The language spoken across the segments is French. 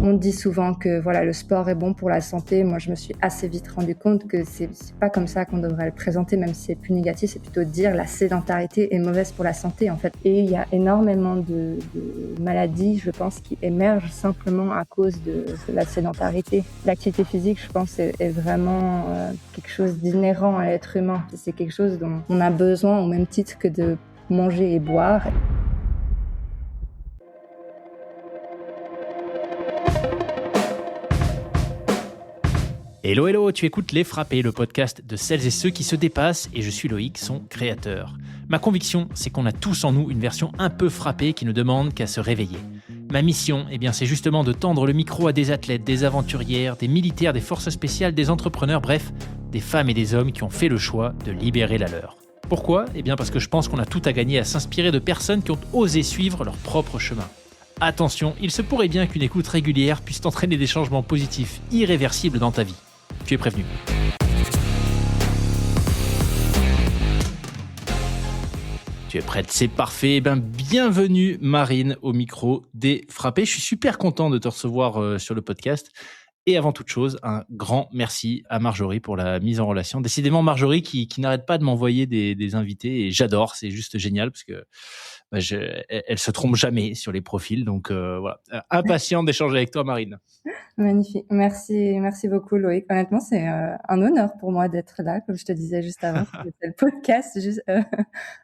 On dit souvent que voilà, le sport est bon pour la santé. Moi, je me suis assez vite rendu compte que c'est pas comme ça qu'on devrait le présenter, même si c'est plus négatif, c'est plutôt dire la sédentarité est mauvaise pour la santé, en fait. Et il y a énormément de maladies, je pense, qui émergent simplement à cause de la sédentarité. L'activité physique, je pense, est vraiment quelque chose d'inhérent à l'être humain. C'est quelque chose dont on a besoin au même titre que de manger et boire. Hello, hello, tu écoutes Les Frappés, le podcast de celles et ceux qui se dépassent, et je suis Loïc, son créateur. Ma conviction, c'est qu'on a tous en nous une version un peu frappée qui ne demande qu'à se réveiller. Ma mission, c'est justement de tendre le micro à des athlètes, des aventurières, des militaires, des forces spéciales, des entrepreneurs, bref, des femmes et des hommes qui ont fait le choix de libérer la leur. Pourquoi ? Parce que je pense qu'on a tout à gagner à s'inspirer de personnes qui ont osé suivre leur propre chemin. Attention, il se pourrait bien qu'une écoute régulière puisse entraîner des changements positifs irréversibles dans ta vie. Tu es prévenu. Tu es prête, c'est parfait. Bienvenue Marine au micro des Frappés. Je suis super content de te recevoir sur le podcast. Et avant toute chose, un grand merci à Marjorie pour la mise en relation. Décidément, Marjorie qui n'arrête pas de m'envoyer des invités et j'adore, c'est juste génial parce que elle se trompe jamais sur les profils. Donc voilà, impatient d'échanger avec toi Marine. Magnifique. Merci beaucoup Loïc. Honnêtement, c'est un honneur pour moi d'être là, comme je te disais juste avant. C'était le podcast juste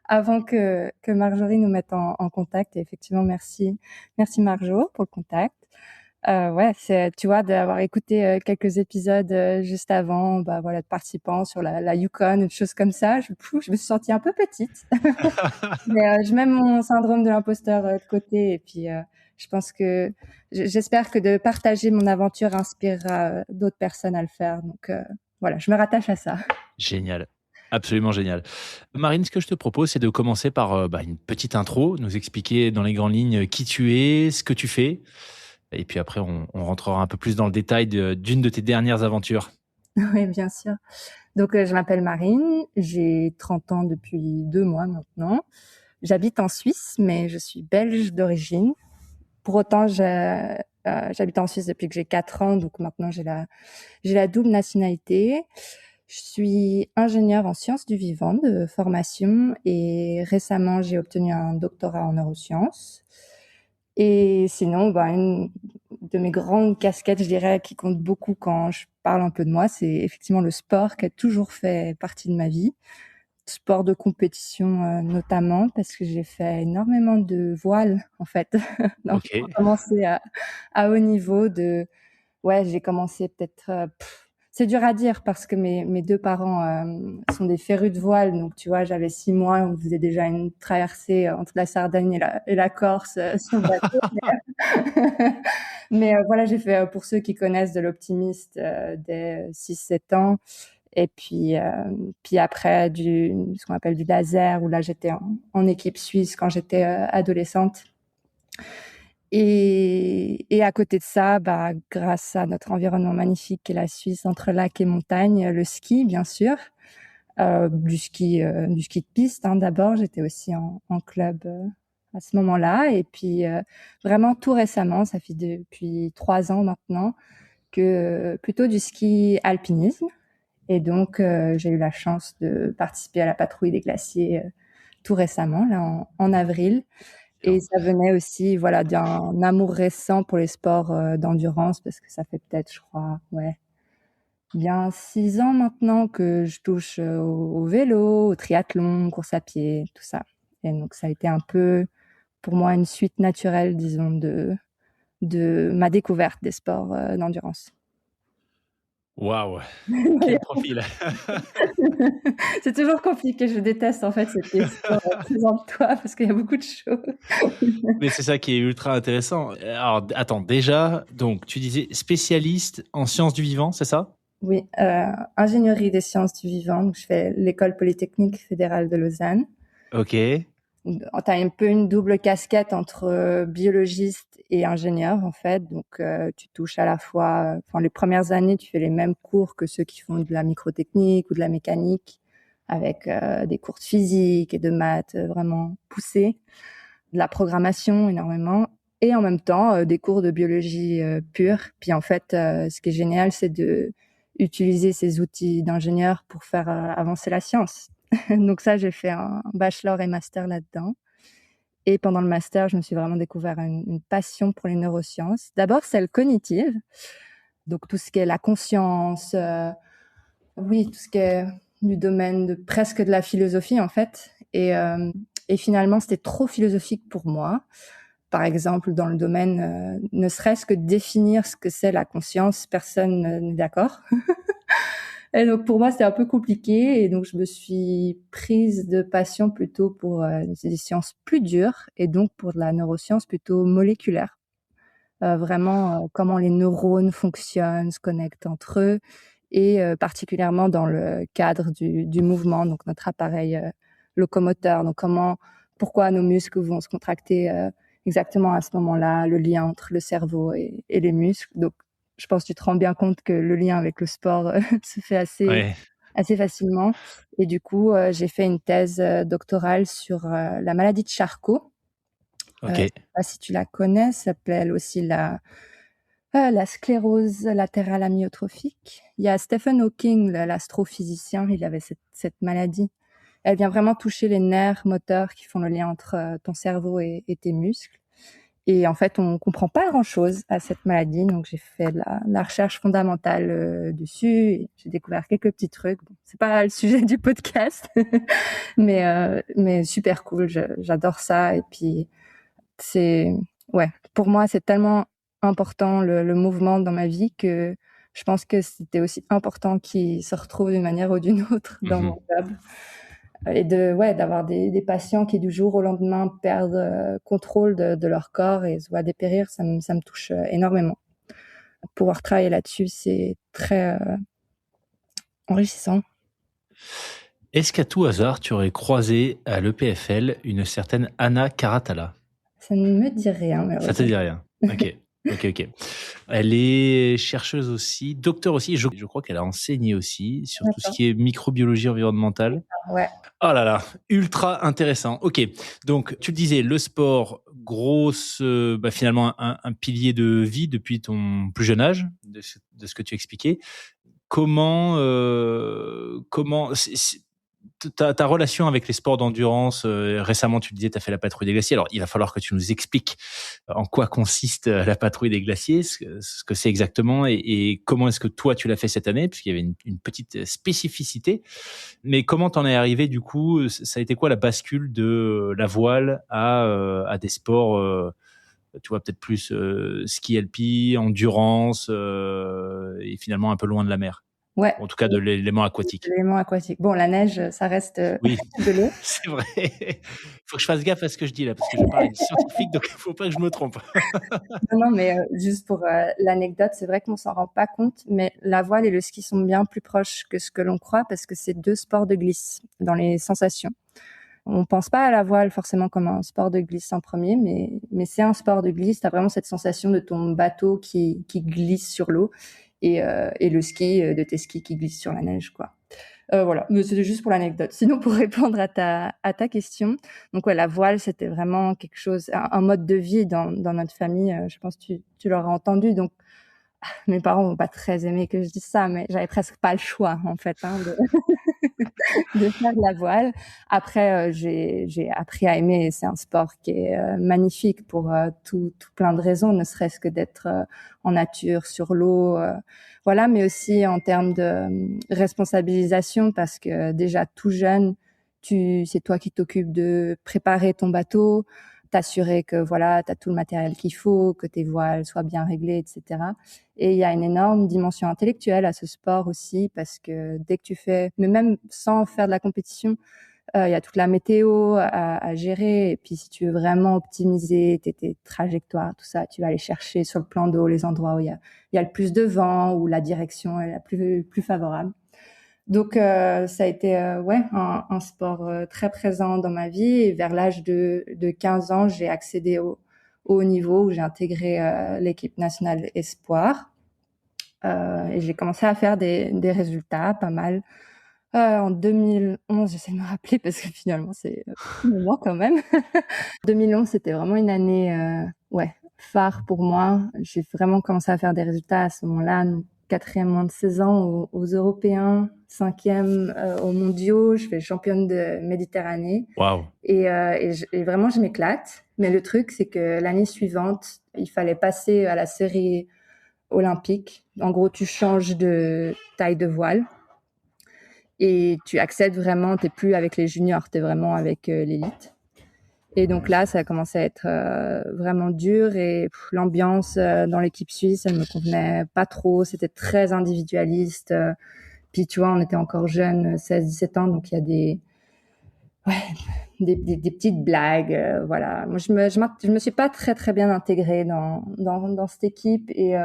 avant que Marjorie nous mette en contact. Et effectivement, merci Marjo pour le contact. C'est, tu vois, d'avoir écouté quelques épisodes juste avant, de participants sur la Yukon, des choses comme ça. Je me suis sentie un peu petite. Mais je mets mon syndrome de l'imposteur de côté et puis je pense que j'espère que de partager mon aventure inspirera d'autres personnes à le faire. Donc voilà, je me rattache à ça. Génial. Absolument génial. Marine, ce que je te propose, c'est de commencer par une petite intro, nous expliquer dans les grandes lignes qui tu es, ce que tu fais. Et puis après, on rentrera un peu plus dans le détail d'une de tes dernières aventures. Oui, bien sûr. Donc, je m'appelle Marine, j'ai 30 ans depuis 2 mois maintenant. J'habite en Suisse, mais je suis belge d'origine. Pour autant, j'habite en Suisse depuis que j'ai 4 ans, donc maintenant j'ai la double nationalité. Je suis ingénieure en sciences du vivant de formation et récemment j'ai obtenu un doctorat en neurosciences. Et sinon, une de mes grandes casquettes, je dirais, qui compte beaucoup quand je parle un peu de moi, c'est effectivement le sport qui a toujours fait partie de ma vie. Sport de compétition notamment, parce que j'ai fait énormément de voile, en fait. Donc, Ok. j'ai commencé à haut niveau j'ai commencé peut-être... c'est dur à dire parce que mes 2 parents sont des férus de voile. Donc, tu vois, j'avais 6 mois, on faisait déjà une traversée entre la Sardaigne et la Corse sur le bateau. Mais voilà, j'ai fait, pour ceux qui connaissent, de l'optimiste dès 6-7 ans. Et puis après, ce qu'on appelle du laser, où là, j'étais en équipe suisse quand j'étais adolescente. Et à côté de ça, grâce à notre environnement magnifique qu'est la Suisse, entre lacs et montagnes, le ski, bien sûr, du ski de piste. D'abord, j'étais aussi en club à ce moment-là. Et puis, vraiment tout récemment, ça fait depuis 3 ans maintenant, que plutôt du ski alpinisme. Et donc, j'ai eu la chance de participer à la patrouille des glaciers tout récemment, là, en avril. Et ça venait aussi, d'un amour récent pour les sports d'endurance, parce que ça fait peut-être, je crois, bien 6 ans maintenant que je touche au vélo, au triathlon, course à pied, tout ça. Et donc, ça a été un peu, pour moi, une suite naturelle, disons, de ma découverte des sports d'endurance. Waouh, quel profil. C'est toujours compliqué, je déteste en fait cette question présente-toi parce qu'il y a beaucoup de choses. Mais c'est ça qui est ultra intéressant. Alors, attends, déjà, donc, tu disais spécialiste en sciences du vivant, c'est ça ? Oui, ingénierie des sciences du vivant, donc je fais l'école polytechnique fédérale de Lausanne. Ok. T'as un peu une double casquette entre biologiste et ingénieur en fait, donc tu touches à la fois, les premières années tu fais les mêmes cours que ceux qui font de la microtechnique ou de la mécanique, avec des cours de physique et de maths vraiment poussés, de la programmation énormément. et en même temps des cours de biologie pure. Puis en fait, ce qui est génial, c'est de utiliser ces outils d'ingénieur pour faire avancer la science. Donc ça, j'ai fait un bachelor et master là-dedans. Et pendant le master, je me suis vraiment découvert une passion pour les neurosciences. D'abord, celle cognitive, donc tout ce qui est la conscience, oui, tout ce qui est du domaine de presque de la philosophie en fait. Et finalement, c'était trop philosophique pour moi. Par exemple, dans le domaine, ne serait-ce que définir ce que c'est la conscience, personne n'est d'accord. Et donc pour moi, c'était un peu compliqué, et donc je me suis prise de passion plutôt pour des sciences plus dures, et donc pour de la neuroscience plutôt moléculaire. Vraiment, comment les neurones fonctionnent, se connectent entre eux, et particulièrement dans le cadre du mouvement, donc notre appareil locomoteur. Donc pourquoi nos muscles vont se contracter exactement à ce moment-là, le lien entre le cerveau et les muscles. Donc, je pense que tu te rends bien compte que le lien avec le sport se fait Ouais. assez facilement. Et du coup, j'ai fait une thèse doctorale sur la maladie de Charcot. Je Ok. sais pas si tu la connais, ça s'appelle aussi la sclérose latérale amyotrophique. Il y a Stephen Hawking, l'astrophysicien, il avait cette maladie. Elle vient vraiment toucher les nerfs moteurs qui font le lien entre ton cerveau et tes muscles. Et en fait, on comprend pas grand-chose à cette maladie. Donc, j'ai fait de la recherche fondamentale dessus. Et j'ai découvert quelques petits trucs. Bon, c'est pas le sujet du podcast, mais super cool. J'adore ça. Et puis, ouais, pour moi, c'est tellement important le mouvement dans ma vie que je pense que c'était aussi important qu'il se retrouve d'une manière ou d'une autre dans mon job. Et d'avoir des patients qui du jour au lendemain perdent contrôle de leur corps et se voient dépérir, ça me touche énormément. Pouvoir travailler là-dessus, c'est très enrichissant. Est-ce qu'à tout hasard, tu aurais croisé à l'EPFL une certaine Anna Karatala? Ça ne me dit rien, Ça te malheureusement. dit rien? Ok. Ok. Elle est chercheuse aussi, docteur aussi. Je crois qu'elle a enseigné aussi sur tout ce D'accord. qui est microbiologie environnementale. Ouais. Oh là là, ultra intéressant. Ok, donc tu le disais, le sport, grosse, finalement un pilier de vie depuis ton plus jeune âge, de ce que tu expliquais. Comment ta relation avec les sports d'endurance, récemment tu le disais, tu as fait la patrouille des glaciers. Alors il va falloir que tu nous expliques en quoi consiste la patrouille des glaciers, ce que c'est exactement, et comment est-ce que toi tu l'as fait cette année, puisqu'il y avait une petite spécificité. Mais comment t'en es arrivé du coup? Ça a été quoi la bascule de la voile à des sports, tu vois, peut-être plus ski alpi, endurance, et finalement un peu loin de la mer? Ouais. En tout cas de l'élément aquatique. L'élément aquatique. Bon, la neige, ça reste Oui, de l'eau. c'est vrai. Faut que je fasse gaffe à ce que je dis là, parce que je parle à une scientifique, donc il faut pas que je me trompe. Non, mais juste pour l'anecdote, c'est vrai qu'on s'en rend pas compte, mais la voile et le ski sont bien plus proches que ce que l'on croit, parce que c'est deux sports de glisse dans les sensations. On pense pas à la voile forcément comme un sport de glisse en premier, mais c'est un sport de glisse. Tu as vraiment cette sensation de ton bateau qui glisse sur l'eau, et le ski, de tes skis qui glissent sur la neige, quoi. Voilà, mais c'était juste pour l'anecdote. Sinon, pour répondre à ta question, donc ouais, la voile, c'était vraiment quelque chose, un mode de vie dans notre famille. Je pense que tu l'auras entendu. Donc, mes parents vont pas très aimer que je dise ça, mais j'avais presque pas le choix, en fait, de faire de la voile. Après, j'ai appris à aimer. C'est un sport qui est magnifique pour tout plein de raisons, ne serait-ce que d'être en nature, sur l'eau, voilà, mais aussi en termes de responsabilisation, parce que déjà tout jeune, c'est toi qui t'occupes de préparer ton bateau, t'assurer que voilà, t'as tout le matériel qu'il faut, que tes voiles soient bien réglées, etc. Et il y a une énorme dimension intellectuelle à ce sport aussi, parce que dès que tu fais, mais même sans faire de la compétition, il y a toute la météo à gérer. Et puis, si tu veux vraiment optimiser tes trajectoires, tout ça, tu vas aller chercher sur le plan d'eau les endroits où il y a le plus de vent, où la direction est la plus favorable. Donc, ça a été ouais, un sport très présent dans ma vie. Et vers l'âge de 15 ans, j'ai accédé au haut niveau, où j'ai intégré l'équipe nationale espoir. Et j'ai commencé à faire des résultats pas mal. En 2011, j'essaie de me rappeler parce que finalement c'est un petit moment quand même. 2011, c'était vraiment une année ouais, phare pour moi. J'ai vraiment commencé à faire des résultats à ce moment-là. Donc, 4e moins de 16 ans aux Européens, 5e aux Mondiaux. Je fais championne de Méditerranée. Waouh. Et vraiment, je m'éclate. Mais le truc, c'est que l'année suivante, il fallait passer à la série olympique. En gros, tu changes de taille de voile et tu accèdes vraiment, t'es plus avec les juniors, t'es vraiment avec l'élite. Et donc là, ça a commencé à être vraiment dur et l'ambiance dans l'équipe suisse, elle me convenait pas trop. C'était très individualiste. Puis tu vois, on était encore jeunes, 16-17 ans, donc il y a des petites blagues. Voilà. Moi, je me suis pas très très bien intégrée dans cette équipe et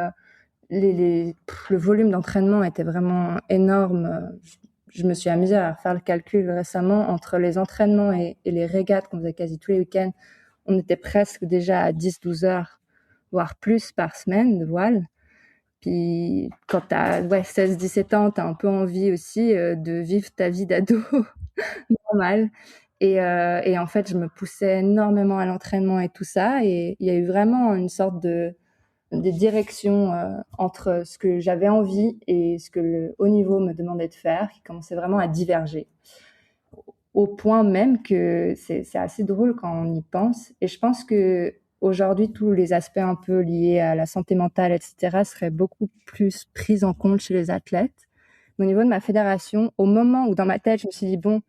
le volume d'entraînement était vraiment énorme. Je me suis amusée à faire le calcul récemment entre les entraînements et les régates qu'on faisait quasi tous les week-ends. On était presque déjà à 10-12 heures, voire plus par semaine de voile. Puis quand t'as 16-17 ans, t'as un peu envie aussi de vivre ta vie d'ado normale. Et en fait, je me poussais énormément à l'entraînement et tout ça. Et il y a eu vraiment une sorte des directions entre ce que j'avais envie et ce que le haut niveau me demandait de faire, qui commençait vraiment à diverger. Au point même que c'est assez drôle quand on y pense. Et je pense que aujourd'hui, tous les aspects un peu liés à la santé mentale, etc., seraient beaucoup plus pris en compte chez les athlètes. Mais au niveau de ma fédération, au moment où dans ma tête, je me suis dit, bon,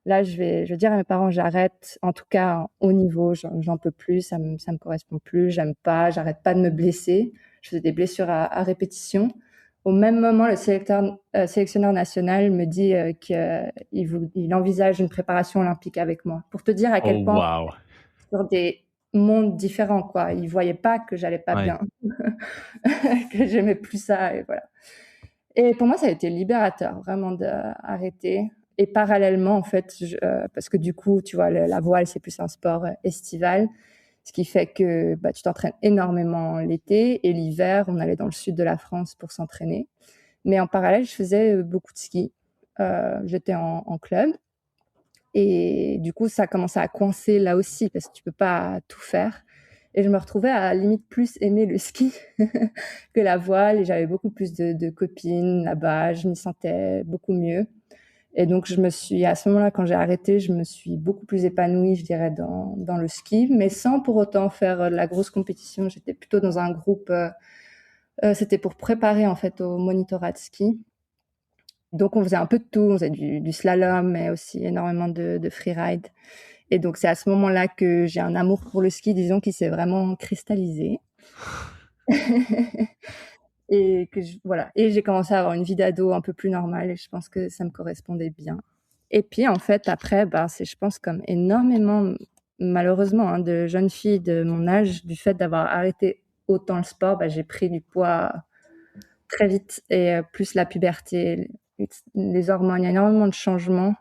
là, je vais dire à mes parents, j'arrête. En tout cas, au niveau, j'en peux plus, ça me correspond plus, j'aime pas, j'arrête pas de me blesser. Je faisais des blessures à répétition. Au même moment, le sélectionneur national me dit qu'il envisage une préparation olympique avec moi. Pour te dire à quel Oh, point, waouh. sur des mondes différents, quoi. Il voyait pas que j'allais pas Ouais. bien, que j'aimais plus ça, et voilà. Et pour moi, ça a été libérateur, vraiment, d'arrêter. Et parallèlement, en fait, parce que du coup, tu vois, la voile, c'est plus un sport estival, ce qui fait que tu t'entraînes énormément l'été et l'hiver, on allait dans le sud de la France pour s'entraîner. Mais en parallèle, je faisais beaucoup de ski. J'étais en club et du coup, ça commençait à coincer là aussi parce que tu peux pas tout faire. Et je me retrouvais à limite plus aimer le ski que la voile et j'avais beaucoup plus de copines là-bas. Je m'y sentais beaucoup mieux. Et donc, à ce moment-là, quand j'ai arrêté, je me suis beaucoup plus épanouie, je dirais, dans le ski, mais sans pour autant faire de la grosse compétition. J'étais plutôt dans un groupe, c'était pour préparer, en fait, au monitorat de ski. Donc, on faisait un peu de tout. On faisait du slalom, mais aussi énormément de freeride. Et donc, c'est à ce moment-là que j'ai un amour pour le ski, disons, qui s'est vraiment cristallisé. Et voilà. Et j'ai commencé à avoir une vie d'ado un peu plus normale et je pense que ça me correspondait bien. Et puis, en fait, après, c'est, je pense, comme énormément, malheureusement, hein, de jeunes filles de mon âge, du fait d'avoir arrêté autant le sport, j'ai pris du poids très vite et plus la puberté, les hormones, il y a énormément de changements.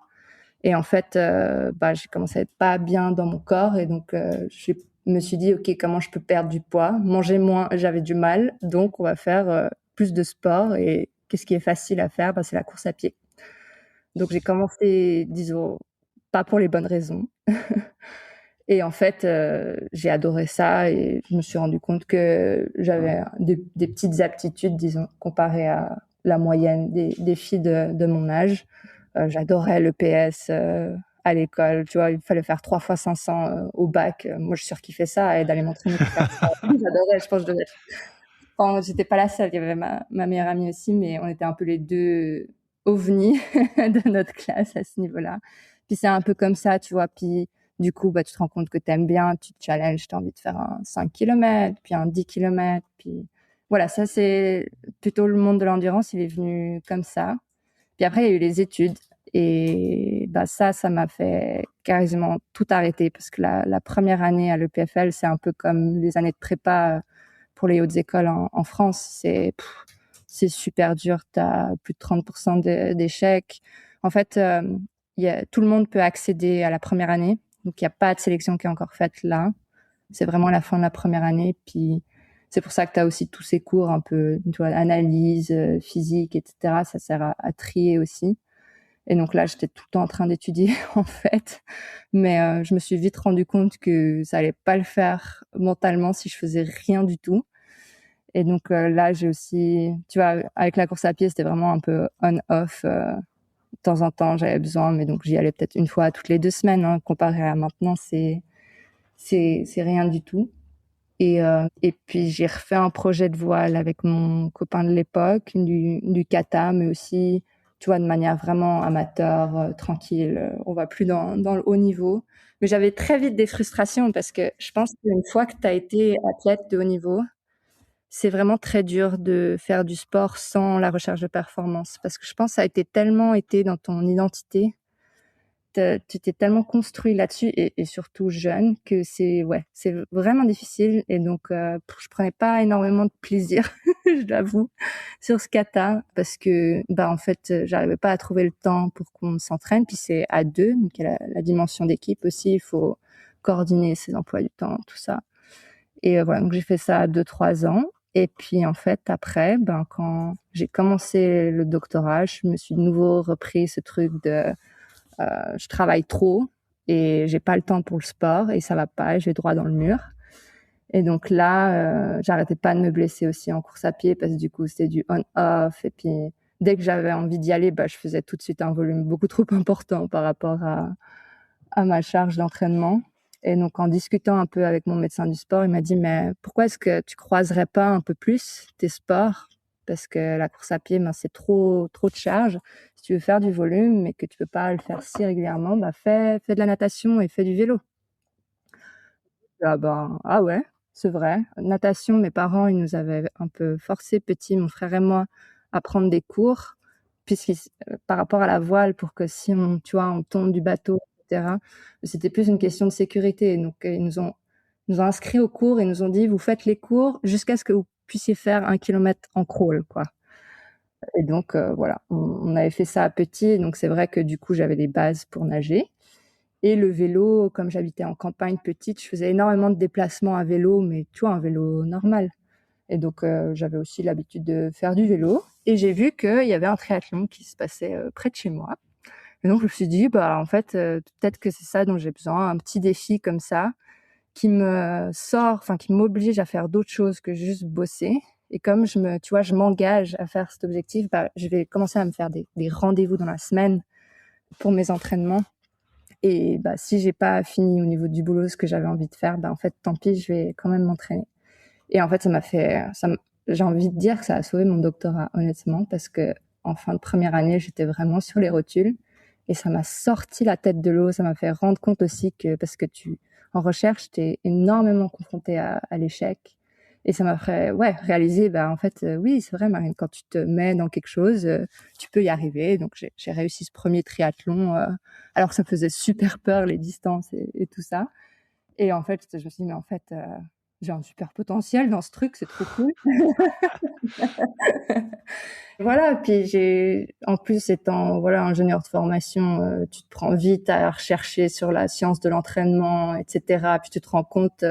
Et en fait, j'ai commencé à être pas bien dans mon corps et donc je me suis dit, ok, comment je peux perdre du poids? Manger moins, j'avais du mal, donc on va faire plus de sport. Et qu'est-ce qui est facile à faire? C'est la course à pied. Donc j'ai commencé, disons, pas pour les bonnes raisons. Et en fait, j'ai adoré ça et je me suis rendu compte que j'avais des petites aptitudes, disons, comparées à la moyenne des filles de mon âge. J'adorais le PS à l'école, tu vois, il fallait faire 3 fois 500 au bac. Moi, je surkiffais ça et d'aller m'entraîner pour faire ça. J'adorais, je pense que je devais être... Enfin, j'étais pas la seule, il y avait ma meilleure amie aussi, mais on était un peu les deux ovnis de notre classe à ce niveau-là. Puis c'est un peu comme ça, tu vois, puis du coup, tu te rends compte que t'aimes bien, tu te challenges, t'as envie de faire un 5 km, puis un 10 km, puis voilà, ça c'est plutôt le monde de l'endurance, il est venu comme ça. Puis après, il y a eu les études. Et ça m'a fait quasiment tout arrêter parce que la première année à l'EPFL, c'est un peu comme les années de prépa pour les hautes écoles en France. C'est super dur. Tu as plus de 30% d'échecs. En fait, tout le monde peut accéder à la première année. Donc, il n'y a pas de sélection qui est encore faite là. C'est vraiment la fin de la première année. Puis, c'est pour ça que tu as aussi tous ces cours un peu, tu vois, analyse, physique, etc. Ça sert à trier aussi. Et donc là, j'étais tout le temps en train d'étudier en fait, mais je me suis vite rendu compte que ça allait pas le faire mentalement si je faisais rien du tout. Et donc là, j'ai aussi, tu vois, avec la course à pied, c'était vraiment un peu on-off. De temps en temps, j'avais besoin, mais donc j'y allais peut-être une fois toutes les 2 semaines. Hein, comparé à maintenant, c'est rien du tout. Et puis j'ai refait un projet de voile avec mon copain de l'époque, du kata, mais aussi, tu vois, de manière vraiment amateur, tranquille. On va plus dans le haut niveau. Mais j'avais très vite des frustrations parce que je pense qu'une fois que tu as été athlète de haut niveau, c'est vraiment très dur de faire du sport sans la recherche de performance. Parce que je pense que ça a été dans ton identité, tu t'es tellement construit là-dessus et surtout jeune que c'est vraiment difficile. Et donc, je prenais pas énormément de plaisir, je l'avoue, sur ce kata parce que, en fait, j'arrivais pas à trouver le temps pour qu'on s'entraîne. Puis c'est à deux, donc il y a la dimension d'équipe aussi. Il faut coordonner ses emplois du temps, tout ça. Et voilà, donc j'ai fait ça 2-3 ans. Et puis en fait, après, quand j'ai commencé le doctorat, je me suis de nouveau repris ce truc de je travaille trop et j'ai pas le temps pour le sport et ça va pas, et je vais droit dans le mur. Et donc là, j'arrêtais pas de me blesser aussi en course à pied parce que du coup, c'était du on-off. Et puis, dès que j'avais envie d'y aller, je faisais tout de suite un volume beaucoup trop important par rapport à ma charge d'entraînement. Et donc, en discutant un peu avec mon médecin du sport, il m'a dit, mais pourquoi est-ce que tu croiserais pas un peu plus tes sports? Parce que la course à pied, c'est trop de charge. Si tu veux faire du volume, mais que tu peux pas le faire si régulièrement, fais de la natation et fais du vélo. Ah ouais, c'est vrai. Natation, mes parents, ils nous avaient un peu forcé, petits, mon frère et moi, à prendre des cours, par rapport à la voile, pour que si on tombe du bateau, etc., c'était plus une question de sécurité. Donc, ils nous ont inscrits au cours et nous ont dit, vous faites les cours jusqu'à ce que vous puissiez faire 1 kilomètre en crawl, quoi. Et donc, voilà, on avait fait ça à petit. Donc, c'est vrai que du coup, j'avais des bases pour nager. Et le vélo, comme j'habitais en campagne petite, je faisais énormément de déplacements à vélo, mais tu vois, un vélo normal. Et donc, j'avais aussi l'habitude de faire du vélo. Et j'ai vu qu'il y avait un triathlon qui se passait près de chez moi. Et donc, je me suis dit, en fait, peut-être que c'est ça dont j'ai besoin, un petit défi comme ça, qui qui m'oblige à faire d'autres choses que juste bosser. Et comme je m'engage à faire cet objectif, je vais commencer à me faire des rendez-vous dans la semaine pour mes entraînements. Et si j'ai pas fini au niveau du boulot ce que j'avais envie de faire, en fait, tant pis, je vais quand même m'entraîner. Et en fait, j'ai envie de dire que ça a sauvé mon doctorat, honnêtement, parce que en fin de première année, j'étais vraiment sur les rotules et ça m'a sorti la tête de l'eau. Ça m'a fait rendre compte aussi que, parce que en recherche, t'es énormément confronté à l'échec. Et ça m'a fait, réaliser, en fait, oui, c'est vrai, Marine, quand tu te mets dans quelque chose, tu peux y arriver. Donc, j'ai réussi ce premier triathlon, alors que ça faisait super peur, les distances et tout ça. Et en fait, je me suis dit, mais en fait, j'ai un super potentiel dans ce truc, c'est trop cool. Voilà, puis en plus, étant ingénieur de formation, tu te prends vite à rechercher sur la science de l'entraînement, etc. Puis tu te rends compte,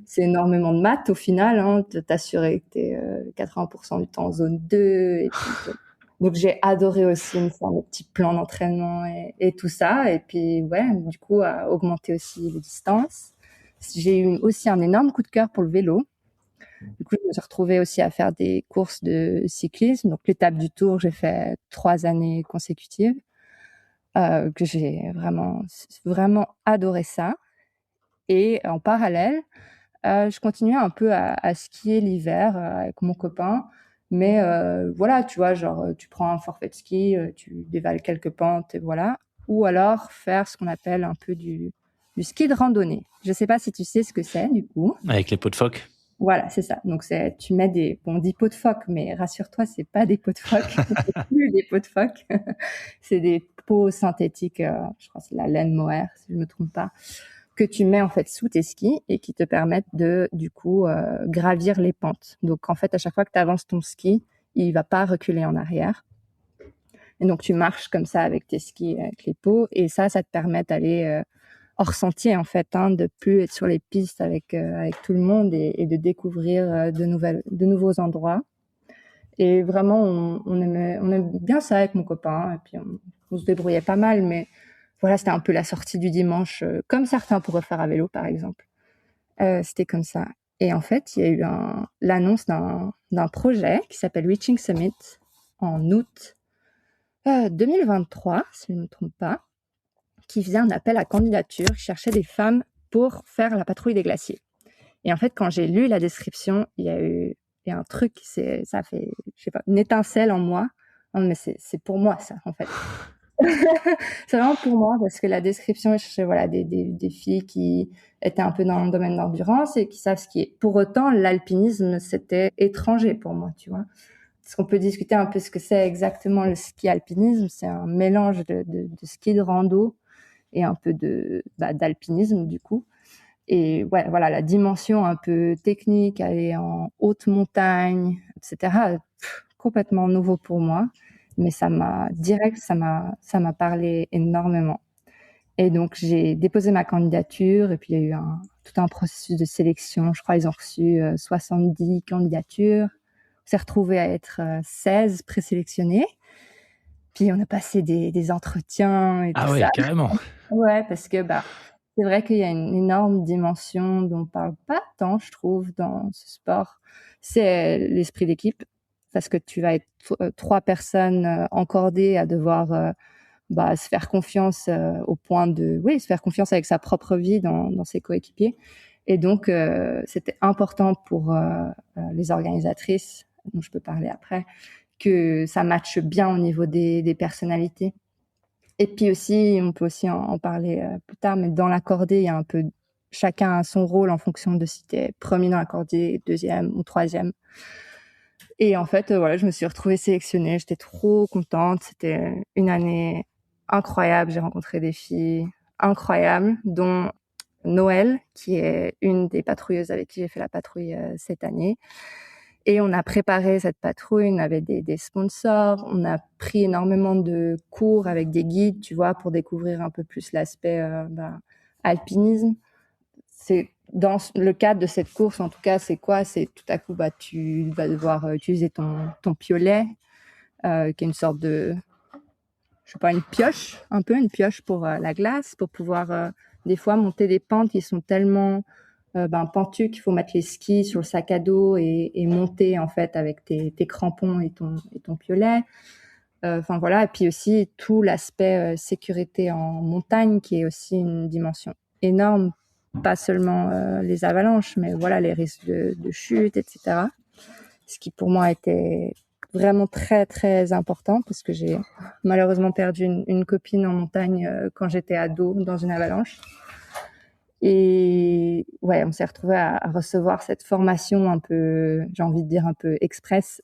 c'est énormément de maths au final, hein, de t'assurer que tu es 80% du temps en zone 2. Et puis, donc j'ai adoré aussi me faire mes petits plans d'entraînement et tout ça. Et puis du coup, à augmenter aussi les distances. J'ai eu aussi un énorme coup de cœur pour le vélo. Du coup, je me suis retrouvée aussi à faire des courses de cyclisme. Donc, l'étape du Tour, j'ai fait 3 années consécutives, que j'ai vraiment, vraiment adoré ça. Et en parallèle, je continuais un peu à skier l'hiver avec mon copain. Mais voilà, tu vois, genre, tu prends un forfait de ski, tu dévales quelques pentes et voilà. Ou alors faire ce qu'on appelle un peu du ski de randonnée. Je ne sais pas si tu sais ce que c'est, du coup. Avec les pots de phoque. Voilà, c'est ça. Donc, tu mets on dit pots de phoque, mais rassure-toi, c'est pas des pots de phoque. C'est plus des pots de phoque. C'est des peaux synthétiques, je crois que c'est la laine mohair, si je me trompe pas, que tu mets en fait sous tes skis et qui te permettent de, du coup, gravir les pentes. Donc, en fait, à chaque fois que tu avances ton ski, il va pas reculer en arrière. Et donc, tu marches comme ça avec tes skis, avec les pots. Et ça te permet d'aller hors sentier, en fait, hein, de plus être sur les pistes avec tout le monde et de découvrir de nouveaux endroits. Et vraiment, on aime bien ça avec mon copain. Et puis, on se débrouillait pas mal, mais voilà, c'était un peu la sortie du dimanche, comme certains pourraient faire à vélo, par exemple. C'était comme ça. Et en fait, il y a eu l'annonce d'un projet qui s'appelle Reaching Summit en août 2023, si je ne me trompe pas, qui faisait un appel à candidature, qui cherchait des femmes pour faire la patrouille des glaciers. Et en fait, quand j'ai lu la description, il y a un truc, ça a fait, je sais pas, une étincelle en moi. Non, mais c'est pour moi, ça, en fait. C'est vraiment pour moi, parce que la description, je cherchais, voilà, des filles qui étaient un peu dans le domaine d'endurance et qui savent ce qui est. Pour autant, l'alpinisme, c'était étranger pour moi, tu vois. Parce qu'on peut discuter un peu ce que c'est exactement le ski alpinisme. C'est un mélange de ski de rando et un peu d'alpinisme, du coup. Et ouais, voilà, la dimension un peu technique, aller en haute montagne, etc., complètement nouveau pour moi. Mais ça m'a parlé énormément. Et donc, j'ai déposé ma candidature et puis il y a eu tout un processus de sélection. Je crois qu'ils ont reçu 70 candidatures. On s'est retrouvés à être 16 présélectionnés. Puis on a passé des entretiens et tout Ah ouais, ça. carrément. Ouais, parce que c'est vrai qu'il y a une énorme dimension dont on parle pas tant, je trouve, dans ce sport. C'est l'esprit d'équipe, parce que tu vas être 3 personnes encordées à devoir se faire confiance au point de, oui, se faire confiance avec sa propre vie dans ses coéquipiers. Et donc, c'était important pour les organisatrices, dont je peux parler après, que ça matche bien au niveau des personnalités. Et puis aussi, on peut aussi en parler plus tard, mais dans la cordée, il y a un peu, chacun a son rôle en fonction de si t'es premier dans la cordée, deuxième ou troisième. Et en fait, voilà, je me suis retrouvée sélectionnée. J'étais trop contente. C'était une année incroyable. J'ai rencontré des filles incroyables, dont Noël, qui est une des patrouilleuses avec qui j'ai fait la patrouille cette année. Et on a préparé cette patrouille, on avait des sponsors, on a pris énormément de cours avec des guides, tu vois, pour découvrir un peu plus l'aspect alpinisme. C'est dans le cadre de cette course, en tout cas, c'est quoi? C'est tout à coup, tu vas devoir utiliser ton piolet, qui est une sorte de, je sais pas, une pioche pour la glace, pour pouvoir des fois monter des pentes qui sont tellement pentues qu'il faut mettre les skis sur le sac à dos et monter en fait avec tes crampons et ton piolet. Enfin voilà, et puis aussi tout l'aspect sécurité en montagne qui est aussi une dimension énorme, pas seulement les avalanches, mais voilà les risques de chute, etc. Ce qui pour moi était vraiment très très important parce que j'ai malheureusement perdu une copine en montagne quand j'étais ado dans une avalanche. Et ouais, on s'est retrouvé à recevoir cette formation un peu, j'ai envie de dire un peu express.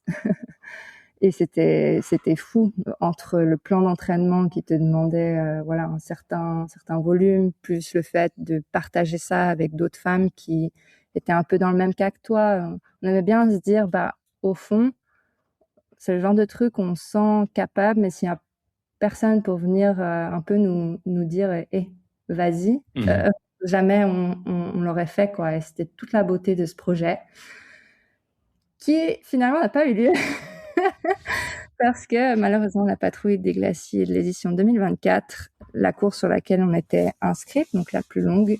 Et c'était fou entre le plan d'entraînement qui te demandait voilà un certain volume, plus le fait de partager ça avec d'autres femmes qui étaient un peu dans le même cas que toi. On aimait bien se dire au fond, c'est le genre de truc qu'on se sent capable, mais s'il y a personne pour venir un peu nous dire vas-y, jamais on l'aurait fait, quoi. Et c'était toute la beauté de ce projet qui finalement n'a pas eu lieu. Parce que malheureusement, la patrouille des glaciers de l'édition 2024, la course sur laquelle on était inscrite, donc la plus longue,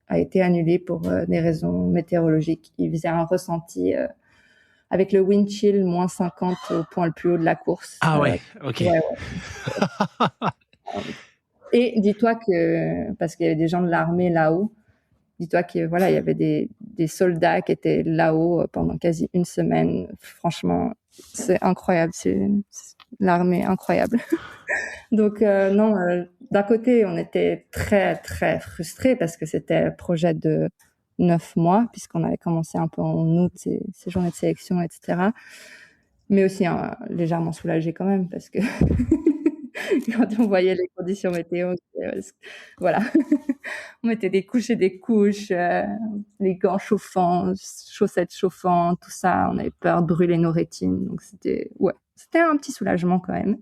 a été annulée pour des raisons météorologiques. Il faisait un ressenti avec le wind chill moins 50 au point le plus haut de la course. Ah ouais, ok. Ouais. Et dis-toi que, parce qu'il y avait des gens de l'armée là-haut, dis-toi que voilà, il y avait des soldats qui étaient là-haut pendant quasi une semaine. Franchement, c'est incroyable, c'est l'armée incroyable. Donc non, d'un côté, on était très très frustrés parce que c'était un projet de 9 mois puisqu'on avait commencé un peu en août ces journées de sélection, etc. Mais aussi légèrement soulagés quand même parce que quand on voyait les conditions météo, voilà, on mettait des couches et des couches, les gants chauffants, chaussettes chauffantes, tout ça. On avait peur de brûler nos rétines, donc c'était un petit soulagement quand même.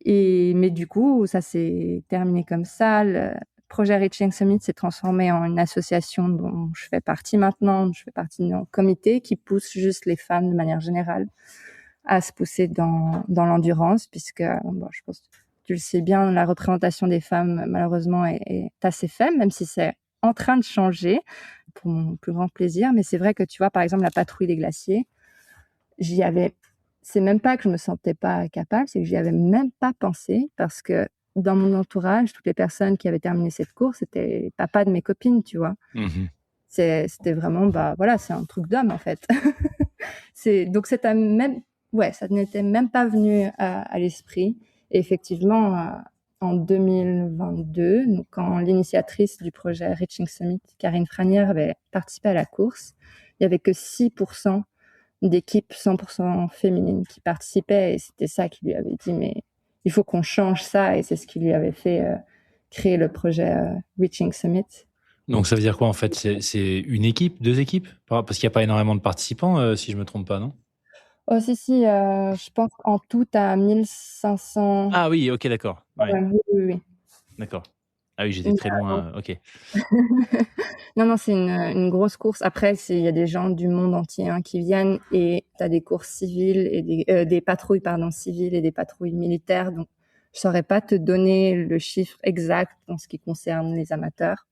Mais du coup, ça s'est terminé comme ça. Le projet Reaching Summit s'est transformé en une association dont je fais partie maintenant. Je fais partie d'un comité qui pousse juste les femmes de manière générale à se pousser dans l'endurance, puisque je pense tu le sais bien, la représentation des femmes, malheureusement, est assez faible, même si c'est en train de changer, pour mon plus grand plaisir. Mais c'est vrai que, tu vois, par exemple, la patrouille des glaciers, j'y avais c'est même pas que je me sentais pas capable, c'est que j'y avais même pas pensé parce que dans mon entourage, toutes les personnes qui avaient terminé cette course, c'était les papas de mes copines, tu vois? Mhm. C'était vraiment, bah, voilà, c'est un truc d'homme, en fait. Donc ça n'était même pas venu à l'esprit. Et effectivement, en 2022, donc quand l'initiatrice du projet Reaching Summit, Karine Franière, avait participé à la course, il y avait que 6% d'équipes 100% féminines qui participaient, et c'était ça qui lui avait dit, mais il faut qu'on change ça, et c'est ce qui lui avait fait créer le projet Reaching Summit. Donc ça veut dire quoi en fait? C'est une équipe, deux équipes? Parce qu'il n'y a pas énormément de participants, si je me trompe pas, non? Oh si, je pense en tout à 1500. Ah oui, ok, d'accord. Ouais, Ouais, oui, oui, oui. d'accord. Ah oui, j'étais très loin. Ok. Non, non, c'est une grosse course. Après, il y a des gens du monde entier qui viennent, et tu as des courses civiles et des patrouilles pardon, civiles et des patrouilles militaires. Donc, je saurais pas te donner le chiffre exact en ce qui concerne les amateurs.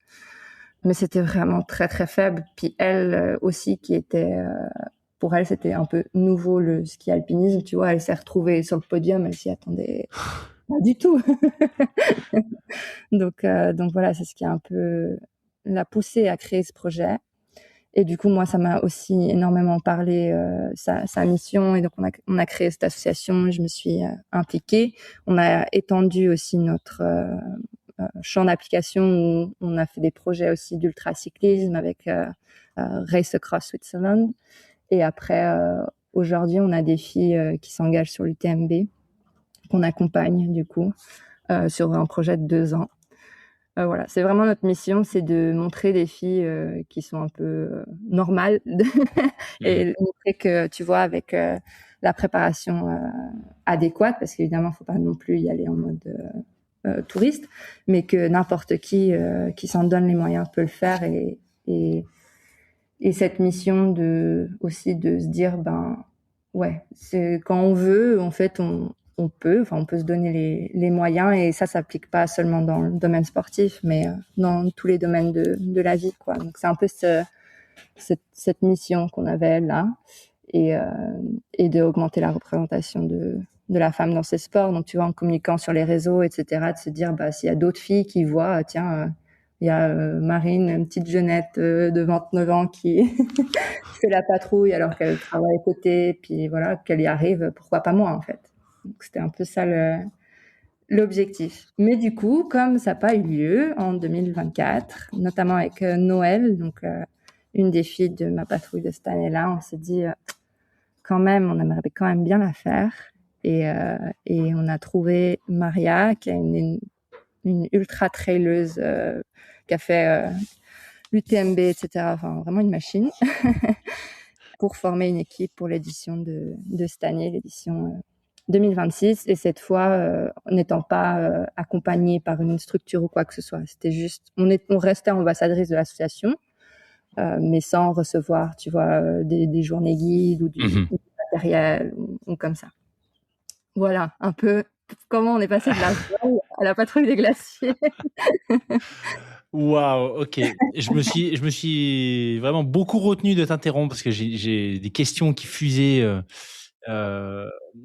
Mais c'était vraiment très, très faible. Puis elle aussi, pour elle, c'était un peu nouveau le ski alpinisme. Tu vois, elle s'est retrouvée sur le podium, elle s'y attendait pas du tout. Donc voilà, c'est ce qui a un peu l'a poussée à créer ce projet. Et du coup, moi, ça m'a aussi énormément parlé, sa mission. Et donc, on a créé cette association, je me suis impliquée. On a étendu aussi notre champ d'application, où on a fait des projets aussi d'ultracyclisme avec Race Across Switzerland. Et après, aujourd'hui, on a des filles qui s'engagent sur l'UTMB, qu'on accompagne du coup, sur un projet de 2 ans. Voilà, c'est vraiment notre mission, c'est de montrer des filles qui sont un peu normales et montrer que, tu vois, avec la préparation adéquate, parce qu'évidemment, faut pas non plus y aller en mode touriste, mais que n'importe qui s'en donne les moyens peut le faire. Et, et cette mission aussi de se dire, ben ouais, c'est quand on veut, en fait, on peut se donner les moyens, et ça s'applique pas seulement dans le domaine sportif, mais dans tous les domaines de la vie, quoi. Donc c'est un peu cette mission qu'on avait là, et d'augmenter la représentation de la femme dans ces sports. Donc tu vois, en communiquant sur les réseaux, etc., de se dire, bah, s'il y a d'autres filles qui voient, tiens, il y a Marine, une petite jeunette de 29 ans qui fait la patrouille alors qu'elle travaille à côté, puis voilà, qu'elle y arrive, pourquoi pas moi, en fait. Donc c'était un peu ça l'objectif. Mais du coup, comme ça n'a pas eu lieu en 2024, notamment avec Noël, donc une des filles de ma patrouille de cette année-là, on s'est dit, quand même, on aimerait quand même bien la faire. Et on a trouvé Maria, qui est une ultra traileuse, qui a fait l'UTMB, etc. Enfin, vraiment une machine, pour former une équipe pour l'édition de cette année, l'édition 2026. Et cette fois, n'étant pas accompagnée par une structure ou quoi que ce soit. C'était juste, on restait ambassadrice de l'association, mais sans recevoir, tu vois, des journées guides ou du matériel ou comme ça. Voilà, un peu comment on est passé de la voile à la patrouille des glaciers. Waouh, ok. Je me suis vraiment beaucoup retenu de t'interrompre parce que j'ai des questions qui fusaient,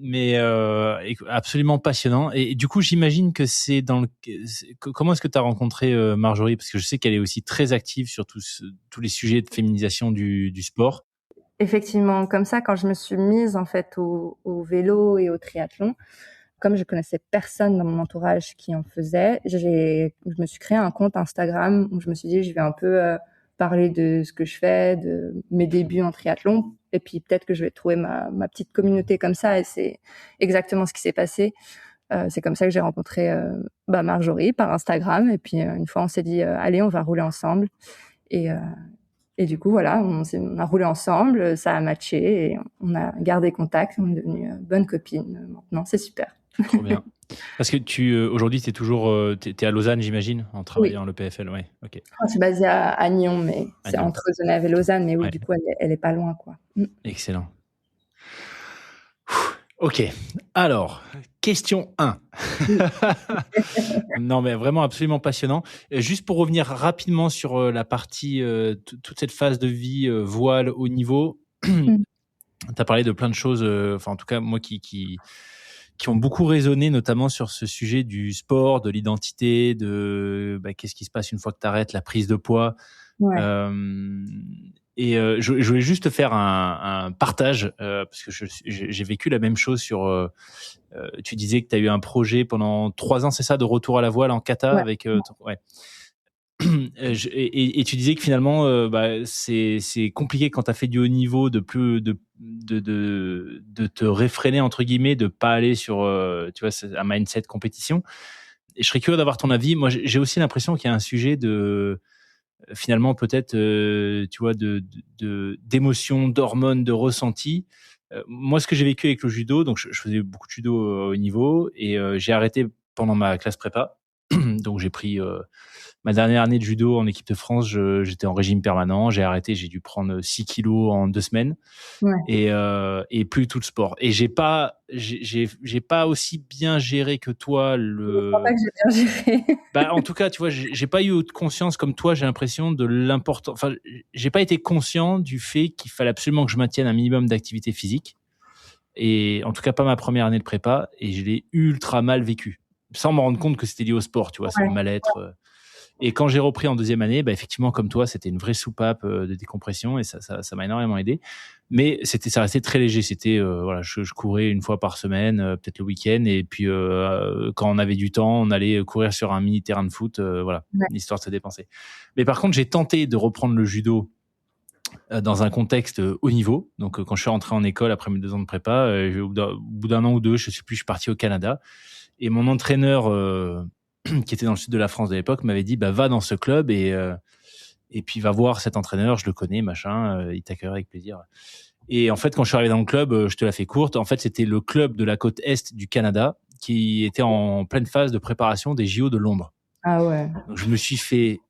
mais absolument passionnant. Et du coup, j'imagine que comment est-ce que tu as rencontré Marjorie? Parce que je sais qu'elle est aussi très active sur tous les sujets de féminisation du sport. Effectivement, comme ça, quand je me suis mise en fait au vélo et au triathlon, comme je connaissais personne dans mon entourage qui en faisait, je me suis créé un compte Instagram où je me suis dit, je vais un peu parler de ce que je fais, de mes débuts en triathlon, et puis peut-être que je vais trouver ma petite communauté comme ça. Et c'est exactement ce qui s'est passé. C'est comme ça que j'ai rencontré Marjorie par Instagram. Et puis une fois, on s'est dit, allez, on va rouler ensemble. Et du coup, voilà, on a roulé ensemble, ça a matché, et on a gardé contact, on est devenues bonnes copines maintenant, c'est super. Trop bien. Parce que aujourd'hui, t'es à Lausanne, j'imagine, en travaillant à l'EPFL, ouais. Ok. Je suis basée à Nyon, mais c'est Nyon. entre Genève et Lausanne, mais oui, Ouais. du coup, elle est pas loin, quoi. Excellent. Ok. Alors, Question 1. Oui. Non, mais vraiment absolument passionnant. Juste pour revenir rapidement sur la partie, toute cette phase de vie, voile, haut niveau, tu Mmh. as parlé de plein de choses, enfin en tout cas moi qui ont beaucoup résonné, notamment sur ce sujet du sport, de l'identité, de qu'est-ce qui se passe une fois que tu arrêtes, la prise de poids. Ouais. Euh, je voulais juste te faire un partage, parce que j'ai vécu la même chose sur... tu disais que tu as eu un projet pendant 3 ans, c'est ça, de retour à la voile en kata Ouais. avec... ouais. Et tu disais que finalement, c'est compliqué quand tu as fait du haut niveau de te réfréner, entre guillemets, de pas aller sur tu vois, un mindset compétition. Et je serais curieux d'avoir ton avis. Moi, j'ai aussi l'impression qu'il y a un sujet de finalement peut-être tu vois d'émotions, d'hormones, de ressentis. Moi, ce que j'ai vécu avec le judo, donc je faisais beaucoup de judo au haut niveau et j'ai arrêté pendant ma classe prépa. Donc j'ai pris ma dernière année de judo en équipe de France, j'étais en régime permanent. J'ai arrêté, j'ai dû prendre 6 kilos en 2 semaines Ouais. et plus tout le sport. Et j'ai pas aussi bien géré que toi Je crois pas le. que j'ai bien géré. En tout cas, tu vois, j'ai pas eu conscience comme toi. J'ai l'impression de l'important. Enfin, j'ai pas été conscient du fait qu'il fallait absolument que je maintienne un minimum d'activité physique. Et en tout cas, pas ma première année de prépa. Et je l'ai ultra mal vécu, sans me rendre compte que c'était lié au sport. Tu vois, c'est le Ouais. mal-être. Et quand j'ai repris en deuxième année, effectivement, comme toi, c'était une vraie soupape de décompression et ça m'a énormément aidé. Mais ça restait très léger. C'était voilà, je courais une fois par semaine, peut-être le week-end, et puis quand on avait du temps, on allait courir sur un mini terrain de foot, voilà, Ouais. histoire de se dépenser. Mais par contre, j'ai tenté de reprendre le judo dans un contexte haut niveau. Donc, quand je suis rentré en école après mes 2 ans de prépa, au bout d'un an ou deux, je sais plus, je suis parti au Canada. Et mon entraîneur, qui était dans le sud de la France de l'époque, m'avait dit, va dans ce club et puis va voir cet entraîneur, je le connais, machin, il t'accueillera avec plaisir. Et en fait, quand je suis arrivé dans le club, je te la fais courte, en fait, c'était le club de la côte est du Canada qui était en pleine phase de préparation des JO de Londres. Ah ouais. Donc, je me suis fait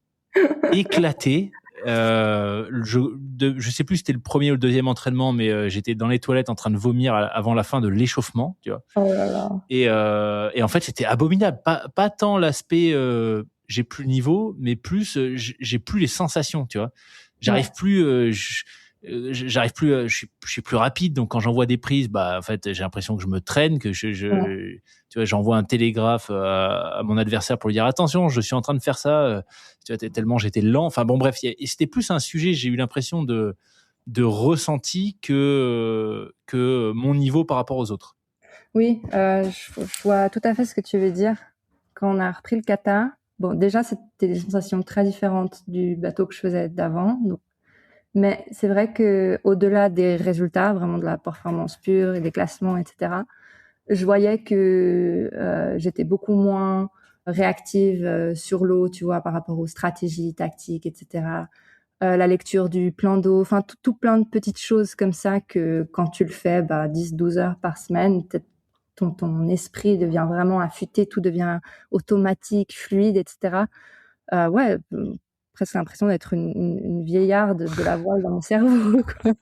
éclater. Je sais plus si c'était le premier ou le deuxième entraînement, mais j'étais dans les toilettes en train de vomir avant la fin de l'échauffement, tu vois. Oh là là. Et en fait, c'était abominable. Pas tant l'aspect j'ai plus le niveau, mais plus j'ai plus les sensations, tu vois. Ouais. J'arrive plus, j'arrive plus, je suis plus rapide. Donc quand j'envoie des prises, en fait, j'ai l'impression que je me traîne, que Ouais. tu vois, j'envoie un télégraphe à mon adversaire pour lui dire attention, je suis en train de faire ça. Tu vois, tellement j'étais lent. Enfin bon, bref, et c'était plus un sujet. J'ai eu l'impression de ressenti que mon niveau par rapport aux autres. Oui, je vois tout à fait ce que tu veux dire. Quand on a repris le kata, bon, déjà, c'était des sensations très différentes du bateau que je faisais d'avant. Donc, mais c'est vrai que au-delà des résultats, vraiment de la performance pure et des classements, etc., je voyais que j'étais beaucoup moins réactive sur l'eau, tu vois, par rapport aux stratégies tactiques, etc. La lecture du plan d'eau, enfin tout plein de petites choses comme ça que quand tu le fais 10-12 heures par semaine, ton esprit devient vraiment affûté, tout devient automatique, fluide, etc. Ouais, presque l'impression d'être une vieillarde de la voile dans mon cerveau, quoi.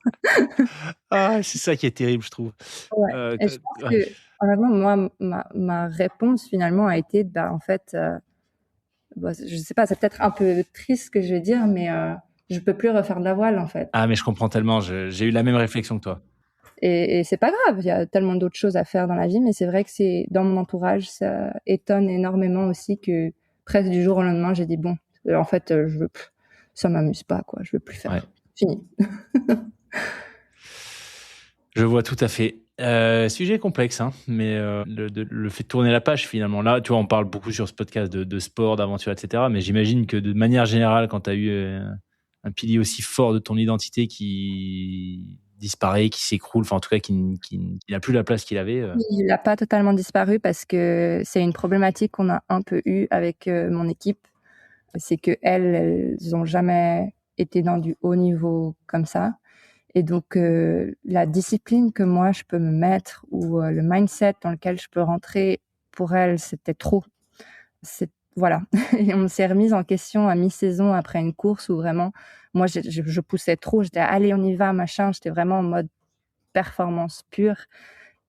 Ah, c'est ça qui est terrible, je trouve. Ouais, et je pense Ouais. que honnêtement, moi, ma réponse finalement a été, en fait, je sais pas, c'est peut-être un peu triste ce que je vais dire, mais je peux plus refaire de la voile, en fait. Ah, mais je comprends tellement. J'ai eu la même réflexion que toi. Et c'est pas grave, il y a tellement d'autres choses à faire dans la vie, mais c'est vrai que c'est dans mon entourage, ça étonne énormément aussi que presque du jour au lendemain, j'ai dit bon, en fait, je veux plus, ça m'amuse pas, quoi, je veux plus Ouais. faire, fini. Je vois tout à fait. Sujet complexe, hein, mais le fait de tourner la page finalement. Là, tu vois, on parle beaucoup sur ce podcast de sport, d'aventure, etc. Mais j'imagine que de manière générale, quand tu as eu un pilier aussi fort de ton identité qui disparaît, qui s'écroule, enfin en tout cas qui n'a plus la place qu'il avait. Il a pas totalement disparu parce que c'est une problématique qu'on a un peu eue avec mon équipe. C'est qu'elles ont jamais été dans du haut niveau comme ça. Et donc, la discipline que moi je peux me mettre ou le mindset dans lequel je peux rentrer, pour elles, c'était trop. Voilà. Et on s'est remise en question à mi-saison après une course où vraiment, moi, je poussais trop. J'étais allez, on y va, machin. J'étais vraiment en mode performance pure.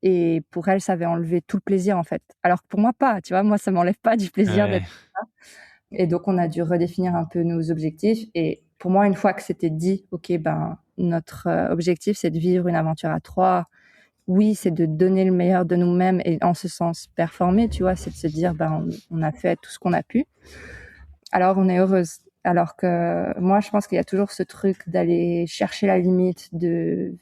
Et pour elle, ça avait enlevé tout le plaisir, en fait. Alors que pour moi, pas, tu vois? Moi, ça m'enlève pas du plaisir Ouais. d'être là. Et donc, on a dû redéfinir un peu nos objectifs. Et pour moi, une fois que c'était dit, OK, ben, notre objectif, c'est de vivre une aventure à 3. Oui, c'est de donner le meilleur de nous-mêmes et en ce sens performer, tu vois? C'est de se dire, ben, on a fait tout ce qu'on a pu. Alors, on est heureuse. Alors que moi, je pense qu'il y a toujours ce truc d'aller chercher la limite de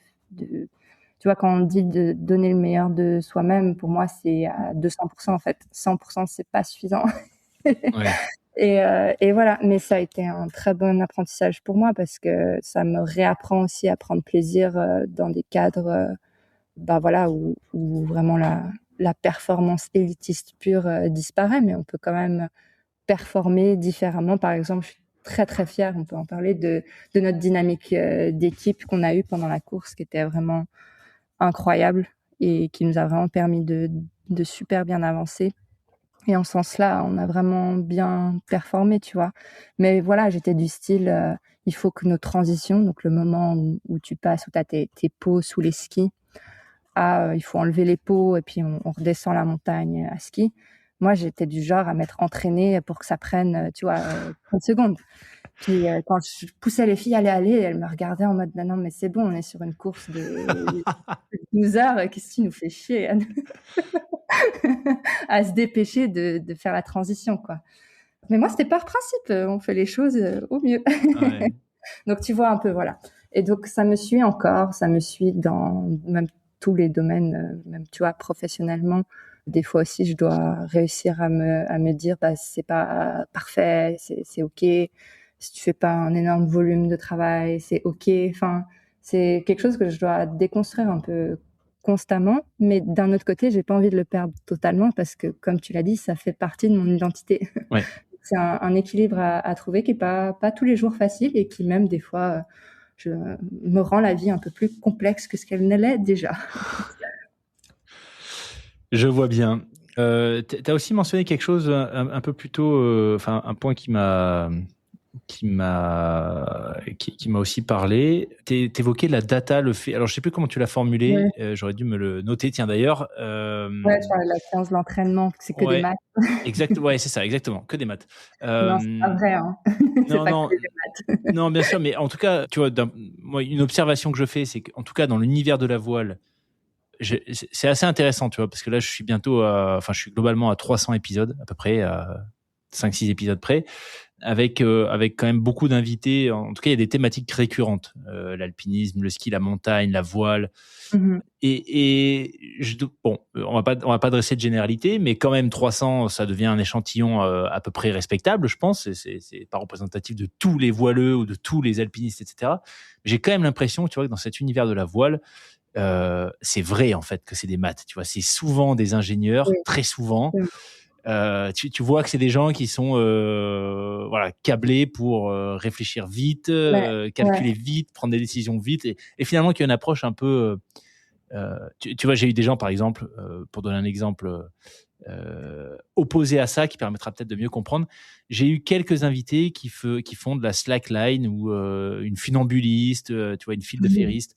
tu vois, quand on dit de donner le meilleur de soi-même, pour moi, c'est à 200%, en fait. 100%, c'est pas suffisant. Ouais. Et voilà. Mais ça a été un très bon apprentissage pour moi parce que ça me réapprend aussi à prendre plaisir dans des cadres, bah voilà, où vraiment la performance élitiste pure disparaît, mais on peut quand même performer différemment. Par exemple, je suis très très fière, on peut en parler, de notre dynamique d'équipe qu'on a eue pendant la course, qui était vraiment incroyable et qui nous a vraiment permis de super bien avancer. Et en ce sens-là, on a vraiment bien performé, tu vois. Mais voilà, j'étais du style, il faut que nos transitions, donc le moment où tu passes, où tu as tes pots sous les skis, il faut enlever les pots et puis on redescend la montagne à ski. Moi, j'étais du genre à m'être entraînée pour que ça prenne, tu vois, 30 secondes. Puis quand je poussais les filles, allez, elles me regardaient en mode, non, mais c'est bon, on est sur une course de 12 heures, qu'est-ce que tu nous fais chier à se dépêcher de faire la transition, quoi. Mais moi, c'était par principe, on fait les choses au mieux. Ouais. Donc, tu vois un peu, voilà. Et donc, ça me suit encore, ça me suit dans même tous les domaines, même, tu vois, professionnellement. Des fois aussi, je dois réussir à me dire, bah, c'est pas parfait, c'est OK. Si tu fais pas un énorme volume de travail, c'est OK. Enfin, c'est quelque chose que je dois déconstruire un peu constamment. Mais d'un autre côté, j'ai pas envie de le perdre totalement parce que, comme tu l'as dit, ça fait partie de mon identité. Ouais. C'est un équilibre à trouver qui est pas tous les jours facile et qui même des fois me rend la vie un peu plus complexe que ce qu'elle ne l'est déjà. Je vois bien. Tu as aussi mentionné quelque chose un peu plus tôt, enfin un point qui m'a aussi parlé. T'évoquais la data, le fait. Alors je sais plus comment tu l'as formulé. Ouais, J'aurais dû me le noter. Tiens d'ailleurs. ouais, sur la science, l'entraînement, c'est que des Ouais, maths. exact. Ouais, c'est ça, exactement. Que des maths. Non, c'est pas vrai, hein. C'est Non, pas que non, des maths. non, bien sûr, mais en tout cas, tu vois, moi, une observation que je fais, c'est qu'en tout cas, dans l'univers de la voile, c'est assez intéressant, tu vois, parce que là, je suis enfin, je suis globalement à 300 épisodes, à peu près, à 5-6 épisodes près, avec quand même beaucoup d'invités. En tout cas, il y a des thématiques récurrentes. L'alpinisme, le ski, la montagne, la voile. Mhm. Bon, on va pas dresser de généralité, mais quand même 300, ça devient un échantillon à peu près respectable, je pense. C'est pas représentatif de tous les voileux ou de tous les alpinistes, etc. J'ai quand même l'impression, tu vois, que dans cet univers de la voile, c'est vrai en fait que c'est des maths. Tu vois, c'est souvent des ingénieurs, Oui, très souvent. oui. Tu vois que c'est des gens qui sont voilà, câblés pour réfléchir vite, Ouais, ouais. calculer vite, prendre des décisions vite, et finalement qu'il y a une approche un peu tu vois, j'ai eu des gens, par exemple, pour donner un exemple opposé à ça, qui permettra peut-être de mieux comprendre. J'ai eu quelques invités qui font de la slackline ou une funambuliste, tu vois, une file de Mhm. ferriste.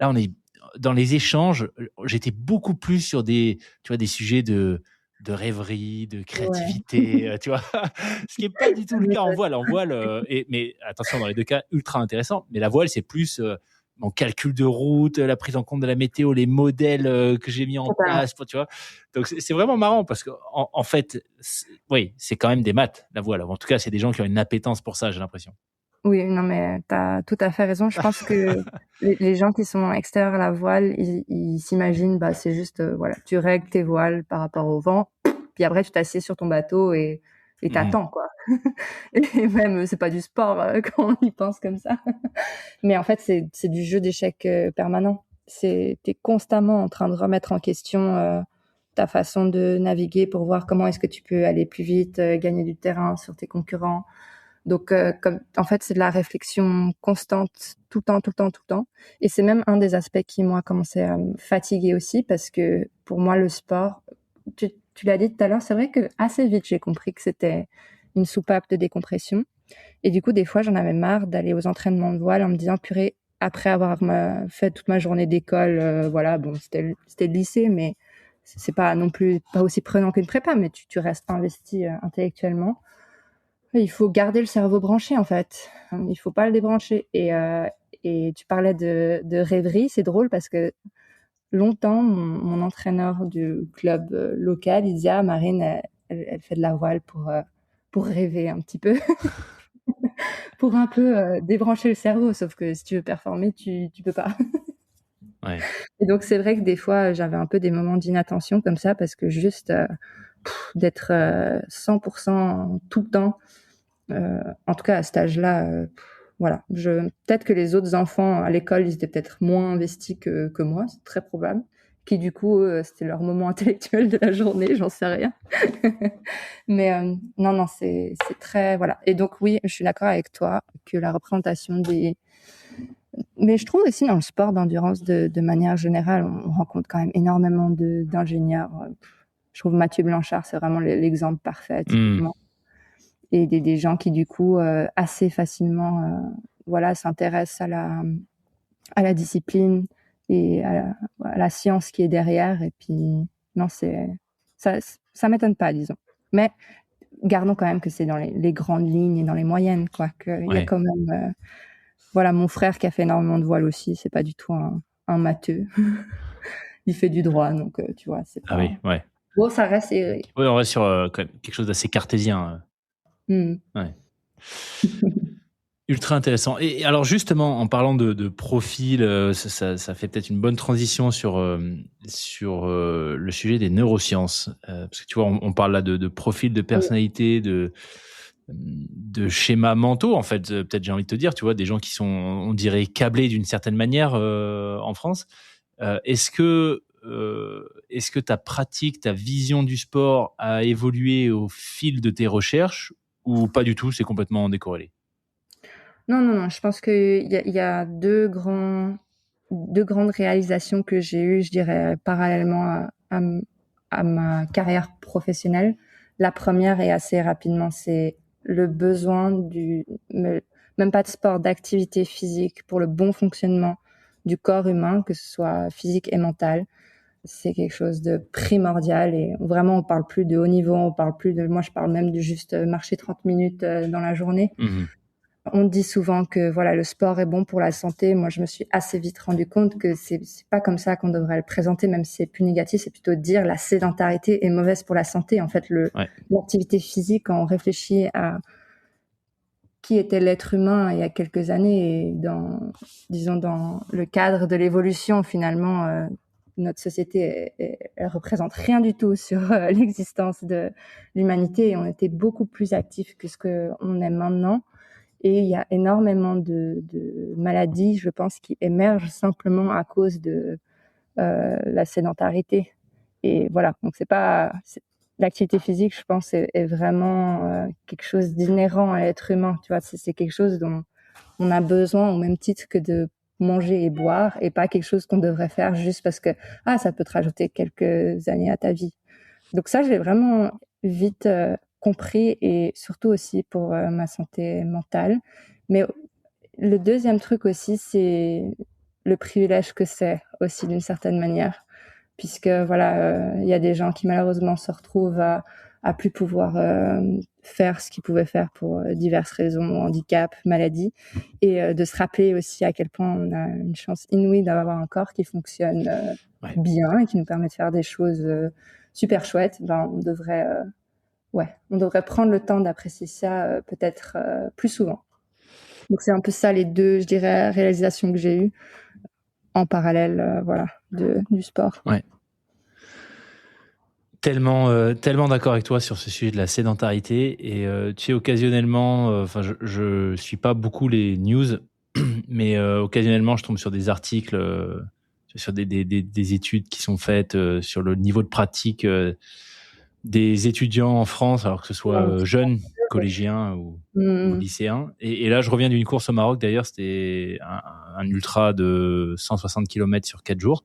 Là, on est dans les échanges. J'étais beaucoup plus sur tu vois, des sujets de rêverie, de Ouais. créativité, tu vois, ce qui est pas du Ça tout le cas en m'étonne. voile. En voile, mais attention, dans les deux cas, ultra intéressant. Mais la voile, c'est plus mon calcul de route, la prise en compte de la météo, les modèles que j'ai mis en Totalement. place, tu vois. Donc c'est vraiment marrant parce que en fait, oui, c'est quand même des maths la voile. En tout cas, c'est des gens qui ont une appétence pour ça, j'ai l'impression. Oui, non, mais tu as tout à fait raison. Je pense que les gens qui sont extérieurs à la voile, ils s'imaginent, bah, c'est juste, voilà, tu règles tes voiles par rapport au vent, puis après tu t'assieds sur ton bateau et Mhm. t'attends, quoi. Et même, c'est pas du sport quand on y pense comme ça. Mais en fait, c'est du jeu d'échecs permanent. T'es constamment en train de remettre en question ta façon de naviguer pour voir comment est-ce que tu peux aller plus vite, gagner du terrain sur tes concurrents. Donc, en fait, c'est de la réflexion constante, tout le temps, tout le temps, tout le temps. Et c'est même un des aspects qui, moi, a commencé à me fatiguer aussi, parce que pour moi, le sport, tu l'as dit tout à l'heure, c'est vrai que assez vite, j'ai compris que c'était une soupape de décompression. Et du coup, des fois, j'en avais marre d'aller aux entraînements de voile en me disant, purée, après avoir fait toute ma journée d'école, voilà, bon, c'était le lycée, mais c'est pas non plus pas aussi prenant qu'une prépa, mais tu restes investi intellectuellement. Il faut garder le cerveau branché, en fait. Il faut pas le débrancher. Et tu parlais de rêverie, c'est drôle parce que longtemps, mon entraîneur du club local, il disait, ah, Marine, elle fait de la voile pour rêver un petit peu, pour un peu débrancher le cerveau. Sauf que si tu veux performer, tu peux pas. Ouais. Et donc, c'est vrai que des fois, j'avais un peu des moments d'inattention comme ça parce que juste d'être 100% tout le temps, en tout cas à cet âge-là, voilà. Peut-être que les autres enfants à l'école, ils étaient peut-être moins investis que moi, c'est très probable. Qui du coup, c'était leur moment intellectuel de la journée, j'en sais rien. Mais non, non, c'est très voilà. Et donc oui, je suis d'accord avec toi que la représentation mais je trouve aussi dans le sport d'endurance de manière générale, on rencontre quand même énormément d'ingénieurs. Je trouve Mathieu Blanchard, c'est vraiment l'exemple parfait, typiquement. Et des gens qui du coup assez facilement voilà s'intéressent à la discipline et à la science qui est derrière. Et puis non, ça m'étonne pas, disons. Mais gardons quand même que c'est dans les grandes lignes et dans les moyennes, quoi. Qu'il y a quand même voilà, mon frère qui a fait énormément de voile aussi, c'est pas du tout un matheux. Il fait du droit, donc tu vois, c'est pas. Ah oui, ouais. Bon, ça reste. Oui, on reste sur quand même quelque chose d'assez cartésien. Ouais. Ultra intéressant. Et alors justement, en parlant de profil, ça fait peut-être une bonne transition sur le sujet des neurosciences. Parce que tu vois, on parle là de profil de personnalité, de schémas mentaux, en fait. Peut-être j'ai envie de te dire, tu vois, des gens qui sont, on dirait, câblés d'une certaine manière en France. Est-ce que ta pratique, ta vision du sport a évolué au fil de tes recherches ou pas du tout, c'est complètement décorrélé? Non, non, non, je pense qu'il y a deux grandes réalisations que j'ai eues, je dirais, parallèlement à ma carrière professionnelle. La première, et assez rapidement, c'est le besoin même pas de sport, d'activité physique pour le bon fonctionnement du corps humain, que ce soit physique et mental. C'est quelque chose de primordial et vraiment, on parle plus de haut niveau, moi, je parle même de juste marcher 30 minutes dans la journée. On dit souvent que voilà, le sport est bon pour la santé. Moi, je me suis assez vite rendu compte que c'est pas comme ça qu'on devrait le présenter, même si c'est plus négatif. C'est plutôt dire la sédentarité est mauvaise pour la santé. En fait, l'activité physique, quand on réfléchit à qui était l'être humain il y a quelques années et disons, dans le cadre de l'évolution, finalement, notre société, elle représente rien du tout sur l'existence de l'humanité et on était beaucoup plus actifs que ce qu'on est maintenant. Et il y a énormément de maladies, je pense, qui émergent simplement à cause de la sédentarité. Et voilà, donc l'activité physique, je pense, est vraiment quelque chose d'inhérent à l'être humain. Tu vois, c'est quelque chose dont on a besoin au même titre que de manger et boire, et pas quelque chose qu'on devrait faire juste parce que ça peut te rajouter quelques années à ta vie. Donc ça, j'ai vraiment vite compris, et surtout aussi pour ma santé mentale. Mais le deuxième truc aussi, c'est le privilège que c'est aussi d'une certaine manière, puisque voilà, il y a des gens qui malheureusement se retrouvent à plus pouvoir faire ce qu'ils pouvaient faire pour diverses raisons, handicap, maladie, et de se rappeler aussi à quel point on a une chance inouïe d'avoir un corps qui fonctionne bien et qui nous permet de faire des choses super chouettes. On devrait prendre le temps d'apprécier ça peut-être plus souvent. Donc c'est un peu ça les deux, je dirais, réalisations que j'ai eues en parallèle, voilà, du sport. Ouais. Tellement d'accord avec toi sur ce sujet de la sédentarité. Et tu sais, occasionnellement, je suis pas beaucoup les news, mais occasionnellement, je tombe sur des articles, sur des études qui sont faites sur le niveau de pratique des étudiants en France, alors que ce soit jeunes, collégiens ou lycéens. Et là, je reviens d'une course au Maroc, d'ailleurs, c'était un ultra de 160 km sur 4 jours.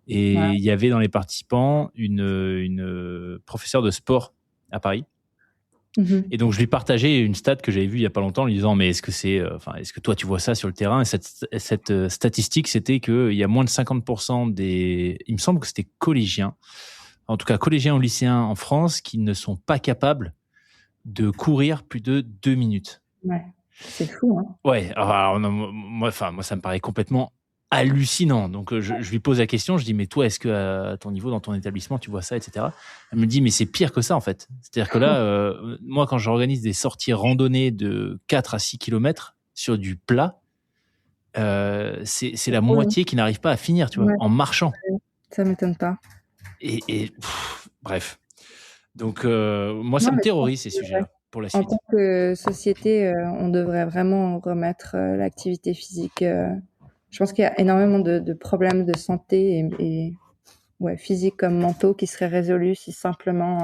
Et il y avait dans les participants une professeure de sport à Paris Et donc, je lui partageais une stat que j'avais vue il y a pas longtemps, en lui disant, mais est-ce que toi, tu vois ça sur le terrain? Et cette statistique, c'était qu'il y a moins de 50% il me semble que c'était collégiens, en tout cas collégiens ou lycéens en France, qui ne sont pas capables de courir plus de 2 minutes. Ouais, c'est fou, hein. Ouais, alors, non, moi, ça me paraît complètement hallucinant. Donc, je lui pose la question, je dis, mais toi, est-ce que à ton niveau, dans ton établissement, tu vois ça, etc. Elle me dit, mais c'est pire que ça, en fait. C'est-à-dire que là, moi, quand j'organise des sorties randonnées de 4 à 6 kilomètres sur du plat, c'est la moitié qui n'arrive pas à finir, tu vois, Ouais, en marchant. ça m'étonne pas. Bref. Donc, moi, ça Non, me mais je pense terrorise, ces que, ouais, sujets-là, pour la en suite. tant que société, on devrait vraiment remettre l'activité physique. Je pense qu'il y a énormément de problèmes de santé ouais, physiques comme mentaux qui seraient résolus si simplement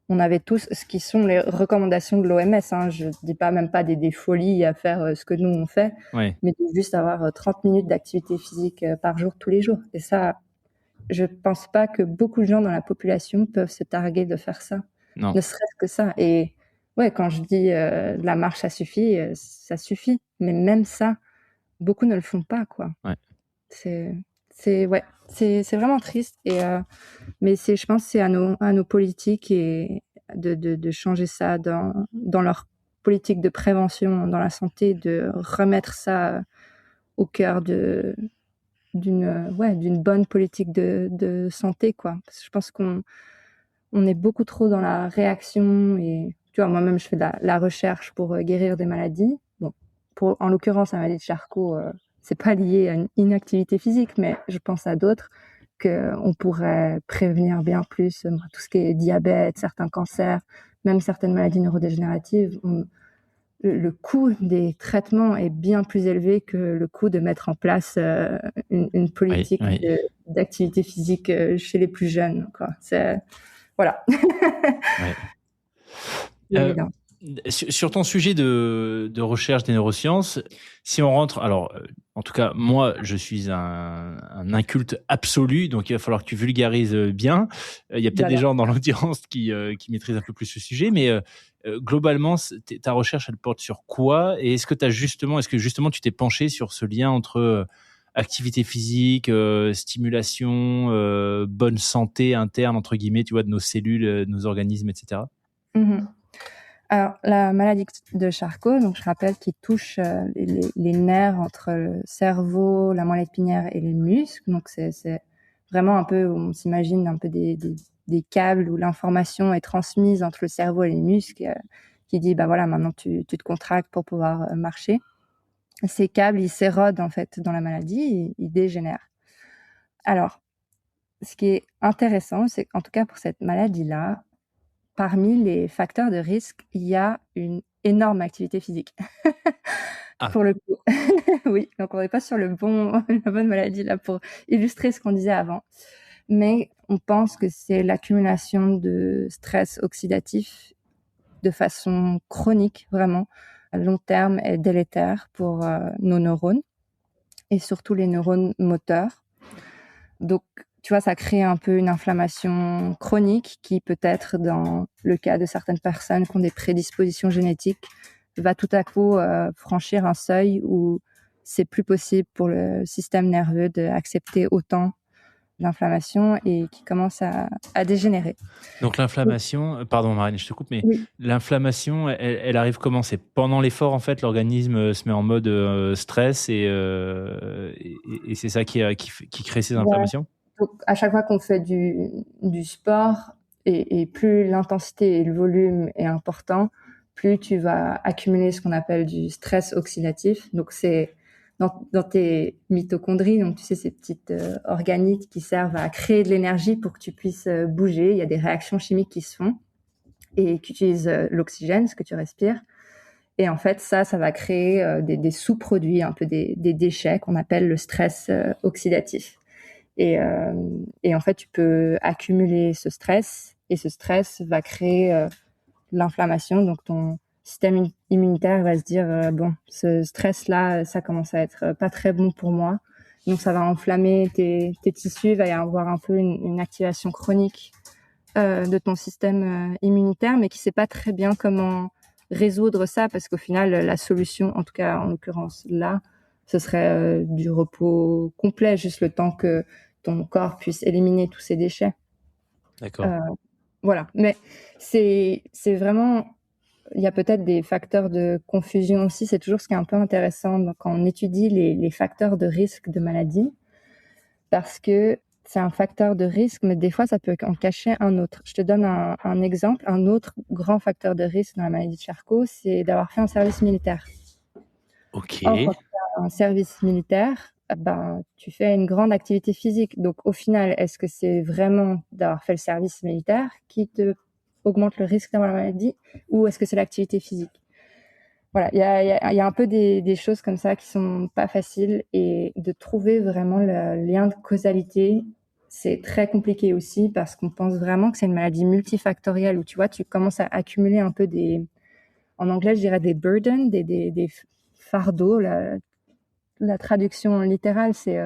on avait tous ce qui sont les recommandations de l'OMS. Hein. Je dis pas même pas des folies à faire ce que nous on fait, Ouais. mais de juste avoir 30 minutes d'activité physique par jour tous les jours. Et ça, je pense pas que beaucoup de gens dans la population peuvent se targuer de faire ça. Non. Ne serait-ce que ça. Et ouais, quand je dis la marche, ça suffit. Mais même ça, beaucoup ne le font pas, quoi. Ouais. Ouais, c'est vraiment triste. Mais je pense, que c'est à nos politiques et de changer ça dans leur politique de prévention dans la santé, de remettre ça au cœur d'une bonne politique de santé, quoi. Parce que je pense qu'on est beaucoup trop dans la réaction et tu vois, moi-même, je fais de la recherche pour guérir des maladies. Bon, en l'occurrence, la maladie de Charcot, c'est pas lié à une inactivité physique, mais je pense à d'autres qu'on pourrait prévenir bien plus, tout ce qui est diabète, certains cancers, même certaines maladies neurodégénératives. Le coût des traitements est bien plus élevé que le coût de mettre en place une politique Oui. d'activité physique chez les plus jeunes, quoi. Voilà. Ouais. Évident. Sur ton sujet de recherche des neurosciences, si on rentre, alors en tout cas moi je suis un inculte absolu, donc il va falloir que tu vulgarises bien. Il y a peut-être des gens dans l'audience qui maîtrisent un peu plus ce sujet, mais globalement ta recherche elle porte sur quoi, et est-ce que justement tu t'es penché sur ce lien entre activité physique, stimulation, bonne santé interne entre guillemets, tu vois, de nos cellules, de nos organismes, etc. Mm-hmm. Alors, la maladie de Charcot, donc je rappelle, qui touche les nerfs entre le cerveau, la moelle épinière et les muscles. Donc, c'est vraiment un peu, on s'imagine un peu des câbles où l'information est transmise entre le cerveau et les muscles, qui dit, bah voilà, maintenant tu te contractes pour pouvoir marcher. Ces câbles, ils s'érodent en fait dans la maladie, ils dégénèrent. Alors, ce qui est intéressant, c'est qu'en tout cas pour cette maladie-là, parmi les facteurs de risque, il y a une énorme activité physique. Pour le coup. Oui, donc on n'est pas sur la bonne maladie là pour illustrer ce qu'on disait avant. Mais on pense que c'est l'accumulation de stress oxydatif de façon chronique, vraiment, à long terme est délétère pour nos neurones et surtout les neurones moteurs. Donc, tu vois, ça crée un peu une inflammation chronique qui peut-être, dans le cas de certaines personnes qui ont des prédispositions génétiques, va tout à coup franchir un seuil où c'est plus possible pour le système nerveux d'accepter autant d'inflammation et qui commence à dégénérer. Donc l'inflammation, pardon Marine, je te coupe, mais Oui. l'inflammation, elle arrive comment? C'est pendant l'effort, en fait, l'organisme se met en mode stress et c'est ça qui crée ces inflammations? Donc, à chaque fois qu'on fait du sport, et plus l'intensité et le volume est important, plus tu vas accumuler ce qu'on appelle du stress oxydatif. Donc, c'est dans tes mitochondries, donc tu sais, ces petites organites qui servent à créer de l'énergie pour que tu puisses bouger. Il y a des réactions chimiques qui se font et qui utilisent l'oxygène, ce que tu respires. Et en fait, ça va créer des sous-produits, un peu des déchets qu'on appelle le stress oxydatif. Et en fait, tu peux accumuler ce stress et ce stress va créer l'inflammation. Donc, ton système immunitaire va se dire bon, ce stress-là, ça commence à être pas très bon pour moi. Donc, ça va enflammer tes tissus, il va y avoir un peu une activation chronique de ton système immunitaire, mais qui sait pas très bien comment résoudre ça, parce qu'au final, la solution, en tout cas en l'occurrence là, ce serait du repos complet, juste le temps que ton corps puisse éliminer tous ces déchets. D'accord. Voilà. Mais c'est vraiment, il y a peut-être des facteurs de confusion aussi. C'est toujours ce qui est un peu intéressant quand on étudie les facteurs de risque de maladie, parce que c'est un facteur de risque, mais des fois, ça peut en cacher un autre. Je te donne un exemple. Un autre grand facteur de risque dans la maladie de Charcot, c'est d'avoir fait un service militaire. Ok. Or, quand tu as un service militaire, ben, tu fais une grande activité physique. Donc, au final, est-ce que c'est vraiment d'avoir fait le service militaire qui te augmente le risque d'avoir la maladie, ou est-ce que c'est l'activité physique? Voilà, il y a un peu des choses comme ça qui sont pas faciles, et de trouver vraiment le lien de causalité, c'est très compliqué aussi, parce qu'on pense vraiment que c'est une maladie multifactorielle où, tu vois, tu commences à accumuler un peu en anglais, je dirais des burdens, des fardeaux. La traduction littérale, c'est,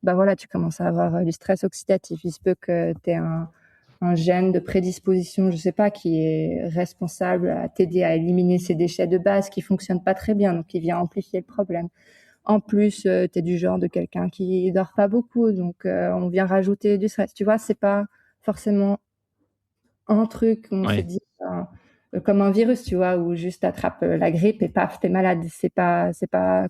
bah voilà, tu commences à avoir du stress oxydatif. Il se peut que tu aies un gène de prédisposition, je sais pas, qui est responsable à t'aider à éliminer ces déchets de base qui fonctionnent pas très bien, donc qui vient amplifier le problème. En plus, tu es du genre de quelqu'un qui dort pas beaucoup, donc on vient rajouter du stress. Tu vois, c'est pas forcément un truc où on se Ouais. dit comme un virus, tu vois, où juste t'attrapes la grippe et paf, t'es malade. C'est pas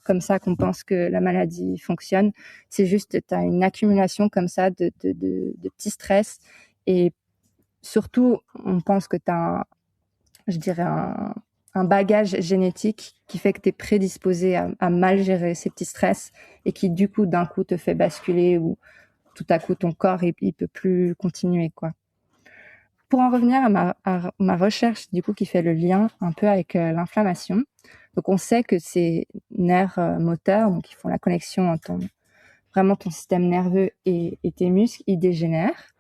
comme ça qu'on pense que la maladie fonctionne. C'est juste, t'as une accumulation comme ça de petits stress, et surtout, on pense que t'as je dirais un bagage génétique qui fait que t'es prédisposé à mal gérer ces petits stress, et qui du coup d'un coup te fait basculer, ou tout à coup ton corps il peut plus continuer, quoi. Pour en revenir à ma recherche, du coup, qui fait le lien un peu avec l'inflammation. Donc, on sait que ces nerfs moteurs, donc qui font la connexion entre vraiment ton système nerveux et tes muscles, ils dégénèrent.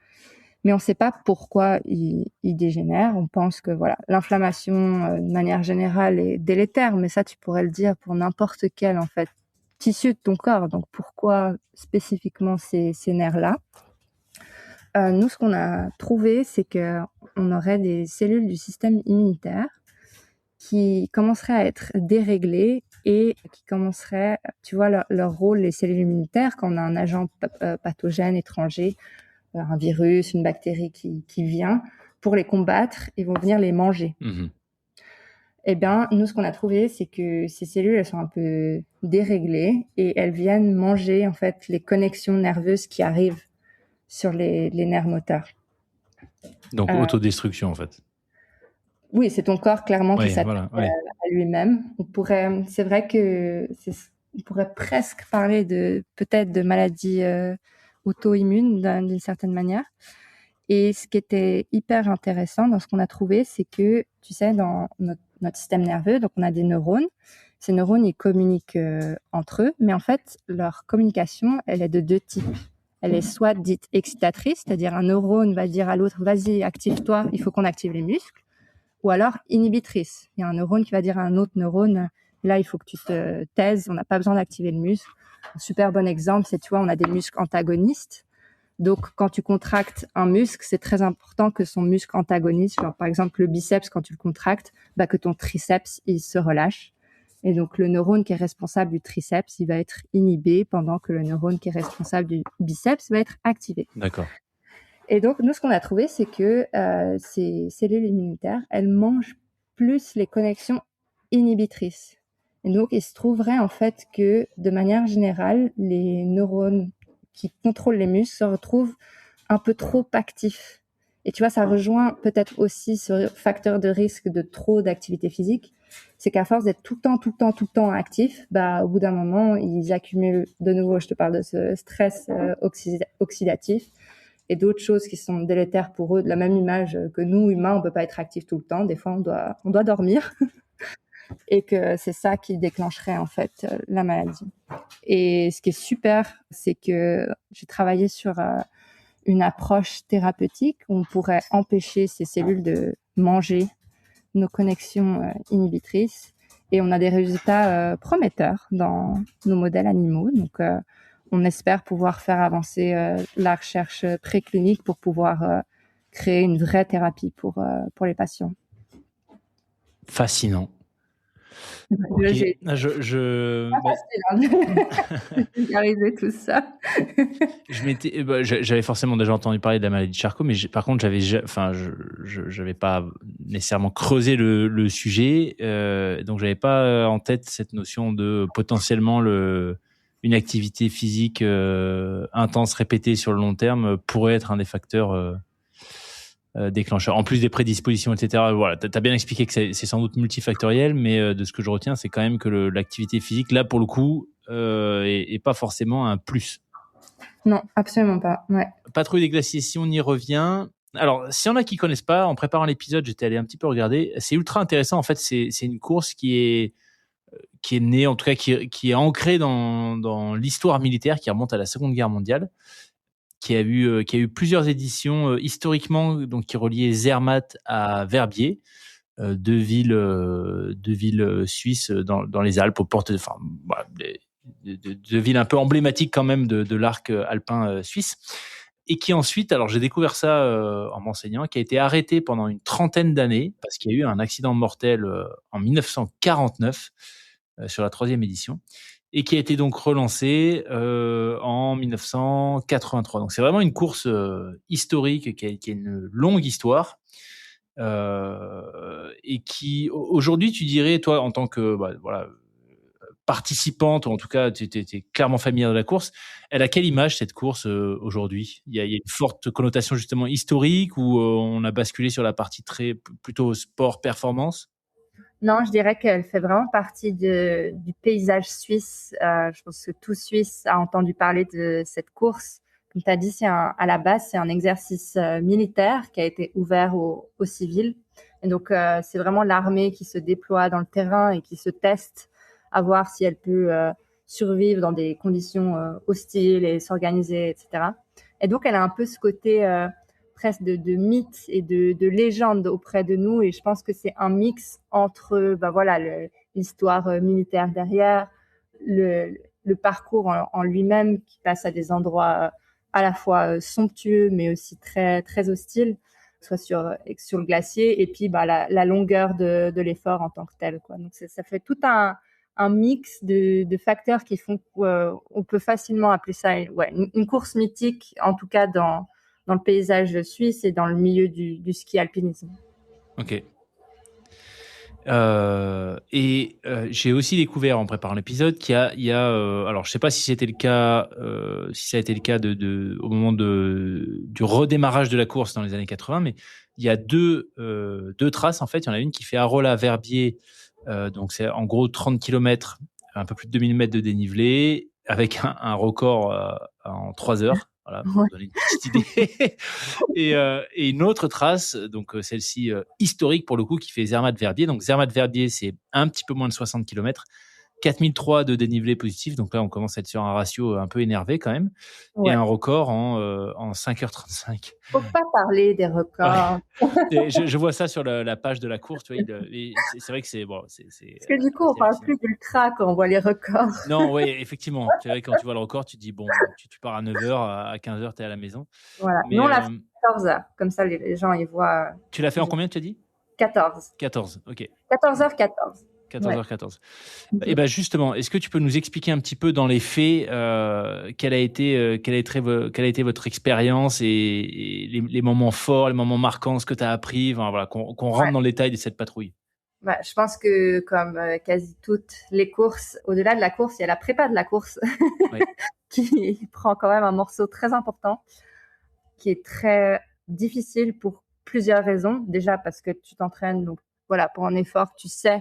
Mais on ne sait pas pourquoi ils dégénèrent. On pense que voilà, l'inflammation, de manière générale, est délétère, mais ça, tu pourrais le dire pour n'importe quel en fait tissu de ton corps. Donc, pourquoi spécifiquement ces nerfs-là? Nous, ce qu'on a trouvé, c'est que on aurait des cellules du système immunitaire qui commenceraient à être déréglées, et qui commenceraient, tu vois, leur rôle, les cellules immunitaires, quand on a un agent pathogène étranger, un virus, une bactérie qui vient, pour les combattre, ils vont venir les manger. Mhm. Eh bien, nous, ce qu'on a trouvé, c'est que ces cellules, elles sont un peu déréglées, et elles viennent manger, en fait, les connexions nerveuses qui arrivent sur les nerfs moteurs. Donc, Euh, autodestruction, en fait. Oui, c'est ton corps clairement qui Ouais, s'attaque voilà, ouais. à lui-même. C'est vrai que on pourrait presque parler peut-être de maladie auto-immune d'une certaine manière. Et ce qui était hyper intéressant dans ce qu'on a trouvé, c'est que, tu sais, dans notre système nerveux, donc on a des neurones. Ces neurones, ils communiquent entre eux, mais en fait, leur communication, elle est de deux types. Elle est soit dite excitatrice, c'est-à-dire un neurone va dire à l'autre, vas-y, active-toi, il faut qu'on active les muscles. Ou alors inhibitrice. Il y a un neurone qui va dire à un autre neurone, là, il faut que tu te taises, on n'a pas besoin d'activer le muscle. Un super bon exemple, c'est, tu vois, on a des muscles antagonistes. Donc, quand tu contractes un muscle, c'est très important que son muscle antagoniste, genre par exemple le biceps, quand tu le contractes, bah, que ton triceps, il se relâche. Et donc, le neurone qui est responsable du triceps, il va être inhibé, pendant que le neurone qui est responsable du biceps va être activé. D'accord. Et donc, nous, ce qu'on a trouvé, c'est que ces cellules immunitaires, elles mangent plus les connexions inhibitrices. Et donc, il se trouverait en fait que, de manière générale, les neurones qui contrôlent les muscles se retrouvent un peu trop actifs. Et tu vois, ça rejoint peut-être aussi ce facteur de risque de trop d'activité physique. C'est qu'à force d'être tout le temps actifs, bah, au bout d'un moment, ils accumulent de nouveau, je te parle de ce stress oxydatif, et d'autres choses qui sont délétères pour eux, de la même image que nous, humains, on peut pas être actifs tout le temps. Des fois, on doit dormir. Et que c'est ça qui déclencherait, en fait, la maladie. Et ce qui est super, c'est que j'ai travaillé sur une approche thérapeutique où on pourrait empêcher ces cellules de manger nos connexions inhibitrices. Et on a des résultats prometteurs dans nos modèles animaux. Donc, on espère pouvoir faire avancer la recherche préclinique pour pouvoir créer une vraie thérapie pour les patients. Fascinant. Okay. Vulgariser tout ça. J'avais forcément déjà entendu parler de la maladie de Charcot, mais par contre, j'avais pas nécessairement creusé le sujet, donc j'avais pas en tête cette notion de potentiellement une activité physique intense répétée sur le long terme pourrait être un des facteurs déclencheurs. En plus des prédispositions, etc. Voilà, t'as bien expliqué que c'est sans doute multifactoriel, mais de ce que je retiens, c'est quand même que l'activité physique, là, pour le coup, est pas forcément un plus. Non, absolument pas. Ouais. Patrouille des glaciers, si on y revient. Alors, s'il y en a qui connaissent pas, en préparant l'épisode, j'étais allé un petit peu regarder. C'est ultra intéressant. En fait, c'est une course qui est née, en tout cas, qui est ancrée dans l'histoire militaire, qui remonte à la Seconde Guerre mondiale, qui a eu plusieurs éditions historiquement, donc qui reliaient Zermatt à Verbier, deux villes suisses dans les Alpes, aux portes, enfin, voilà, de villes un peu emblématiques quand même de l'arc alpin suisse, et qui ensuite, alors j'ai découvert ça en m'enseignant, qui a été arrêté pendant une trentaine d'années parce qu'il y a eu un accident mortel en 1949 sur la 3e édition, et qui a été donc relancé en 1983. Donc c'est vraiment une course historique qui a une longue histoire. Et qui aujourd'hui, tu dirais, toi, en tant que participante, ou en tout cas tu es clairement familière de la course, elle a quelle image cette course aujourd'hui? Il y a une forte connotation justement historique, ou on a basculé sur la partie plutôt sport performance? Non, je dirais qu'elle fait vraiment partie du paysage suisse. Je pense que tout Suisse a entendu parler de cette course. Comme tu as dit, à la base, c'est un exercice militaire qui a été ouvert aux civils. Et donc, c'est vraiment l'armée qui se déploie dans le terrain et qui se teste à voir si elle peut survivre dans des conditions hostiles et s'organiser, etc. Et donc, elle a un peu ce côté presque de mythe et de légende auprès de nous, et je pense que c'est un mix entre l'histoire militaire derrière, le parcours en lui-même qui passe à des endroits à la fois somptueux mais aussi très très hostiles, soit sur le glacier, et puis la longueur de l'effort en tant que tel, quoi. Donc ça fait tout un mix de facteurs qui font qu'on peut facilement appeler ça une course mythique, en tout cas dans le paysage suisse et dans le milieu du ski alpinisme. Ok. J'ai aussi découvert en préparant l'épisode qu'il y a alors je sais pas si c'était le cas, si ça a été le cas au moment du redémarrage de la course dans les années 80, mais il y a deux traces en fait. Il y en a une qui fait Arolla-Verbier, donc c'est en gros 30 km, un peu plus de 2000 mètres de dénivelé, avec un record en 3 heures. Voilà, pour donner une petite idée. Et une autre trace, donc celle-ci historique pour le coup, qui fait Zermatt-Verbier. Donc Zermatt-Verbier, c'est un petit peu moins de 60 km, 4003 de dénivelé positif. Donc là, on commence à être sur un ratio un peu énervé quand même. Ouais. Et un record en 5h35. Faut pas parler des records. Ouais. Je vois ça sur la page de la course. Tu vois, c'est vrai que c'est bon. Parce que du coup, on parle plus d'ultra quand on voit les records. Non, oui, effectivement. C'est vrai, quand tu vois le record, tu te dis, bon, tu pars à 9h, à 15h, tu es à la maison. Voilà. Mais nous, on l'a fait 14h. Comme ça, les gens, ils voient. Tu l'as fait en combien, tu as dit? 14. 14, ok. 14h14. 14h14. Et ben justement, est-ce que tu peux nous expliquer un petit peu dans les faits quelle a été votre expérience et les moments forts, les moments marquants, ce que tu as appris, enfin, voilà, qu'on rentre dans le détail de cette patrouille? Je pense que comme quasi toutes les courses, au-delà de la course, il y a la prépa de la course oui. qui prend quand même un morceau très important, qui est très difficile pour plusieurs raisons. Déjà parce que tu t'entraînes, donc voilà, pour un effort, tu sais.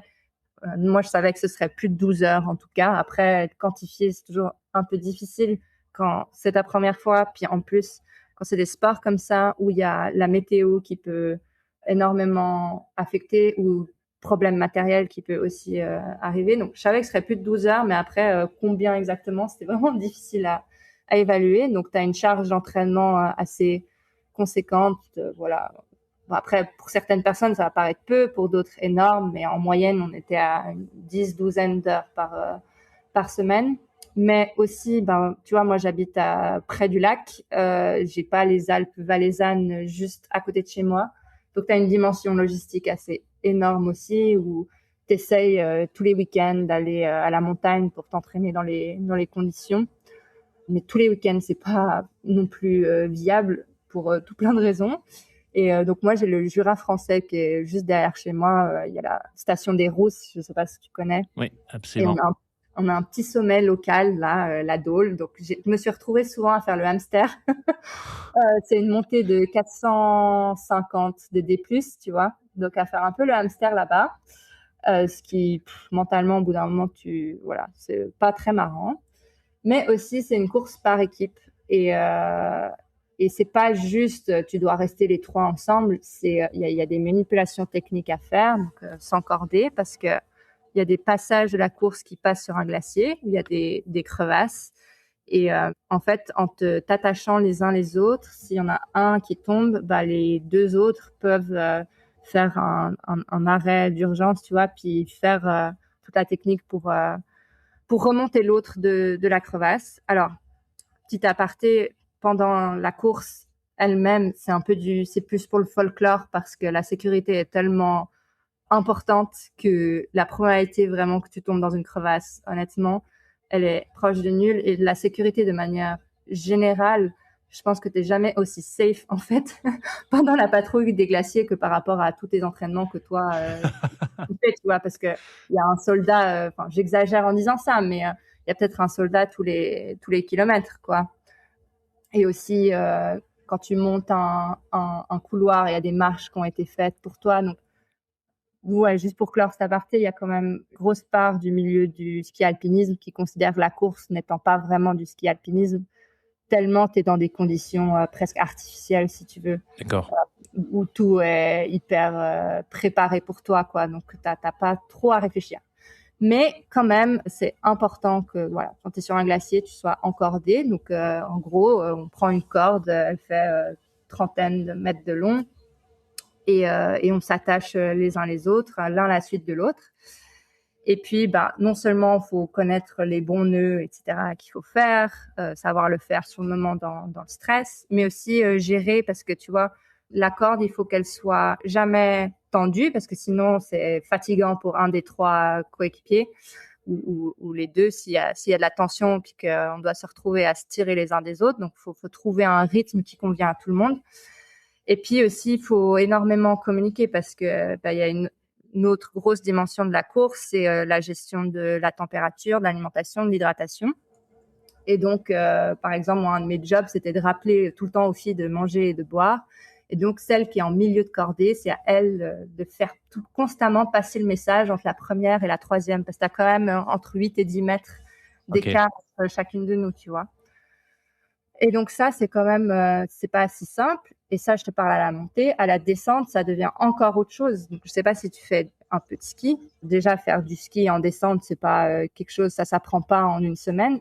Moi, je savais que ce serait plus de 12 heures en tout cas. Après, quantifier, c'est toujours un peu difficile quand c'est ta première fois. Puis en plus, quand c'est des sports comme ça, où il y a la météo qui peut énormément affecter, ou problème matériel qui peut aussi arriver. Donc, je savais que ce serait plus de 12 heures, mais après, combien exactement, c'était vraiment difficile à évaluer. Donc, tu as une charge d'entraînement assez conséquente. Voilà. Bon, après, pour certaines personnes, ça va paraître peu, pour d'autres énorme, mais en moyenne, on était à une douzaine d'heures par semaine. Mais aussi, ben, tu vois, moi, j'habite près du lac. J'ai pas les Alpes valaisannes juste à côté de chez moi. Donc, tu as une dimension logistique assez énorme aussi où tu essayes tous les week-ends d'aller à la montagne pour t'entraîner dans les conditions. Mais tous les week-ends, c'est pas non plus viable pour tout plein de raisons. Et donc, moi, j'ai le Jura français qui est juste derrière chez moi. Il y a la station des Rousses, je sais pas si tu connais. Oui, Et absolument. on a un petit sommet local, là, la Dôle. Donc, je me suis retrouvée souvent à faire le hamster. C'est une montée de 450 de D+, tu vois. Donc, à faire un peu le hamster là-bas. Ce qui, mentalement, au bout d'un moment, voilà, c'est pas très marrant. Mais aussi, c'est une course par équipe. Et c'est pas juste, tu dois rester les trois ensemble. Il y a des manipulations techniques à faire, donc sans cordée, parce que il y a des passages de la course qui passent sur un glacier, où il y a des crevasses. Et en fait, t'attachant les uns les autres, s'il y en a un qui tombe, bah, les deux autres peuvent faire un arrêt d'urgence, tu vois, puis faire toute la technique pour remonter l'autre de la crevasse. Alors, petit aparté, pendant la course elle-même, c'est plus pour le folklore parce que la sécurité est tellement importante que la probabilité vraiment que tu tombes dans une crevasse, honnêtement, elle est proche de nulle. Et la sécurité de manière générale, je pense que tu n'es jamais aussi safe, en fait, pendant la patrouille des glaciers que par rapport à tous tes entraînements que toi, tu fais, tu vois, parce que il y a un soldat, enfin, j'exagère en disant ça, mais il y a peut-être un soldat tous les kilomètres, quoi. Et aussi, quand tu montes un couloir, il y a des marches qui ont été faites pour toi. Donc, ouais, juste pour clore cet aparté, il y a quand même une grosse part du milieu du ski alpinisme qui considère la course n'étant pas vraiment du ski alpinisme, tellement tu es dans des conditions presque artificielles, si tu veux, D'accord. où tout est hyper préparé pour toi, quoi. Donc, t'as pas trop à réfléchir. Mais quand même, c'est important que, voilà, quand tu es sur un glacier, tu sois encordé. Donc, en gros, on prend une corde, elle fait trentaine de mètres de long, et on s'attache les uns les autres, l'un à la suite de l'autre. Et puis, bah, non seulement il faut connaître les bons nœuds, etc., qu'il faut faire, savoir le faire sur le moment dans le stress, mais aussi gérer, parce que tu vois, la corde, il faut qu'elle soit jamais tendue, parce que sinon, c'est fatigant pour un des trois coéquipiers, ou les deux, s'il y a de la tension, puis qu'on doit se retrouver à se tirer les uns des autres. Donc, faut trouver un rythme qui convient à tout le monde. Et puis aussi, il faut énormément communiquer parce que il y a une autre grosse dimension de la course, c'est la gestion de la température, de l'alimentation, de l'hydratation. Et donc, par exemple, moi, un de mes jobs, c'était de rappeler tout le temps aux filles de manger et de boire. Et donc, celle qui est en milieu de cordée, c'est à elle de faire constamment passer le message entre la première et la troisième, parce que tu as quand même entre 8 et 10 mètres d'écart entre chacune de nous, tu vois. Et donc ça, c'est quand même, c'est pas si simple. Et ça, je te parle à la montée. À la descente, ça devient encore autre chose. Donc, je sais pas si tu fais un peu de ski. Déjà, faire du ski en descente, c'est pas quelque chose, ça s'apprend pas en une semaine.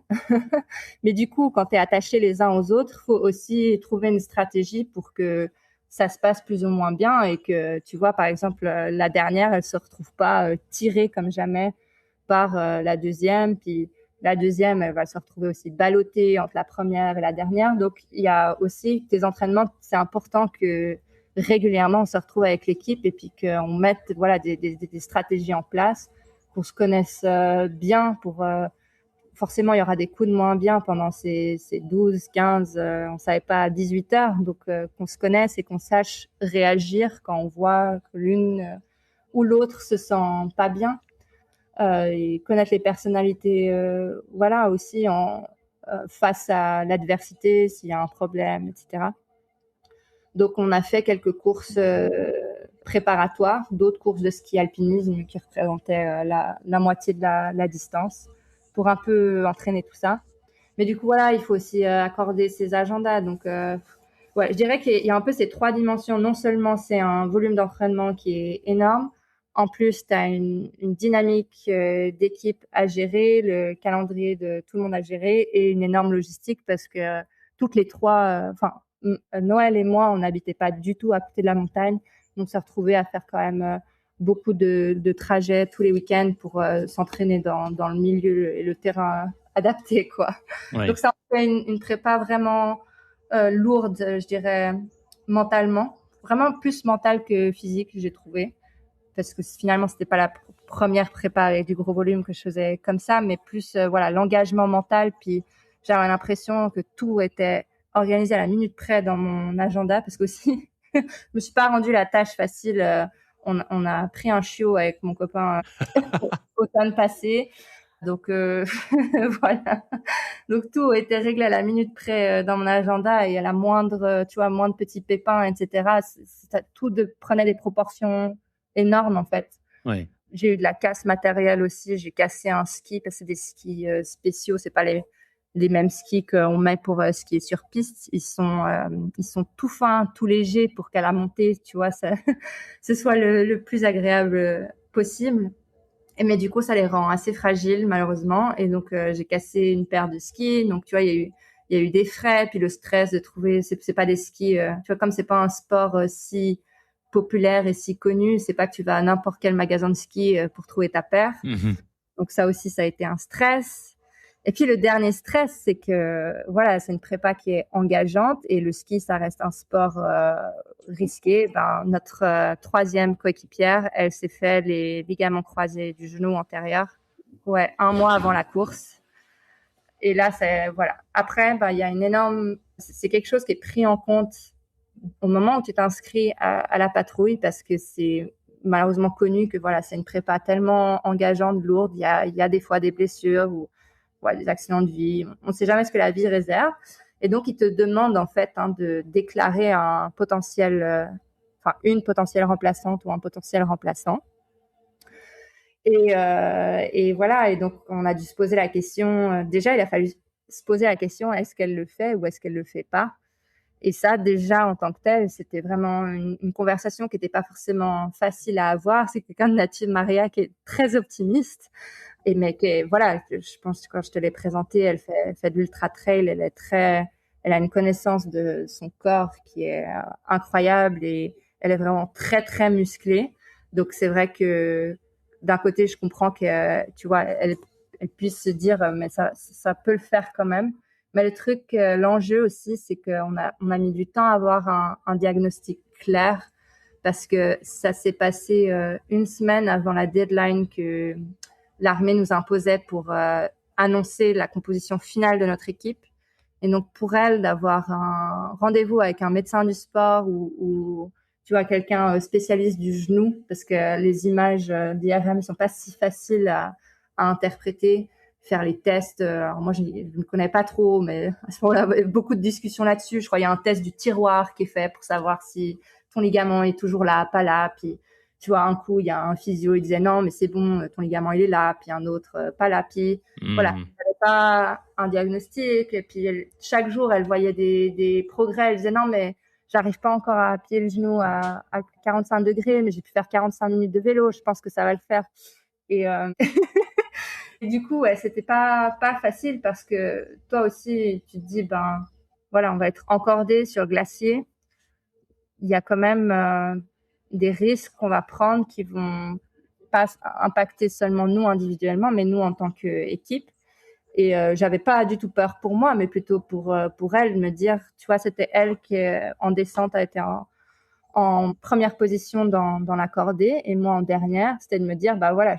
Mais du coup, quand tu es attachés les uns aux autres, faut aussi trouver une stratégie pour que ça se passe plus ou moins bien et que, tu vois, par exemple, la dernière, elle se retrouve pas tirée comme jamais par la deuxième. Puis la deuxième, elle va se retrouver aussi ballottée entre la première et la dernière. Donc, il y a aussi tes entraînements. C'est important que régulièrement, on se retrouve avec l'équipe et puis qu'on mette voilà, des stratégies en place, qu'on se connaisse bien. Forcément, il y aura des coups de moins bien pendant ces 12, 15, on ne savait pas, 18 heures. Donc, qu'on se connaisse et qu'on sache réagir quand on voit que l'une ou l'autre se sent pas bien. Et connaître les personnalités, voilà, aussi face à l'adversité, s'il y a un problème, etc. Donc, on a fait quelques courses préparatoires, d'autres courses de ski alpinisme qui représentaient la moitié de la distance pour un peu entraîner tout ça. Mais du coup, voilà, il faut aussi accorder ses agendas. Donc, ouais, je dirais qu'il y a un peu ces trois dimensions. Non seulement c'est un volume d'entraînement qui est énorme, en plus, tu as une dynamique d'équipe à gérer, le calendrier de tout le monde à gérer et une énorme logistique parce que toutes les trois, Noël et moi, on n'habitait pas du tout à côté de la montagne. Donc, on s'est retrouvés à faire quand même beaucoup de trajets tous les week-ends pour s'entraîner dans le milieu et le terrain adapté, quoi. Ouais. Donc ça en fait une prépa vraiment lourde, je dirais, mentalement. Vraiment plus mentale que physique, j'ai trouvé. Parce que finalement, c'était pas la première prépa avec du gros volume que je faisais comme ça, mais plus, voilà, l'engagement mental. Puis j'avais l'impression que tout était organisé à la minute près dans mon agenda, parce que aussi, je me suis pas rendu la tâche facile. On a pris un chiot avec mon copain automne passé. Donc voilà. Donc tout était réglé à la minute près dans mon agenda, et à la moindre, tu vois, moindre petit pépin, etc. Tout prenait des proportions énormes en fait. Ouais. J'ai eu de la casse matérielle aussi. J'ai cassé un ski parce que c'est des skis spéciaux. C'est pas les mêmes skis qu'on met pour skier sur piste. Ils sont tout fins, tout légers pour qu'à la montée, tu vois, ça, ce soit le plus agréable possible. Mais du coup, ça les rend assez fragiles, malheureusement. Et donc, j'ai cassé une paire de skis. Donc, tu vois, il y a eu des frais, puis le stress de trouver, c'est pas des skis, tu vois, comme c'est pas un sport si populaire et si connu, c'est pas que tu vas à n'importe quel magasin de ski pour trouver ta paire. Mhm. Donc ça aussi, ça a été un stress. Et puis le dernier stress, c'est que voilà, c'est une prépa qui est engageante, et le ski, ça reste un sport risqué. Ben, notre troisième coéquipière, elle s'est fait les ligaments croisés du genou antérieur, ouais, 1 mois avant la course. Et là, c'est voilà. Après, ben, il y a une énorme, c'est quelque chose qui est pris en compte au moment où tu t'inscris à la patrouille, parce que c'est malheureusement connu que voilà, c'est une prépa tellement engageante, lourde. Il y a des fois des blessures ou des accidents de vie. On ne sait jamais ce que la vie réserve. Et donc, ils te demandent en fait de déclarer un potentiel, une potentielle remplaçante ou un potentiel remplaçant. Et voilà. Et donc, on a dû se poser la question. Déjà, il a fallu se poser la question, est-ce qu'elle le fait ou est-ce qu'elle le fait pas? Et ça, déjà, en tant que tel, c'était vraiment une conversation qui n'était pas forcément facile à avoir. C'est quelqu'un de Native Maria qui est très optimiste, mais qui est, voilà, je pense que quand je te l'ai présentée, elle fait de l'ultra trail, elle a une connaissance de son corps qui est incroyable, et elle est vraiment très, très musclée. Donc, c'est vrai que d'un côté, je comprends que, tu vois, elle puisse se dire, mais ça peut le faire quand même. Mais le truc, l'enjeu aussi, c'est qu'on on a mis du temps à avoir un diagnostic clair, parce que ça s'est passé 1 semaine avant la deadline que l'armée nous imposait pour annoncer la composition finale de notre équipe. Et donc, pour elle, d'avoir un rendez-vous avec un médecin du sport ou tu vois, quelqu'un spécialiste du genou, parce que les images d'IRM ne sont pas si faciles à interpréter, faire les tests. Alors moi, je ne connais pas trop, mais à ce moment-là, il y a beaucoup de discussions là-dessus. Je crois qu'il y a un test du tiroir qui est fait pour savoir si ton ligament est toujours là, pas là. Puis, tu vois, un coup, il y a un physio, il disait non, mais c'est bon, ton ligament, il est là. Puis un autre, pas là. Puis voilà, il n'y avait pas un diagnostic. Et puis chaque jour, elle voyait des progrès. Elle disait non, mais j'arrive pas encore à plier le genou à 45 degrés, mais j'ai pu faire 45 minutes de vélo. Je pense que ça va le faire. Et, et du coup, ouais, c'était pas facile, parce que toi aussi, tu te dis, ben, voilà, on va être encordé sur le glacier. Il y a quand même des risques qu'on va prendre qui vont pas impacter seulement nous individuellement, mais nous en tant qu'équipe. Et j'avais pas du tout peur pour moi, mais plutôt pour elle, de me dire, tu vois, c'était elle qui en descente a été en première position dans la cordée, et moi en dernière. C'était de me dire, bah voilà,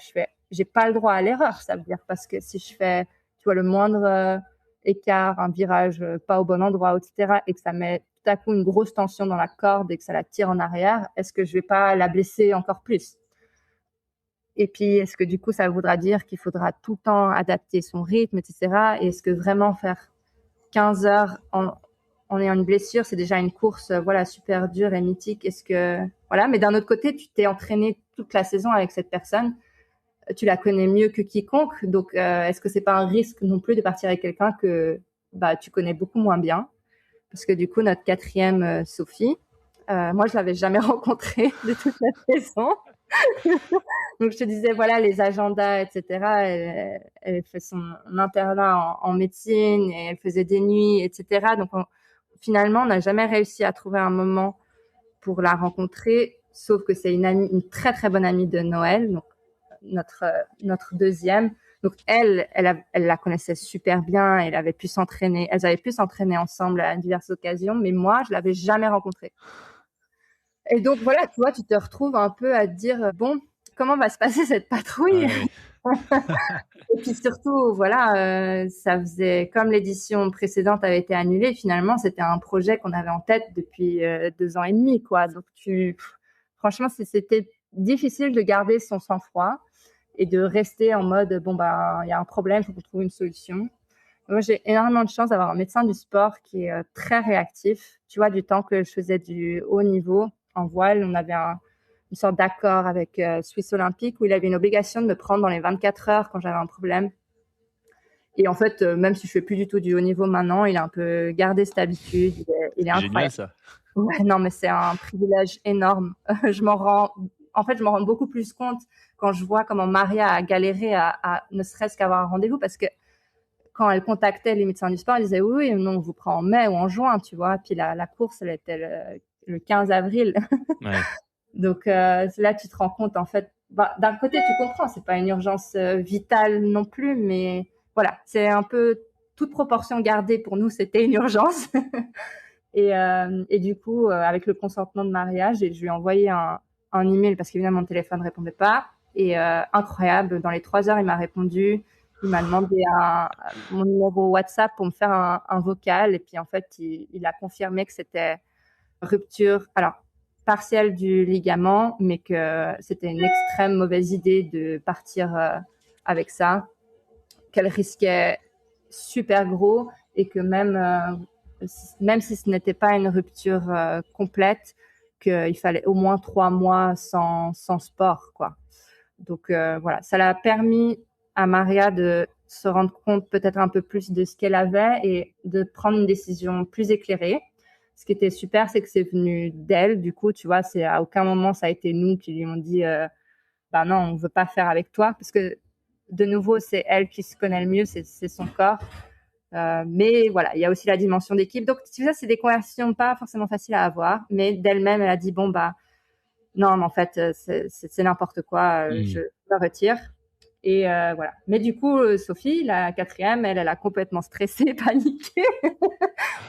j'ai pas le droit à l'erreur, ça veut dire, parce que si je fais, tu vois, le moindre écart, un virage pas au bon endroit, etc., et que ça met tout à coup une grosse tension dans la corde et que ça la tire en arrière, est-ce que je vais pas la blesser encore plus? Et puis, est-ce que du coup, ça voudra dire qu'il faudra tout le temps adapter son rythme, etc. Et est-ce que vraiment faire 15 heures en ayant une blessure, c'est déjà une course, voilà, super dure et mythique. Est-ce que, voilà, mais d'un autre côté, tu t'es entraîné toute la saison avec cette personne. Tu la connais mieux que quiconque. Donc, est-ce que c'est pas un risque non plus de partir avec quelqu'un que, bah, tu connais beaucoup moins bien? Parce que du coup, notre quatrième, Sophie, moi, je l'avais jamais rencontrée de toute la saison. Donc, je te disais, voilà, les agendas, etc. Elle fait son internat en médecine, et elle faisait des nuits, etc. Donc, finalement, on n'a jamais réussi à trouver un moment pour la rencontrer, sauf que c'est une très, très bonne amie de Noël, donc notre deuxième. Donc elle la connaissait super bien. Elles avaient pu s'entraîner ensemble à diverses occasions, mais moi, je l'avais jamais rencontrée. Et donc voilà, tu vois, tu te retrouves un peu à te dire bon, comment va se passer cette patrouille? Ouais. Et puis surtout, voilà, ça faisait comme l'édition précédente avait été annulée. Finalement, c'était un projet qu'on avait en tête depuis 2 ans et demi, quoi. Donc franchement, c'était difficile de garder son sang-froid et de rester en mode bon bah il y a un problème, il faut qu'on trouve une solution. Moi, j'ai énormément de chance d'avoir un médecin du sport qui est très réactif. Tu vois, du temps que je faisais du haut niveau en voile, on avait une sorte d'accord avec Swiss Olympique où il avait une obligation de me prendre dans les 24 heures quand j'avais un problème. Et en fait, même si je fais plus du tout du haut niveau maintenant, il a un peu gardé cette habitude. Il est Génial incroyable. ça. Ouais, non, mais c'est un privilège énorme. En fait, je m'en rends beaucoup plus compte quand je vois comment Maria a galéré à ne serait-ce qu'avoir un rendez-vous parce que quand elle contactait les médecins du sport, ils disaient oui, non, on vous prend en mai ou en juin, tu vois. Puis la course, elle était le 15 avril. Ouais. Donc là, tu te rends compte, en fait, bah, d'un côté, tu comprends, c'est pas une urgence vitale non plus, mais voilà, c'est un peu toute proportion gardée pour nous, c'était une urgence. Et du coup, avec le consentement de mariage, je lui ai envoyé un email parce qu'évidemment, mon téléphone ne répondait pas. Et incroyable, dans les 3 heures, il m'a répondu. Il m'a demandé mon numéro WhatsApp pour me faire un vocal. Et puis, en fait, il a confirmé que c'était rupture, alors, partielle du ligament, mais que c'était une extrême mauvaise idée de partir avec ça, qu'elle risquait super gros et que même si ce n'était pas une rupture complète, qu'il fallait au moins 3 mois sans sport, quoi. Donc voilà, ça l'a permis à Maria de se rendre compte peut-être un peu plus de ce qu'elle avait et de prendre une décision plus éclairée. Ce qui était super, c'est que c'est venu d'elle. Du coup, tu vois, c'est à aucun moment ça a été nous qui lui ont dit bah non, on veut pas faire avec toi, parce que de nouveau, c'est elle qui se connaît le mieux, c'est son corps. Mais voilà, il y a aussi la dimension d'équipe. Donc, tu vois, c'est des conversations pas forcément faciles à avoir, mais d'elle-même, elle a dit bon bah non, mais en fait, c'est n'importe quoi, je me retire. Et voilà. Mais du coup, Sophie, la quatrième, elle a complètement stressé, paniqué,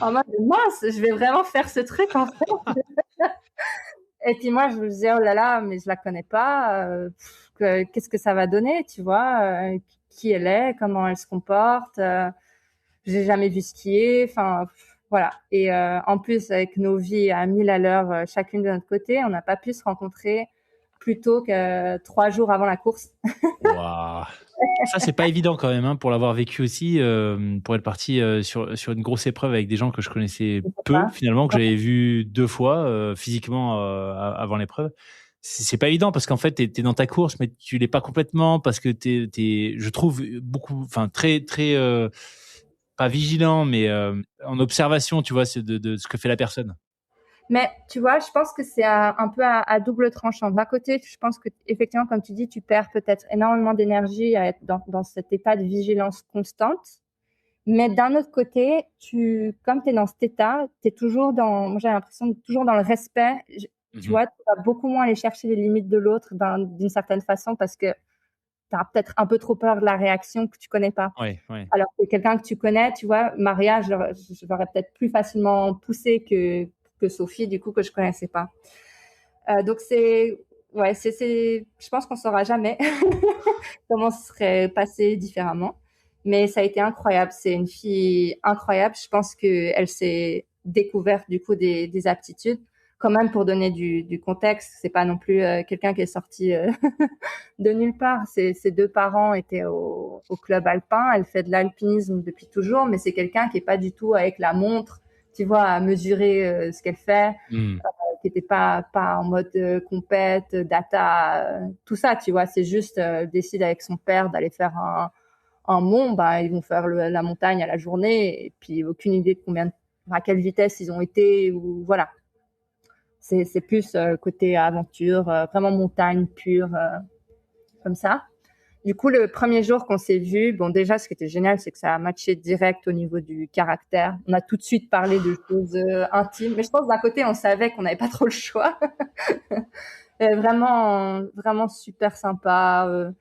en mode mince, je vais vraiment faire ce truc en fait. Et puis moi, je me disais oh là là, mais je la connais pas, qu'est-ce que ça va donner, tu vois, qui elle est, comment elle se comporte. J'ai jamais vu skier, enfin voilà. Et en plus, avec nos vies à 1000 à l'heure, chacune de notre côté, on n'a pas pu se rencontrer plus tôt que 3 jours avant la course. Waouh. Ça, c'est pas évident quand même, hein, pour l'avoir vécu aussi, pour être parti sur une grosse épreuve avec des gens que je connaissais peu, finalement, que j'avais vu 2 fois physiquement avant l'épreuve. C'est pas évident parce qu'en fait, t'es dans ta course, mais tu l'es pas complètement parce que je trouve beaucoup, enfin très très pas vigilant, mais en observation, tu vois, de ce que fait la personne. Mais tu vois, je pense que c'est un peu à double tranchant. D'un côté, je pense que effectivement, comme tu dis, tu perds peut-être énormément d'énergie à être dans cet état de vigilance constante. Mais d'un autre côté, comme tu es dans cet état, tu es toujours moi j'ai l'impression toujours dans le respect. Tu vois, tu vas beaucoup moins aller chercher les limites de l'autre d'une certaine façon parce que tu as peut-être un peu trop peur de la réaction que tu connais pas. Ouais, ouais. Alors que quelqu'un que tu connais, tu vois, Maria, je l'aurais peut-être plus facilement poussé que Sophie, du coup, que je connaissais pas. Donc ouais, je pense qu'on saura jamais comment ce serait passé différemment. Mais ça a été incroyable. C'est une fille incroyable. Je pense qu'elle s'est découverte du coup des aptitudes. Quand même, pour donner du contexte, c'est pas non plus quelqu'un qui est sorti de nulle part. Ses 2 parents étaient au club alpin. Elle fait de l'alpinisme depuis toujours, mais c'est quelqu'un qui est pas du tout avec la montre, tu vois, à mesurer ce qu'elle fait, qui était pas en mode compète, data, tout ça, tu vois. C'est juste décide avec son père d'aller faire un mont, bah ils vont faire la montagne à la journée, et puis aucune idée de à quelle vitesse ils ont été, ou voilà. C'est plus côté aventure, vraiment montagne pure, comme ça. Du coup, le premier jour qu'on s'est vu, bon, déjà, ce qui était génial, c'est que ça a matché direct au niveau du caractère. On a tout de suite parlé de choses intimes. Mais je pense d'un côté, on savait qu'on n'avait pas trop le choix. Vraiment, vraiment super sympa.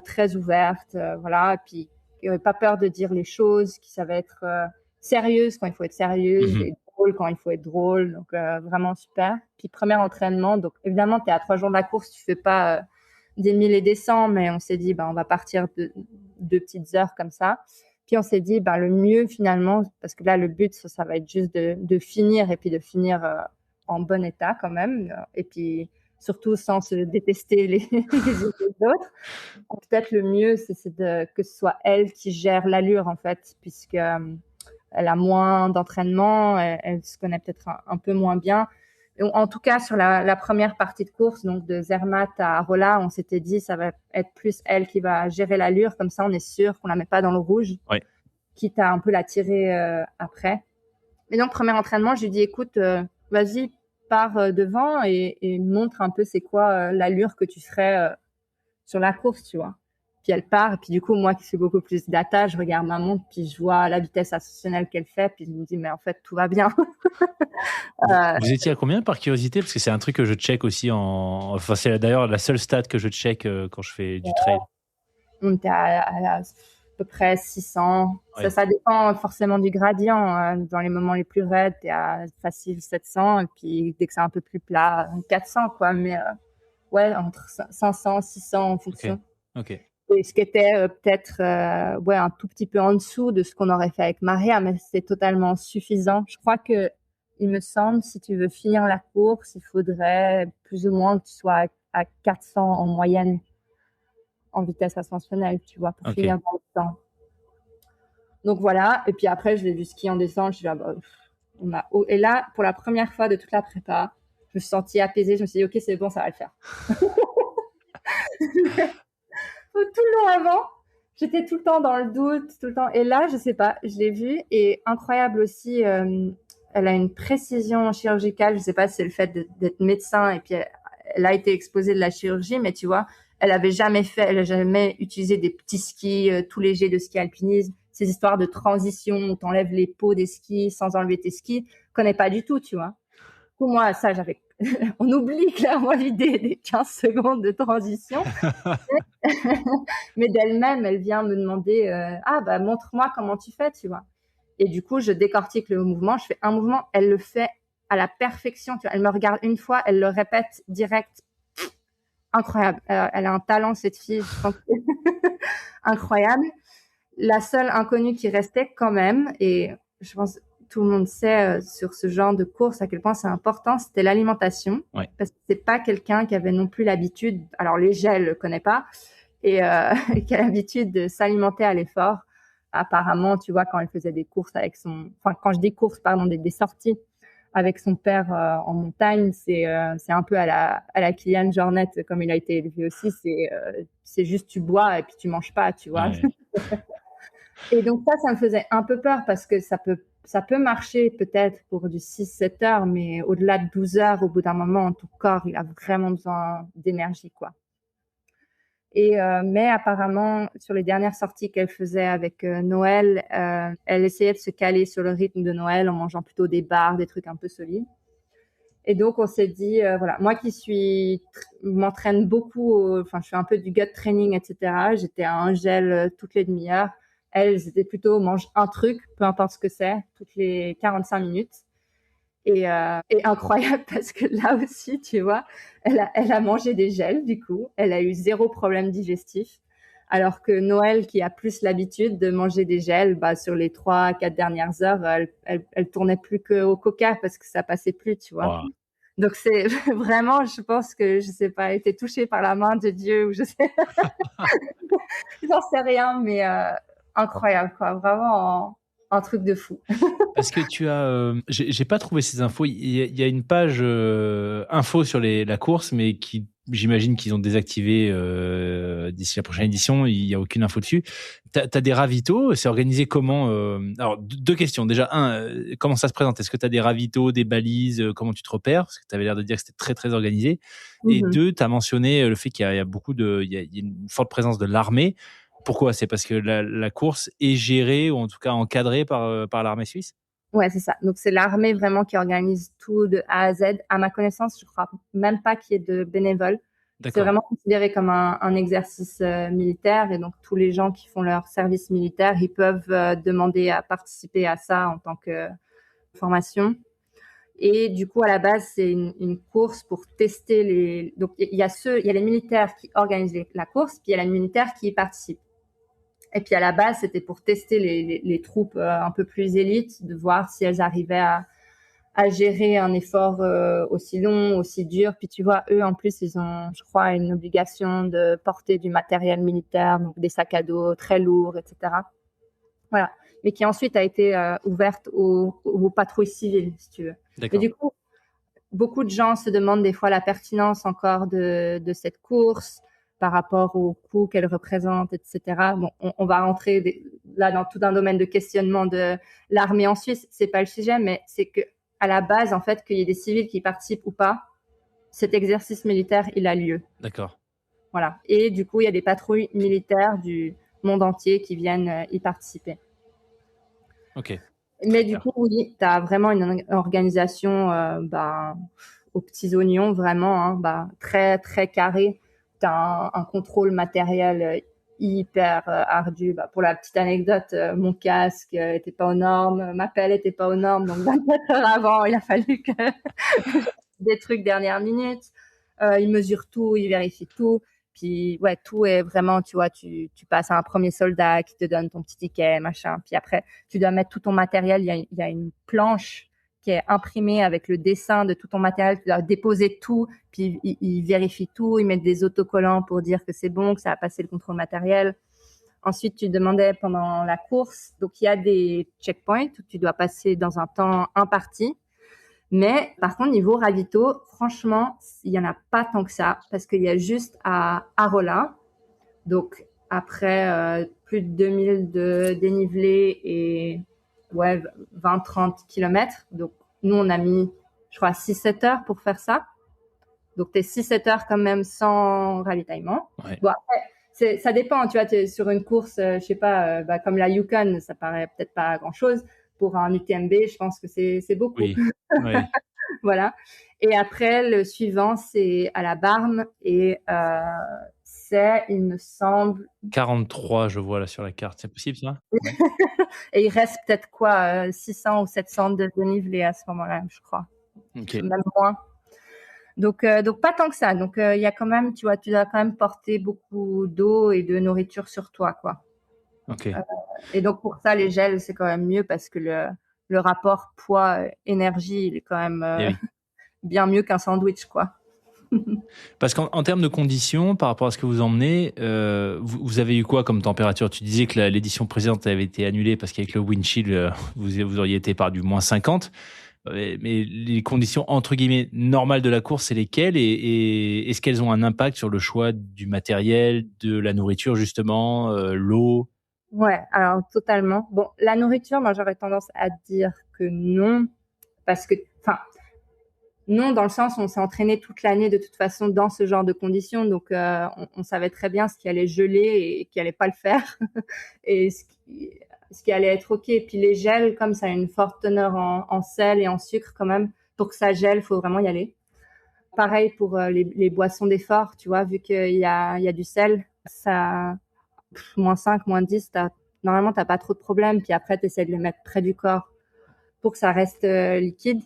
très ouverte, voilà. Et puis, qui n'avait pas peur de dire les choses, qui savait être sérieuse quand il faut être sérieuse, et drôle quand il faut être drôle. Donc, vraiment super. Puis, premier entraînement. Donc, évidemment, tu es à 3 jours de la course, tu fais pas des 1000 et des 100, mais on s'est dit, on va partir de 2 petites heures comme ça. Puis on s'est dit, le mieux finalement, parce que là, le but, ça va être juste de finir et puis de finir en bon état quand même. Et puis surtout sans se détester les uns les autres. Peut-être le mieux, c'est que ce soit elle qui gère l'allure en fait, puisque elle a moins d'entraînement, elle se connaît peut-être un peu moins bien. En tout cas, sur la première partie de course, donc de Zermatt à Rolla, on s'était dit ça va être plus elle qui va gérer l'allure, comme ça on est sûr qu'on la met pas dans le rouge, Ouais. quitte à un peu la tirer après. Mais donc premier entraînement, je lui dis écoute, vas-y, pars devant et montre un peu c'est quoi l'allure que tu ferais sur la course, tu vois. Puis elle part, et puis du coup, moi qui suis beaucoup plus data, je regarde ma montre, puis je vois la vitesse ascensionnelle qu'elle fait, puis je me dis, mais en fait, tout va bien. Vous étiez à combien par curiosité? Parce que c'est un truc que je check aussi Enfin, c'est d'ailleurs la seule stat que je check quand je fais du trail. On était à peu près 600. Ouais. Ça dépend forcément du gradient. Dans les moments les plus raides, t'es à facile 700, et puis dès que c'est un peu plus plat, 400, quoi. Mais ouais, entre 500, 600 en fonction. Ok. Et ce qui était peut-être un tout petit peu en dessous de ce qu'on aurait fait avec Maria, mais c'est totalement suffisant. Je crois que il me semble, si tu veux finir la course, il faudrait plus ou moins que tu sois à 400 en moyenne en vitesse ascensionnelle, tu vois, pour finir dans le temps. Donc voilà, et puis après, je l'ai vu skier en descente, je suis là, et là, pour la première fois de toute la prépa, je me suis sentie apaisée, je me suis dit, ok, c'est bon, ça va le faire. Tout le long avant, j'étais tout le temps dans le doute, tout le temps. Et là, je sais pas, je l'ai vue, et incroyable aussi, elle a une précision chirurgicale. Je sais pas si c'est le fait d'être médecin, et puis elle a été exposée de la chirurgie, mais tu vois, elle avait jamais utilisé des petits skis tout légers de ski alpinisme. Ces histoires de transition où t'enlèves les peaux des skis sans enlever tes skis, je connais pas du tout, tu vois. Pour moi, ça, on oublie clairement l'idée des 15 secondes de transition. Mais d'elle-même, elle vient me demander, montre-moi comment tu fais, tu vois. Et du coup, je décortique le mouvement, je fais un mouvement, elle le fait à la perfection, tu vois. Elle me regarde une fois, elle le répète direct. Incroyable. Elle a un talent, cette fille. Je pense incroyable. La seule inconnue qui restait quand même, et je pense tout le monde sait sur ce genre de course à quel point c'est important, c'était l'alimentation. Ouais. Parce que c'est pas quelqu'un qui avait non plus l'habitude, alors les gels, je le connais pas, et qui a l'habitude de s'alimenter à l'effort. Apparemment, tu vois, quand elle faisait des courses quand je dis courses, pardon, des sorties avec son père en montagne, c'est un peu à la Kylian Jornet, comme il a été élevé aussi, c'est juste tu bois et puis tu manges pas, tu vois. Ouais. Et donc ça me faisait un peu peur parce que ça peut marcher peut-être pour du 6-7 heures, mais au-delà de 12 heures, au bout d'un moment, ton corps, il a vraiment besoin d'énergie, quoi. Mais apparemment, sur les dernières sorties qu'elle faisait avec Noël, elle essayait de se caler sur le rythme de Noël en mangeant plutôt des bars, des trucs un peu solides. Et donc, on s'est dit, voilà, moi qui m'entraîne beaucoup, je fais un peu du gut training, etc. J'étais à un gel toutes les demi-heures. Elle, c'était plutôt mange un truc, peu importe ce que c'est, toutes les 45 minutes. Et incroyable parce que là aussi, tu vois, elle a mangé des gels, du coup. Elle a eu 0 problème digestif. Alors que Noël, qui a plus l'habitude de manger des gels, sur les 3-4 dernières heures, elle tournait plus qu'au coca parce que ça passait plus, tu vois. Wow. Donc c'est vraiment, je pense que, je sais pas, elle était touchée par la main de Dieu ou je sais, j'en sais rien, mais incroyable, quoi. Vraiment un truc de fou. Parce que tu as, j'ai pas trouvé ces infos. Il y a une page info sur la course, mais j'imagine qu'ils ont désactivé d'ici la prochaine édition. Il y a aucune info dessus. T'as des ravitaux. C'est organisé comment Alors 2 questions. Déjà, comment ça se présente? Est-ce que t'as des ravitaux, des balises? Comment tu te repères? Parce que t'avais l'air de dire que c'était très très organisé. Et 2, t'as mentionné le fait qu'il y a beaucoup il y a une forte présence de l'armée. Pourquoi? C'est parce que la course est gérée ou en tout cas encadrée par l'armée suisse? Ouais, c'est ça. Donc, c'est l'armée vraiment qui organise tout de A à Z. À ma connaissance, je crois même pas qu'il y ait de bénévoles. C'est D'accord. vraiment considéré comme un exercice militaire et donc tous les gens qui font leur service militaire, ils peuvent demander à participer à ça en tant que formation. Et du coup, à la base, c'est une course pour tester les. Donc, il y a les militaires qui organisent la course, puis il y a les militaires qui y participent. Et puis à la base, c'était pour tester les troupes un peu plus élites, de voir si elles arrivaient à gérer un effort aussi long, aussi dur. Puis tu vois, eux, en plus, ils ont, je crois, une obligation de porter du matériel militaire, donc des sacs à dos très lourds, etc. Voilà. Mais qui ensuite a été ouverte aux patrouilles civiles, si tu veux. Mais D'accord. du coup, beaucoup de gens se demandent des fois la pertinence encore de cette course par rapport au coût qu'elle représente, etc. Bon, on va rentrer là dans tout un domaine de questionnement de l'armée en Suisse. C'est pas le sujet, mais c'est que à la base, en fait, qu'il y ait des civils qui participent ou pas, cet exercice militaire, il a lieu. D'accord. Voilà. Et du coup, il y a des patrouilles militaires du monde entier qui viennent y participer. Ok. Très Mais du clair. coup, oui, tu as vraiment une organisation aux petits oignons, vraiment, hein, très, très carré. Tu as un contrôle matériel hyper ardu. Pour la petite anecdote, mon casque était pas aux normes, ma pelle était pas aux normes. Donc, 24 heures avant, il a fallu que des trucs dernière minute. Ils mesurent tout, ils vérifient tout. Puis, ouais, tout est vraiment, tu vois, tu passes à un premier soldat qui te donne ton petit ticket, machin. Puis après, tu dois mettre tout ton matériel. Il y a une planche qui est imprimée avec le dessin de tout ton matériel. Tu dois déposer tout. Puis, ils vérifient tout. Ils mettent des autocollants pour dire que c'est bon, que ça a passé le contrôle matériel. Ensuite, tu demandais pendant la course. Donc, il y a des checkpoints où tu dois passer dans un temps imparti. Mais par contre, niveau ravito, franchement, il n'y en a pas tant que ça parce qu'il y a juste à Arola, donc après plus de 2000 de dénivelé et ouais, 20-30 kilomètres. Donc nous, on a mis, je crois, 6-7 heures pour faire ça. Donc tu es 6-7 heures quand même sans ravitaillement. Ouais. Bon, après, ça dépend, tu vois, t'es sur une course, je sais pas, comme la Yukon, ça paraît peut-être pas grand-chose. Pour un UTMB, je pense que c'est beaucoup. Oui. Ouais. Voilà. Et après, le suivant, c'est à la Barme et c'est, il me semble, 43, je vois là sur la carte. C'est possible ça? Ouais. et il reste peut-être quoi, 600 ou 700 de dénivelé à ce moment-là, je crois. Ok. Même moins. Donc pas tant que ça. Donc il y a quand même, tu vois, tu dois quand même porter beaucoup d'eau et de nourriture sur toi, quoi. Ok. Et donc pour ça, les gels, c'est quand même mieux parce que le rapport poids-énergie, il est quand même Eh oui. bien mieux qu'un sandwich, quoi. Parce qu'en termes de conditions, par rapport à ce que vous emmenez, vous avez eu quoi comme température? Tu disais que l'édition précédente avait été annulée parce qu'avec le wind chill, vous auriez été par du moins 50. Mais les conditions entre guillemets normales de la course, c'est lesquelles et est-ce qu'elles ont un impact sur le choix du matériel, de la nourriture justement, l'eau? Ouais, alors totalement. Bon, la nourriture, moi j'aurais tendance à dire que non, parce que, enfin, non dans le sens où on s'est entraîné toute l'année de toute façon dans ce genre de conditions, donc on savait très bien ce qui allait geler et qui allait pas le faire, et ce qui allait être ok. Puis les gels, comme ça a une forte teneur en sel et en sucre quand même, pour que ça gèle, faut vraiment y aller. Pareil pour les boissons d'effort, tu vois, vu qu'il y a du sel, ça -5, -10, normalement, tu n'as pas trop de problèmes. Puis après, tu essaies de les mettre près du corps pour que ça reste liquide.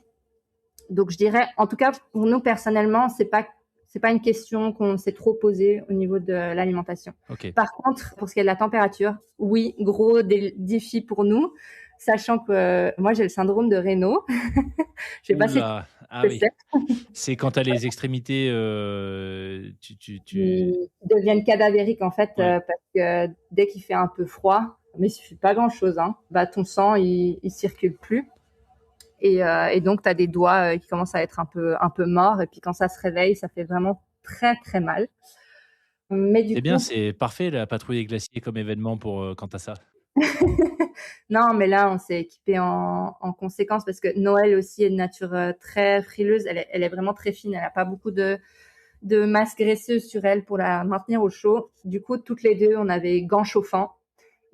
Donc, je dirais, en tout cas, pour nous, personnellement, c'est pas une question qu'on s'est trop posée au niveau de l'alimentation. Ok. Par contre, pour ce qui est de la température, oui, gros défi pour nous, sachant que moi, j'ai le syndrome de Raynaud. Je sais pas si tu Oula, ah sais ce oui. que c'est. C'est quand tu as les extrémités, Ils deviennent cadavériques, en fait, ouais. parce que dès qu'il fait un peu froid, mais il suffit pas grand-chose, hein, ton sang, il circule plus. Et donc, tu as des doigts qui commencent à être un peu morts. Et puis, quand ça se réveille, ça fait vraiment très, très mal. Mais du C'est bien, coup, c'est parfait la patrouille des glaciers comme événement pour, quand tu as ça. non, mais là, on s'est équipé en conséquence parce que Noël aussi est de nature très frileuse. Elle est vraiment très fine. Elle n'a pas beaucoup de masse graisseuse sur elle pour la maintenir au chaud. Du coup, toutes les deux, on avait gants chauffants.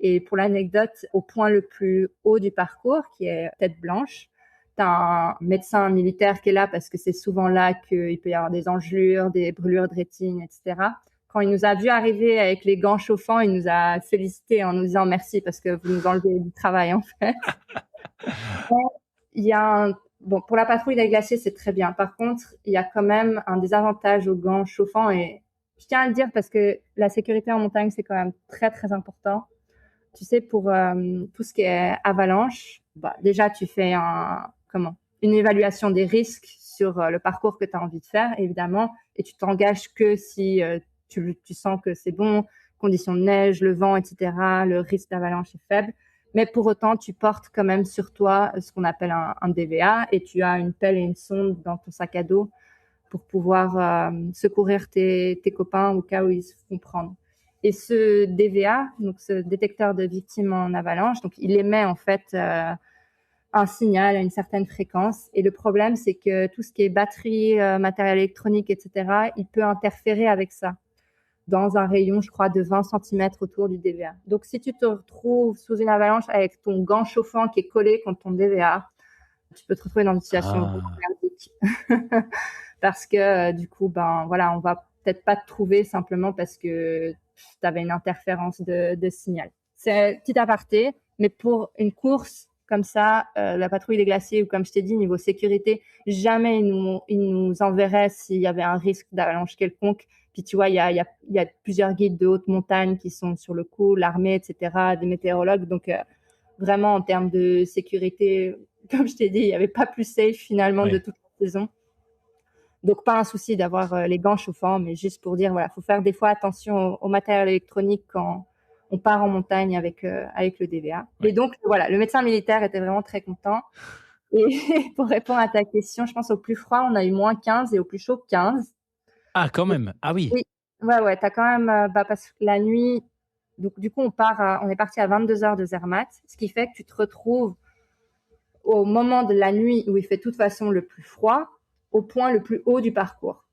Et pour l'anecdote, au point le plus haut du parcours, qui est Tête Blanche, t'as un médecin militaire qui est là parce que c'est souvent là qu'il peut y avoir des engelures, des brûlures de rétine, etc. Quand il nous a vu arriver avec les gants chauffants, il nous a félicité en nous disant merci parce que vous nous enlevez du travail, en fait. Il y a bon, pour la patrouille des glaciers, c'est très bien. Par contre, il y a quand même un désavantage aux gants chauffants et je tiens à le dire parce que la sécurité en montagne, c'est quand même très, très important. Tu sais, pour tout ce qui est avalanche, déjà, tu fais une évaluation des risques sur le parcours que tu as envie de faire, évidemment, et tu t'engages que si tu sens que c'est bon, conditions de neige, le vent, etc., le risque d'avalanche est faible. Mais pour autant, tu portes quand même sur toi ce qu'on appelle un DVA et tu as une pelle et une sonde dans ton sac à dos pour pouvoir secourir tes copains au cas où ils se font prendre. Et ce DVA, donc ce détecteur de victimes en avalanche, donc il émet en fait un signal à une certaine fréquence. Et le problème, c'est que tout ce qui est batterie, matériel électronique, etc., il peut interférer avec ça dans un rayon, je crois, de 20 centimètres autour du DVA. Donc, si tu te retrouves sous une avalanche avec ton gant chauffant qui est collé contre ton DVA, tu peux te retrouver dans une situation merdique. Parce que du coup, voilà, on va peut-être pas te trouver simplement parce que tu avais une interférence de signal. C'est petit aparté, mais pour une course comme ça, la patrouille des glaciers, ou comme je t'ai dit, niveau sécurité, jamais ils nous enverraient s'il y avait un risque d'avalanche quelconque. Puis tu vois, il y a plusieurs guides de haute montagne qui sont sur le coup, l'armée, etc., des météorologues. Donc, vraiment, en termes de sécurité, comme je t'ai dit, il n'y avait pas plus safe finalement de toute la saison. Donc, pas un souci d'avoir les gants chauffants, mais juste pour dire, voilà, faut faire des fois attention au matériel électronique quand on part en montagne avec le DVA. Ouais. Et donc, voilà, le médecin militaire était vraiment très content. Et pour répondre à ta question, je pense au plus froid, on a eu moins 15 et au plus chaud, 15. Ah, quand même. Ah oui. Ouais, t'as quand même, parce que la nuit, donc du coup, on est parti à 22 heures de Zermatt, ce qui fait que tu te retrouves au moment de la nuit où il fait de toute façon le plus froid, au point le plus haut du parcours.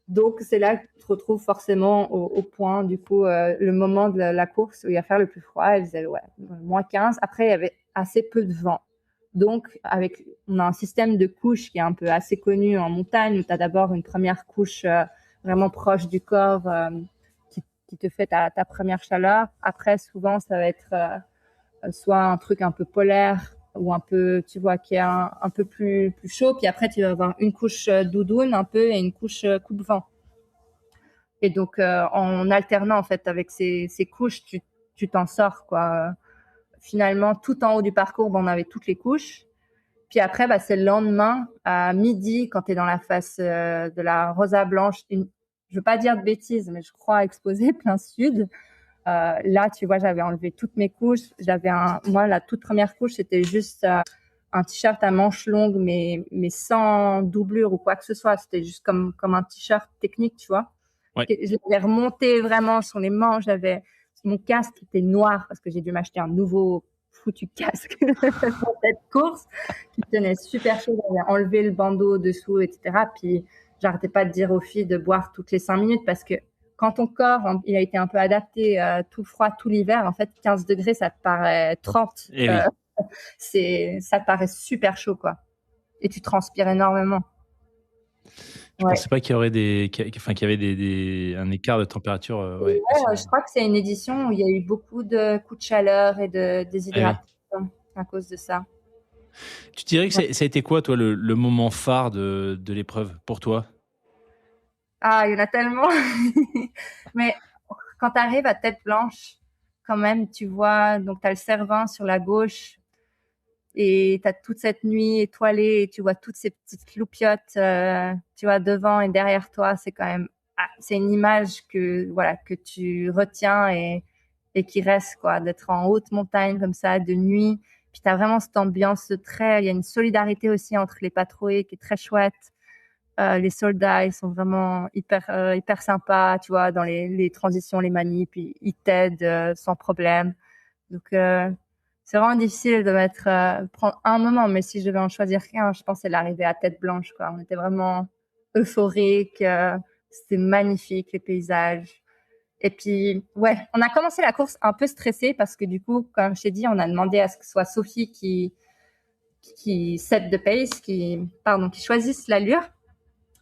Donc, c'est là que tu te retrouves forcément au point, du coup, le moment de la course où il va faire le plus froid. Il faisait, moins 15. Après, il y avait assez peu de vent. Donc, on a un système de couches qui est un peu assez connu en montagne, où tu as d'abord une première couche vraiment proche du corps qui te fait ta première chaleur. Après, souvent, ça va être soit un truc un peu polaire, ou un peu, tu vois, qui est un peu plus chaud. Puis après, tu vas avoir une couche doudoune un peu et une couche coupe-vent. Et donc, en alternant, en fait, avec ces couches, tu t'en sors, quoi. Finalement, tout en haut du parcours, on avait toutes les couches. Puis après, c'est le lendemain, à midi, quand tu es dans la face de la Rosa Blanche. Je veux pas dire de bêtises, mais je crois exposé plein sud. Là, tu vois, j'avais enlevé toutes mes couches. Moi, la toute première couche, c'était juste un t-shirt à manches longues, mais sans doublure ou quoi que ce soit. C'était juste comme un t-shirt technique, tu vois. Ouais. Je l'avais remonté vraiment sur les manches. Mon casque était noir parce que j'ai dû m'acheter un nouveau foutu casque pour cette course qui tenait super chaud. J'avais enlevé le bandeau dessous, etc. Puis, j'arrêtais pas de dire aux filles de boire toutes les 5 minutes parce que quand ton corps, il a été un peu adapté tout froid tout l'hiver, en fait, 15 degrés, ça te paraît 30. Oui. Ça te paraît super chaud, quoi. Et tu transpires énormément. Je pensais pas qu'il y aurait qu'il y avait un écart de température. Je crois que c'est une édition où il y a eu beaucoup de coups de chaleur et de déshydratation à cause de ça. Tu dirais que ça a été quoi, toi, le moment phare de l'épreuve pour toi? Ah, il y en a tellement. Mais quand tu arrives à Tête Blanche, quand même, tu vois, donc tu as le Cervin sur la gauche et tu as toute cette nuit étoilée et tu vois toutes ces petites loupiottes, tu vois, devant et derrière toi. C'est quand même, c'est une image que tu retiens et qui reste, quoi, d'être en haute montagne comme ça, de nuit. Puis tu as vraiment cette ambiance il y a une solidarité aussi entre les patrouilles qui est très chouette. Les soldats, ils sont vraiment hyper sympas, tu vois, dans les transitions, les manips, puis ils t'aident sans problème. Donc, c'est vraiment difficile de prendre un moment, mais si je devais en choisir qu'un, je pense que c'est l'arrivée à Tête Blanche, quoi. On était vraiment euphoriques, c'était magnifique, les paysages. Et puis, on a commencé la course un peu stressé parce que du coup, comme je t'ai dit, on a demandé à ce que ce soit Sophie qui qui set the pace, qui choisissent l'allure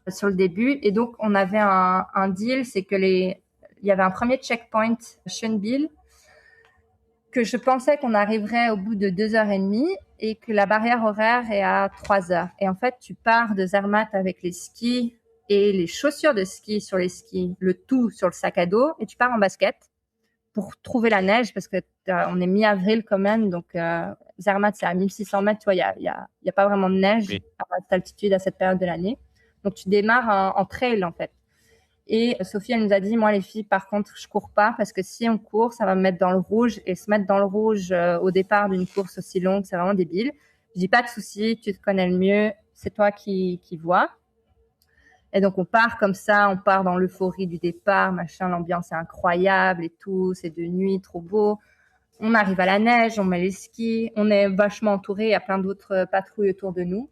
sur le début. Et donc, on avait un deal, c'est que il y avait un premier checkpoint Schönbill, que je pensais qu'on arriverait au bout de 2h30 et que la barrière horaire est à 3h. Et en fait, tu pars de Zermatt avec les skis et les chaussures de ski sur les skis, le tout sur le sac à dos, et tu pars en basket pour trouver la neige parce que on est mi-avril quand même, donc Zermatt c'est à 1600 mètres, tu vois, il y a pas vraiment de neige à cette altitude à cette période de l'année. Donc tu démarres en trail en fait. Et Sophie, elle nous a dit, moi les filles, par contre, je cours pas parce que si on court, ça va me mettre dans le rouge, et se mettre dans le rouge au départ d'une course aussi longue, c'est vraiment débile. Je dis, pas de souci, tu te connais le mieux, c'est toi qui vois. Et donc on part comme ça, on part dans l'euphorie du départ, machin, l'ambiance est incroyable et tout, c'est de nuit, trop beau. On arrive à la neige, on met les skis, on est vachement entouré, il y a plein d'autres patrouilles autour de nous.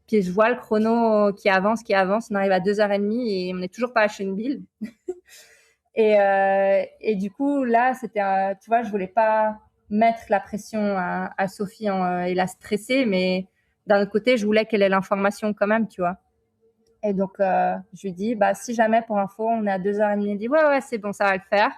Puis je vois le chrono qui avance, on arrive à 2h30 et on n'est toujours pas à Schönbill. Et du coup, là, c'était, tu vois, je voulais pas mettre la pression à Sophie et la stresser, mais d'un autre côté, je voulais qu'elle ait l'information quand même, tu vois. Et donc, je lui dis, bah, si jamais, pour info, on est à 2h30, elle dit, ouais, c'est bon, ça va le faire.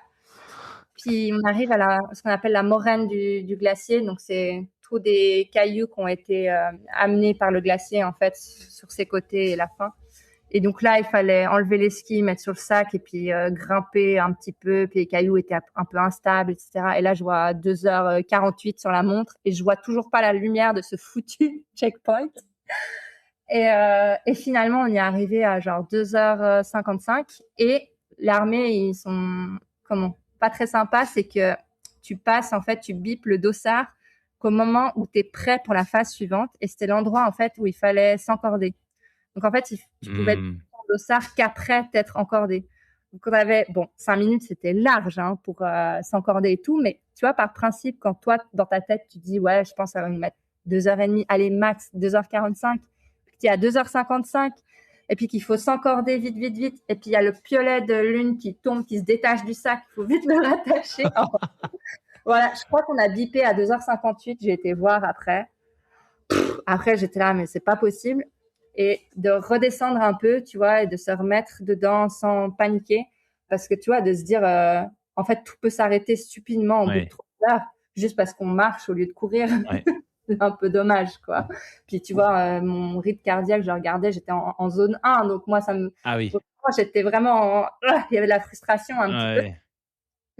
Puis, on arrive à ce qu'on appelle la moraine du glacier. Donc, c'est tous des cailloux qui ont été amenés par le glacier, en fait, sur ses côtés et la fin. Et donc là, il fallait enlever les skis, mettre sur le sac et puis grimper un petit peu. Puis les cailloux étaient un peu instables, etc. Et là, je vois 2h48 sur la montre et je vois toujours pas la lumière de ce foutu checkpoint. Et finalement, on y est arrivé à genre 2h55. Et l'armée, ils sont pas très sympas. C'est que tu passes, en fait, tu bipes le dossard qu'au moment où tu es prêt pour la phase suivante. Et c'était l'endroit, en fait, où il fallait s'encorder. Donc, en fait, tu pouvais être en dossard qu'après t'être encordé. Donc, on avait, 5 minutes, c'était large pour s'encorder et tout. Mais tu vois, par principe, quand toi, dans ta tête, tu dis, ouais, je pense que ça va me mettre 2h30, allez, max 2h45, puis tu es à 2h55, et puis qu'il faut s'encorder vite. Et puis, il y a le piolet de lune qui tombe, qui se détache du sac. Il faut vite le rattacher. Voilà, je crois qu'on a bipé à 2h58. J'ai été voir après. Après, j'étais là, mais c'est pas possible. Et de redescendre un peu, tu vois, et de se remettre dedans sans paniquer. Parce que, tu vois, de se dire, en fait, tout peut s'arrêter stupidement au bout de 3 heures, juste parce qu'on marche au lieu de courir. Ouais. C'est un peu dommage, quoi. Puis, tu vois, mon rythme cardiaque, je regardais, j'étais en zone 1. Donc, moi, Ah oui. Donc, moi, j'étais vraiment il y avait de la frustration un petit peu.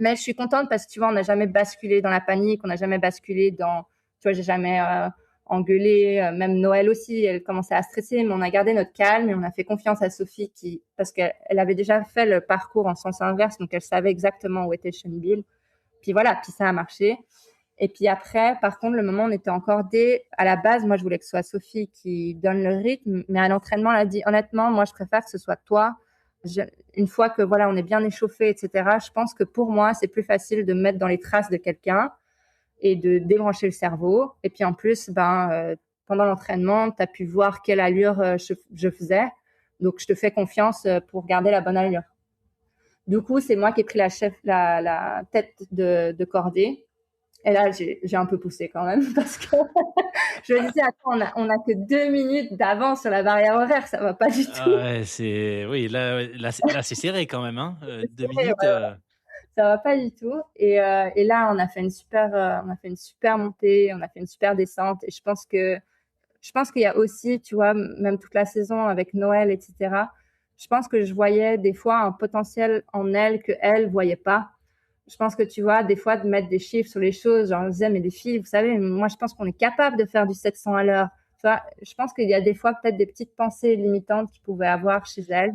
Mais je suis contente parce que, tu vois, on n'a jamais basculé dans la panique, on n'a jamais basculé dans, tu vois, j'ai jamais engueulé, même Noël aussi, elle commençait à stresser, mais on a gardé notre calme et on a fait confiance à Sophie parce qu'elle avait déjà fait le parcours en sens inverse, donc elle savait exactement où était Schönbill. Puis voilà, puis ça a marché. Et puis après, par contre, le moment où on était encordé, à la base, moi, je voulais que ce soit Sophie qui donne le rythme, mais à l'entraînement, elle a dit, honnêtement, moi, je préfère que ce soit toi. Une fois que voilà, on est bien échauffé, etc., je pense que pour moi, c'est plus facile de me mettre dans les traces de quelqu'un et de débrancher le cerveau. Et puis en plus, pendant l'entraînement, tu as pu voir quelle allure je faisais. Donc, je te fais confiance pour garder la bonne allure. Du coup, c'est moi qui ai pris la tête de cordée. Et là, j'ai un peu poussé quand même parce que je me disais, attends, on a que 2 minutes d'avance sur la barrière horaire, ça va pas du tout. Oui, là, c'est serré quand même, hein. 2 minutes. Ouais. Ça va pas du tout. Et là, on a fait une super montée, on a fait une super descente. Et je pense qu'il y a aussi, tu vois, même toute la saison avec Noël, etc. Je pense que je voyais des fois un potentiel en elle que elle voyait pas. Je pense que tu vois, des fois, de mettre des chiffres sur les choses, genre, je disais, mais les filles, vous savez, moi, je pense qu'on est capable de faire du 700 à l'heure. Tu vois, je pense qu'il y a des fois peut-être des petites pensées limitantes qu'ils pouvaient avoir chez elles.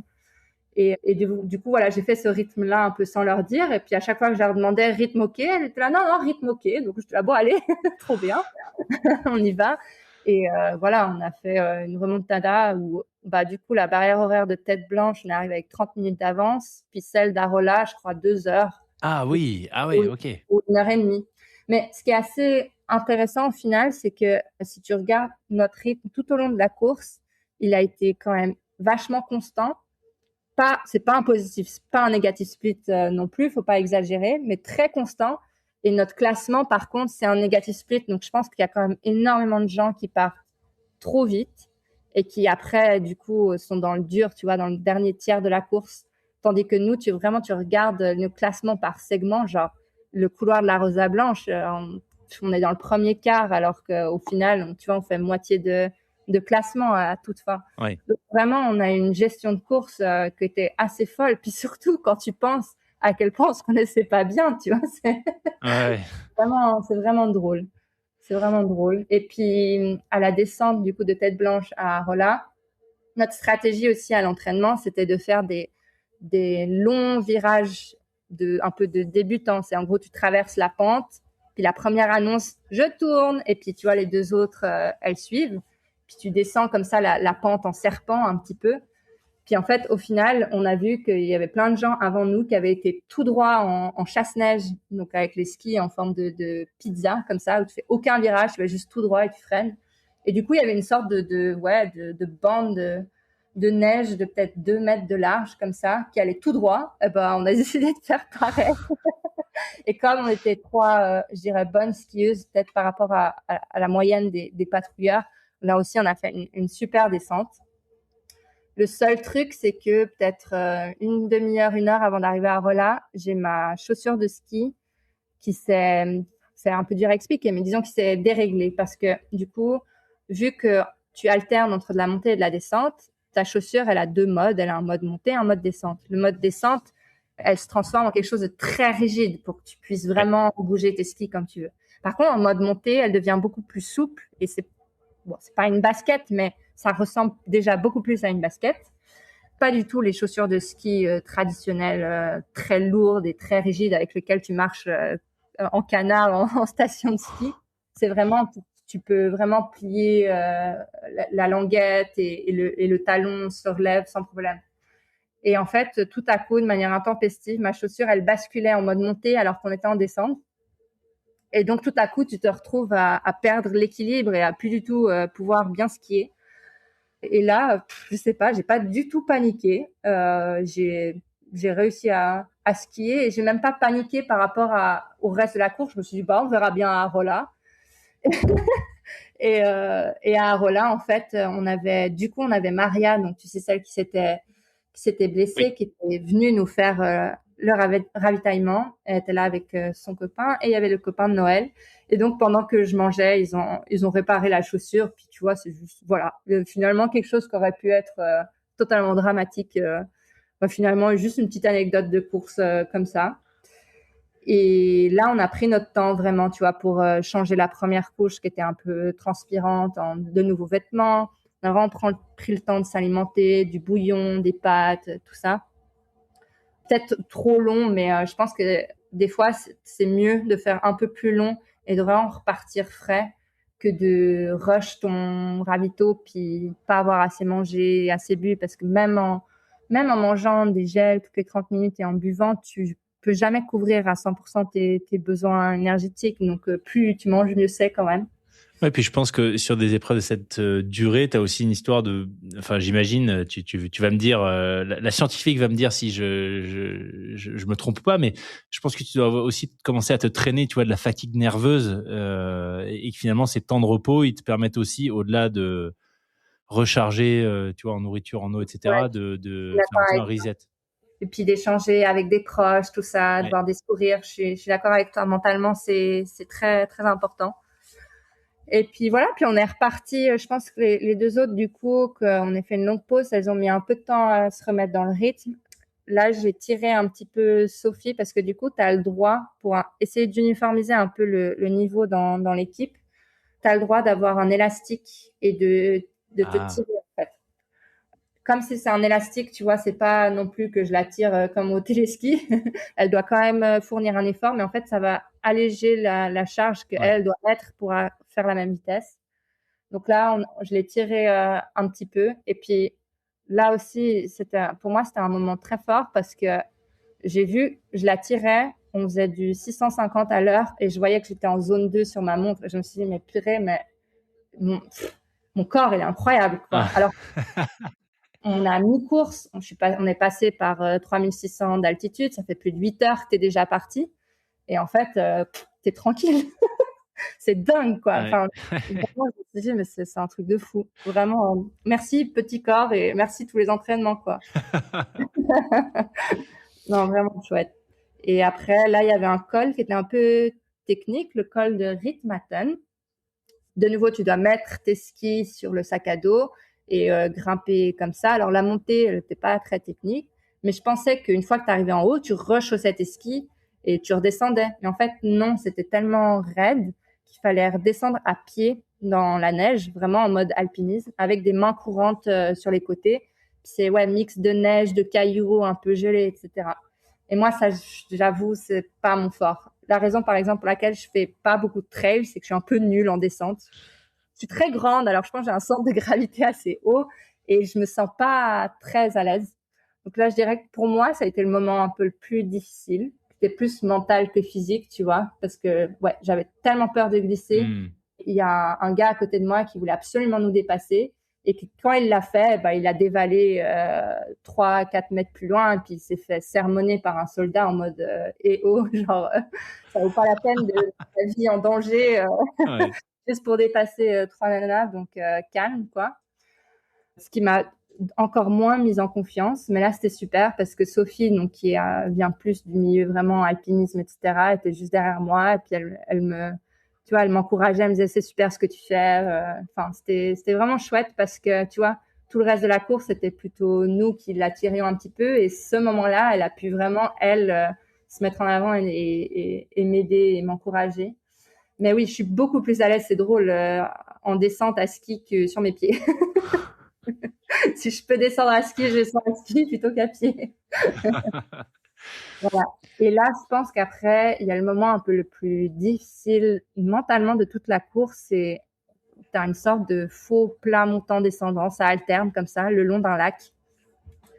Et du coup, voilà, j'ai fait ce rythme-là un peu sans leur dire. Et puis, à chaque fois que je leur demandais rythme OK, elle était là, non, rythme OK. Donc, je dis, bon, allez, trop bien, on y va. Et voilà, on a fait une remontada où, du coup, la barrière horaire de Tête Blanche, on est arrivé avec 30 minutes d'avance. Puis celle d'Arola, je crois, 2 heures. Ah oui, OK. Ou 1h30. Mais ce qui est assez intéressant au final, c'est que si tu regardes notre rythme tout au long de la course, il a été quand même vachement constant. C'est pas un positif, c'est pas un négatif split non plus, faut pas exagérer, mais très constant. Et notre classement, par contre, c'est un négatif split. Donc, je pense qu'il y a quand même énormément de gens qui partent trop vite et qui après, du coup, sont dans le dur, tu vois, dans le dernier tiers de la course. Tandis que nous, tu regardes nos classements par segment, genre le couloir de la Rosa Blanche, on est dans le premier quart, alors qu'au final, tu vois, on fait moitié de classement à toute fin. Ouais. Donc, vraiment, on a une gestion de course qui était assez folle. Puis surtout, quand tu penses à quel point on se connaissait pas bien, tu vois, Ouais. c'est vraiment drôle. C'est vraiment drôle. Et puis, à la descente, du coup, de Tête Blanche à Rolla, notre stratégie aussi à l'entraînement, c'était de faire des longs virages un peu de débutant. C'est en gros, tu traverses la pente, puis la première annonce, je tourne, et puis tu vois, les deux autres, elles suivent. Puis tu descends comme ça la pente en serpent un petit peu. Puis en fait, au final, on a vu qu'il y avait plein de gens avant nous qui avaient été tout droit en chasse-neige, donc avec les skis en forme de pizza, comme ça, où tu fais aucun virage, tu vas juste tout droit et tu freines. Et du coup, il y avait une sorte de bande de neige de peut-être 2 mètres de large, comme ça, qui allait tout droit. Et ben, on a décidé de faire pareil. Et comme on était trois, je dirais, bonnes skieuses, peut-être par rapport à la moyenne des patrouilleurs, là aussi, on a fait une super descente. Le seul truc, c'est que peut-être une demi-heure, 1 heure avant d'arriver à Rolla, j'ai ma chaussure de ski qui c'est un peu dur à expliquer, mais disons qu'il s'est déréglé parce que du coup, vu que tu alternes entre de la montée et de la descente, ta chaussure, elle a 2 modes. Elle a un mode montée, un mode descente. Le mode descente, elle se transforme en quelque chose de très rigide pour que tu puisses vraiment bouger tes skis comme tu veux. Par contre, en mode montée, elle devient beaucoup plus souple et c'est pas une basket, mais ça ressemble déjà beaucoup plus à une basket. Pas du tout les chaussures de ski traditionnelles, très lourdes et très rigides avec lesquelles tu marches en canard en station de ski. C'est vraiment, tu peux vraiment plier la languette et le talon se relève sans problème. Et en fait, tout à coup, de manière intempestive, ma chaussure, elle basculait en mode montée alors qu'on était en descente. Et donc, tout à coup, tu te retrouves à perdre l'équilibre et à plus du tout pouvoir bien skier. Et là, je sais pas, j'ai pas du tout paniqué. J'ai réussi à skier et j'ai même pas paniqué par rapport au reste de la course. Je me suis dit, bah, on verra bien à Rolla. Et à Rolla, en fait, on avait Maria, donc tu sais, celle qui s'était blessée, Oui. qui était venue nous faire le ravitaillement. Elle était là avec son copain et il y avait le copain de Noël. Et donc, pendant que je mangeais, ils ont réparé la chaussure. Puis, tu vois, c'est juste, voilà, finalement, quelque chose qui aurait pu être totalement dramatique. Finalement, juste une petite anecdote de course comme ça. Et là, on a pris notre temps vraiment, tu vois, pour changer la première couche qui était un peu transpirante en de nouveaux vêtements. On a vraiment pris le temps de s'alimenter, du bouillon, des pâtes, tout ça. Peut-être trop long, mais je pense que des fois, c'est mieux de faire un peu plus long et de vraiment repartir frais que de rush ton ravito puis pas avoir assez mangé, assez bu, parce que même en mangeant des gels toutes les 30 minutes et en buvant, tu peux jamais couvrir à 100% tes besoins énergétiques. Donc, plus tu manges, mieux c'est quand même. Ouais, puis je pense que sur des épreuves de cette durée, tu as aussi une histoire de... Enfin, j'imagine, tu vas me dire, la scientifique va me dire si je me trompe pas, mais je pense que tu dois aussi commencer à te traîner, tu vois, de la fatigue nerveuse et que finalement, ces temps de repos, ils te permettent aussi, au-delà de recharger, tu vois, en nourriture, en eau, Ouais, etc., je suis de faire d'accord un peu un avec reset. Et puis d'échanger avec des proches, tout ça, de Ouais. voir des sourires. Je suis d'accord avec toi. Mentalement, c'est très, très important. Et puis voilà, puis on est reparti. Je pense que les deux autres, du coup, qu'on ait fait une longue pause, elles ont mis un peu de temps à se remettre dans le rythme. Là, j'ai tiré un petit peu Sophie parce que du coup, tu as le droit, pour essayer d'uniformiser un peu le niveau dans l'équipe, tu as le droit d'avoir un élastique et de te Ah, tirer, en fait. Comme si c'est un élastique, tu vois, c'est pas non plus que je la tire comme au téléski. Elle doit quand même fournir un effort, mais en fait, ça va alléger la charge ouais. qu'elle doit mettre pour faire la même vitesse. Donc là, je l'ai tiré un petit peu. Et puis là aussi, pour moi, c'était un moment très fort parce que j'ai vu, je la tirais, on faisait du 650 à l'heure et je voyais que j'étais en zone 2 sur ma montre. Je me suis dit, mais purée, mais mon corps, il est incroyable, quoi. Ah. Alors, on a mi-course, on est passé par 3600 d'altitude, ça fait plus de 8 heures que tu es déjà parti. Et en fait, tu es tranquille. c'est dingue, quoi. Ouais. Enfin, vraiment, je me suis dit, mais c'est un truc de fou. Vraiment, merci petit corps et merci tous les entraînements, quoi. Non, vraiment chouette. Et après, là, il y avait un col qui était un peu technique, le col de Ritmaten. De nouveau, tu dois mettre tes skis sur le sac à dos et grimper comme ça. Alors, la montée, elle n'était pas très technique, mais je pensais qu'une fois que tu arrivais en haut, tu rechaussais tes skis et tu redescendais. Mais en fait, non, c'était tellement raide qu'il fallait redescendre à pied dans la neige, vraiment en mode alpinisme, avec des mains courantes sur les côtés. C'est ouais, mix de neige, de cailloux, un peu gelé, etc. Et moi, ça, j'avoue, c'est pas mon fort. La raison, par exemple, pour laquelle je fais pas beaucoup de trails, c'est que je suis un peu nulle en descente. Je suis très grande, alors je pense que j'ai un centre de gravité assez haut et je me sens pas très à l'aise. Donc là, je dirais que pour moi, ça a été le moment un peu le plus difficile. C'était plus mental que physique, tu vois, parce que ouais, j'avais tellement peur de glisser. Hmm. Il y a un gars à côté de moi qui voulait absolument nous dépasser et que quand il l'a fait, bah, il a dévalé 3-4 mètres plus loin et puis il s'est fait sermonner par un soldat en mode eh oh, genre ça vaut pas la peine de la vie en danger Ouais. juste pour dépasser 3 nanas, donc calme quoi. Ce qui m'a encore moins mise en confiance, mais là c'était super parce que Sophie, donc qui vient plus du milieu vraiment alpinisme, etc., était juste derrière moi et puis elle me, tu vois, elle m'encourageait, elle me disait c'est super ce que tu fais. Enfin, c'était vraiment chouette parce que tu vois, tout le reste de la course c'était plutôt nous qui l'attirions un petit peu et ce moment-là, elle a pu vraiment elle se mettre en avant et m'aider et m'encourager. Mais oui, je suis beaucoup plus à l'aise, c'est drôle, en descente à ski que sur mes pieds. Si je peux descendre à ski, je descends à ski plutôt qu'à pied. Voilà. Et là, je pense qu'après, il y a le moment un peu le plus difficile mentalement de toute la course, c'est tu as une sorte de faux plat montant descendant, ça alterne comme ça, le long d'un lac.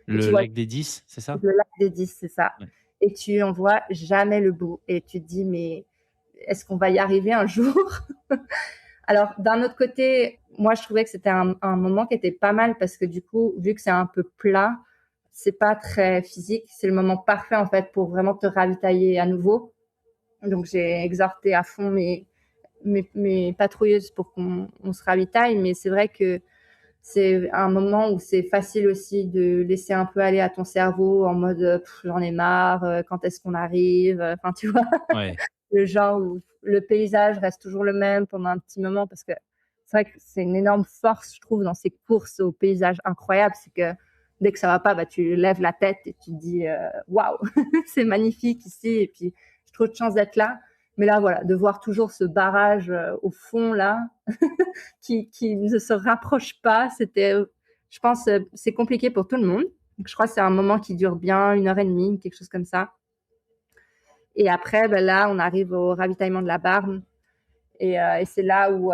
Et tu Le vois lac des 10, c'est ça? le lac des 10, c'est ça. Ouais. Et tu en vois jamais le bout. Et tu te dis, mais est-ce qu'on va y arriver un jour? Alors, d'un autre côté, moi, je trouvais que c'était un moment qui était pas mal parce que du coup, vu que c'est un peu plat, c'est pas très physique. C'est le moment parfait, en fait, pour vraiment te ravitailler à nouveau. Donc, j'ai exhorté à fond mes patrouilleuses pour qu'on se ravitaille. Mais c'est vrai que c'est un moment où c'est facile aussi de laisser un peu aller à ton cerveau en mode j'en ai marre, quand est-ce qu'on arrive? Enfin, tu vois, Ouais. le genre où le paysage reste toujours le même pendant un petit moment parce que c'est vrai que c'est une énorme force, je trouve, dans ces courses au paysage incroyable, c'est que dès que ça va pas, bah, tu lèves la tête et tu te dis waouh, c'est magnifique ici et puis j'ai trop de chance d'être là. Mais là, voilà, de voir toujours ce barrage au fond là, qui ne se rapproche pas, c'était, je pense, c'est compliqué pour tout le monde. Donc, je crois que c'est un moment qui dure bien 1 heure et demie, quelque chose comme ça. Et après, ben là, on arrive au ravitaillement de la Barme. Et c'est là où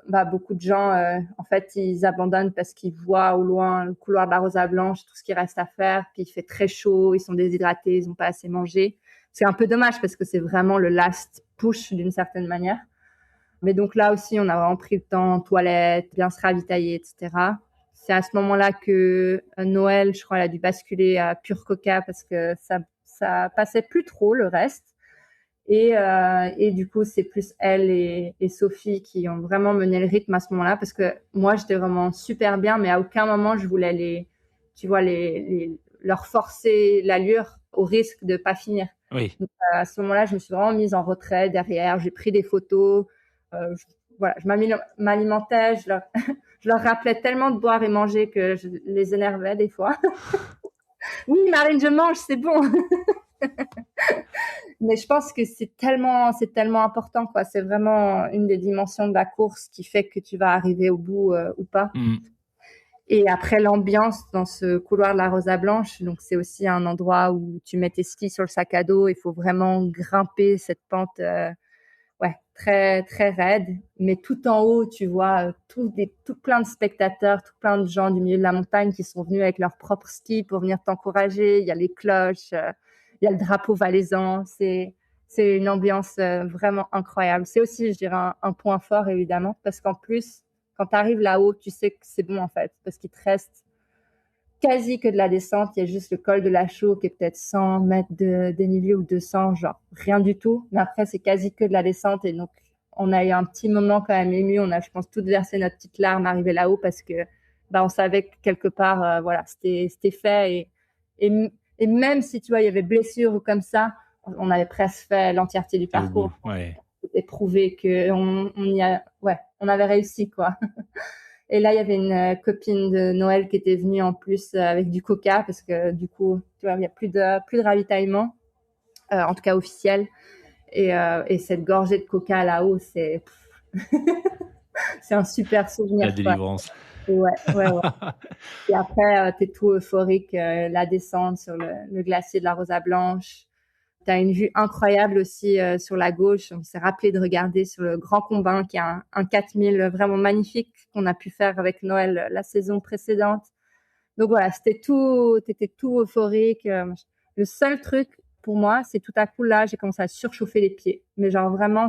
bah, beaucoup de gens, en fait, ils abandonnent parce qu'ils voient au loin le couloir de la Rosa Blanche, tout ce qui reste à faire. Puis il fait très chaud, ils sont déshydratés, ils n'ont pas assez mangé. C'est un peu dommage parce que c'est vraiment le last push d'une certaine manière. Mais donc là aussi, on a vraiment pris le temps, toilette, bien se ravitailler, etc. C'est à ce moment-là que Noël, je crois, elle a dû basculer à pure coca parce que ça passait plus trop le reste. Et du coup, c'est plus elle et Sophie qui ont vraiment mené le rythme à ce moment-là parce que moi, j'étais vraiment super bien, mais à aucun moment je voulais tu vois, leur forcer l'allure au risque de pas finir. Oui. Donc, à ce moment-là, je me suis vraiment mise en retrait derrière. J'ai pris des photos. Voilà, je m'alimentais. Je leur rappelais tellement de boire et manger que je les énervais des fois. Oui, Marine, je mange, c'est bon. Mais je pense que c'est tellement important, quoi. C'est vraiment une des dimensions de la course qui fait que tu vas arriver au bout ou pas. Mm. Et après, l'ambiance dans ce couloir de la Rosa Blanche, donc c'est aussi un endroit où tu mets tes skis sur le sac à dos. Il faut vraiment grimper cette pente, ouais, très très raide. Mais tout en haut, tu vois tout plein de spectateurs, tout plein de gens du milieu de la montagne qui sont venus avec leurs propres skis pour venir t'encourager. Il y a les cloches, il y a le drapeau valaisan. C'est une ambiance vraiment incroyable. C'est aussi, je dirais, un point fort évidemment parce qu'en plus, quand tu arrives là-haut, tu sais que c'est bon en fait parce qu'il te reste quasi que de la descente. Il y a juste le col de la Chaux qui est peut-être 100 mètres de dénivelé ou 200, genre rien du tout. Mais après, c'est quasi que de la descente et donc on a eu un petit moment quand même ému. On a, je pense, toutes versé notre petite larme arrivé là-haut parce que on savait que quelque part, voilà, c'était fait. Et même si, tu vois, il y avait blessure ou comme ça, on avait presque fait l'entièreté du T'es au bout, parcours. ouais. C'était prouvé on avait réussi, quoi. Et là, il y avait une copine de Noël qui était venue en plus avec du coca parce que du coup, tu vois, il n'y a plus de ravitaillement, en tout cas officiel. Et cette gorgée de coca là-haut, c'est un super La souvenir, quoi. délivrance. Ouais, ouais, ouais. Et après, t'es tout euphorique, la descente sur le glacier de la Rosa Blanche. T'as une vue incroyable aussi sur la gauche. On s'est rappelé de regarder sur le Grand Combin, qui est un 4000 vraiment magnifique qu'on a pu faire avec Noël la saison précédente. Donc voilà, t'étais tout euphorique. Le seul truc pour moi, c'est tout à coup là, j'ai commencé à surchauffer les pieds. Mais genre vraiment,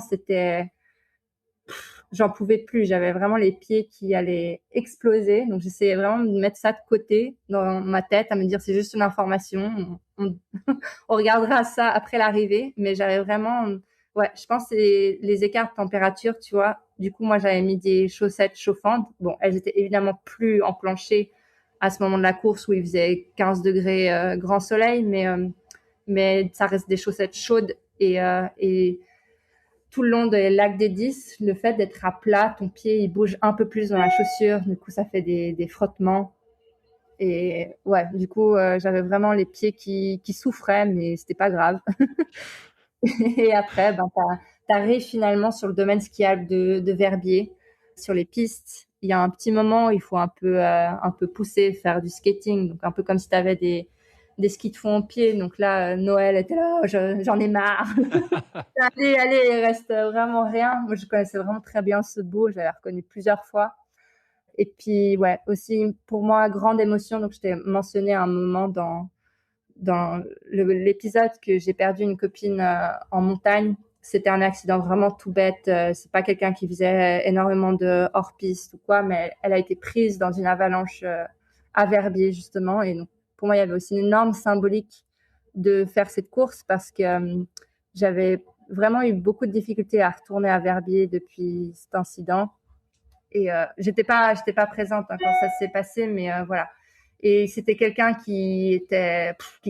j'en pouvais plus. J'avais vraiment les pieds qui allaient exploser. Donc, j'essayais vraiment de mettre ça de côté dans ma tête, à me dire c'est juste une information. On regardera ça après l'arrivée. Mais j'avais vraiment, ouais, je pense que c'est les écarts de température, tu vois. Du coup, moi, j'avais mis des chaussettes chauffantes. Bon, elles étaient évidemment plus en plancher à ce moment de la course où il faisait 15 degrés grand soleil, mais ça reste des chaussettes chaudes et tout le long des lacs des 10, le fait d'être à plat, ton pied il bouge un peu plus dans la chaussure, du coup ça fait des frottements. Et ouais, du coup j'avais vraiment les pieds qui souffraient, mais c'était pas grave. Et après, t'arrives finalement sur le domaine skiable de Verbier, sur les pistes. Il y a un petit moment où il faut un peu pousser, faire du skating, donc un peu comme si t'avais des skis de fond au pied. Donc là, Noël était là, oh, j'en ai marre. Allez, allez, il reste vraiment rien. Moi, je connaissais vraiment très bien ce beau, j'avais reconnu plusieurs fois. Et puis, ouais, aussi pour moi, grande émotion. Donc, je t'ai mentionné un moment dans l'épisode que j'ai perdu une copine en montagne. C'était un accident vraiment tout bête. C'est pas quelqu'un qui faisait énormément de hors-piste ou quoi, mais elle a été prise dans une avalanche à Verbier, justement. Et donc, pour moi, il y avait aussi une énorme symbolique de faire cette course parce que j'avais vraiment eu beaucoup de difficultés à retourner à Verbier depuis cet incident. Et j'étais pas présente hein, quand ça s'est passé, mais voilà. Et c'était quelqu'un qui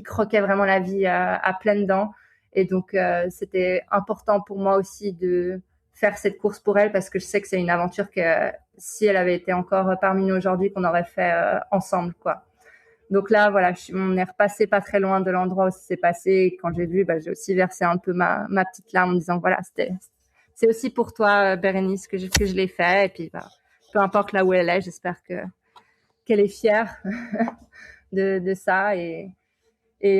croquait vraiment la vie à pleines dents. Et donc c'était important pour moi aussi de faire cette course pour elle parce que je sais que c'est une aventure que si elle avait été encore parmi nous aujourd'hui, qu'on aurait fait ensemble, quoi. Donc là, voilà, on est repassé pas très loin de l'endroit où ça s'est passé. Et quand j'ai vu, j'ai aussi versé un peu ma petite larme en disant, voilà, c'est aussi pour toi, Bérénice, que je l'ai fait. Et puis, peu importe là où elle est, j'espère qu'elle est fière de ça. Et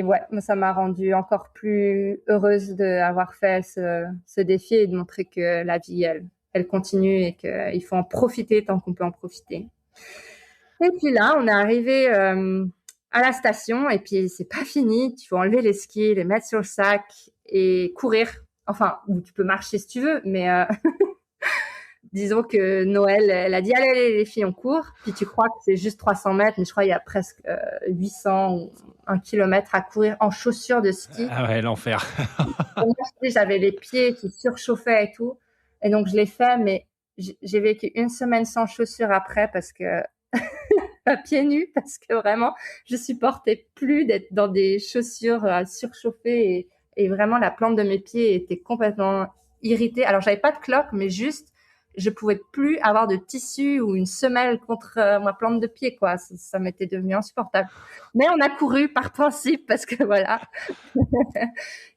ouais, ça m'a rendue encore plus heureuse d'avoir fait ce défi et de montrer que la vie, elle continue et qu'il faut en profiter tant qu'on peut en profiter. Et puis là, on est arrivé à la station et puis c'est pas fini. Il faut enlever les skis, les mettre sur le sac et courir. Enfin, ou tu peux marcher si tu veux, mais disons que Noël, elle a dit allez, allez les filles, on court. Puis tu crois que c'est juste 300 mètres, mais je crois qu'il y a presque 800 ou 1 kilomètre à courir en chaussures de ski. Ah ouais, l'enfer. Et moi, j'avais les pieds qui surchauffaient et tout. Et donc, je l'ai fait, mais j'ai vécu une semaine sans chaussures après parce que à pieds nus parce que vraiment, je supportais plus d'être dans des chaussures surchauffées et vraiment la plante de mes pieds était complètement irritée. Alors, j'avais pas de cloque, mais juste, je pouvais plus avoir de tissu ou une semelle contre ma plante de pied, quoi. Ça m'était devenu insupportable. Mais on a couru par principe parce que voilà.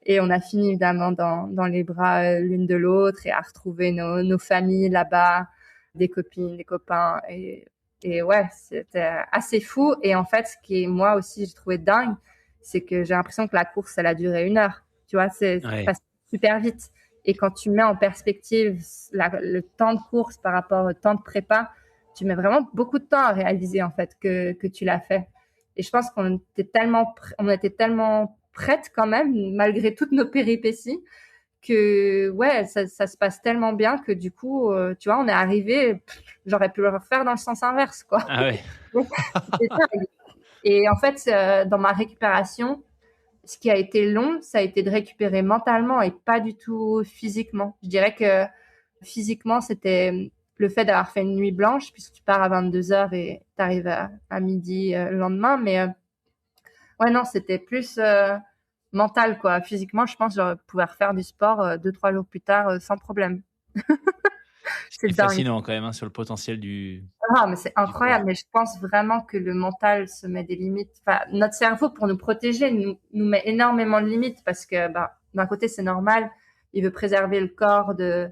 Et on a fini évidemment dans les bras l'une de l'autre et à retrouver nos familles là-bas, des copines, des copains et ouais, c'était assez fou. Et en fait, ce qui est, moi aussi, j'ai trouvé dingue, c'est que j'ai l'impression que la course, elle a duré 1 heure. Tu vois, c'est passé super vite. Et quand tu mets en perspective le temps de course par rapport au temps de prépa, tu mets vraiment beaucoup de temps à réaliser, en fait, que tu l'as fait. Et je pense qu'on était tellement prêtes quand même, malgré toutes nos péripéties, que ouais, ça se passe tellement bien que du coup, tu vois, on est arrivé, j'aurais pu le refaire dans le sens inverse, quoi. Ah ouais. Et en fait, dans ma récupération, ce qui a été long, ça a été de récupérer mentalement et pas du tout physiquement. Je dirais que Physiquement, c'était le fait d'avoir fait une nuit blanche, puisque tu pars à 22h et tu arrives à midi le lendemain. Mais ouais, non, c'était plus mental, quoi. Physiquement, je pense que je pouvais refaire du sport 2-3 jours plus tard sans problème. C'est C'est dingue. fascinant quand même hein, sur le potentiel du Ah, mais c'est corps. incroyable. Mais je pense vraiment que le mental se met des limites. Enfin, notre cerveau, pour nous protéger, nous met énormément de limites parce que, d'un côté, c'est normal. Il veut préserver le corps de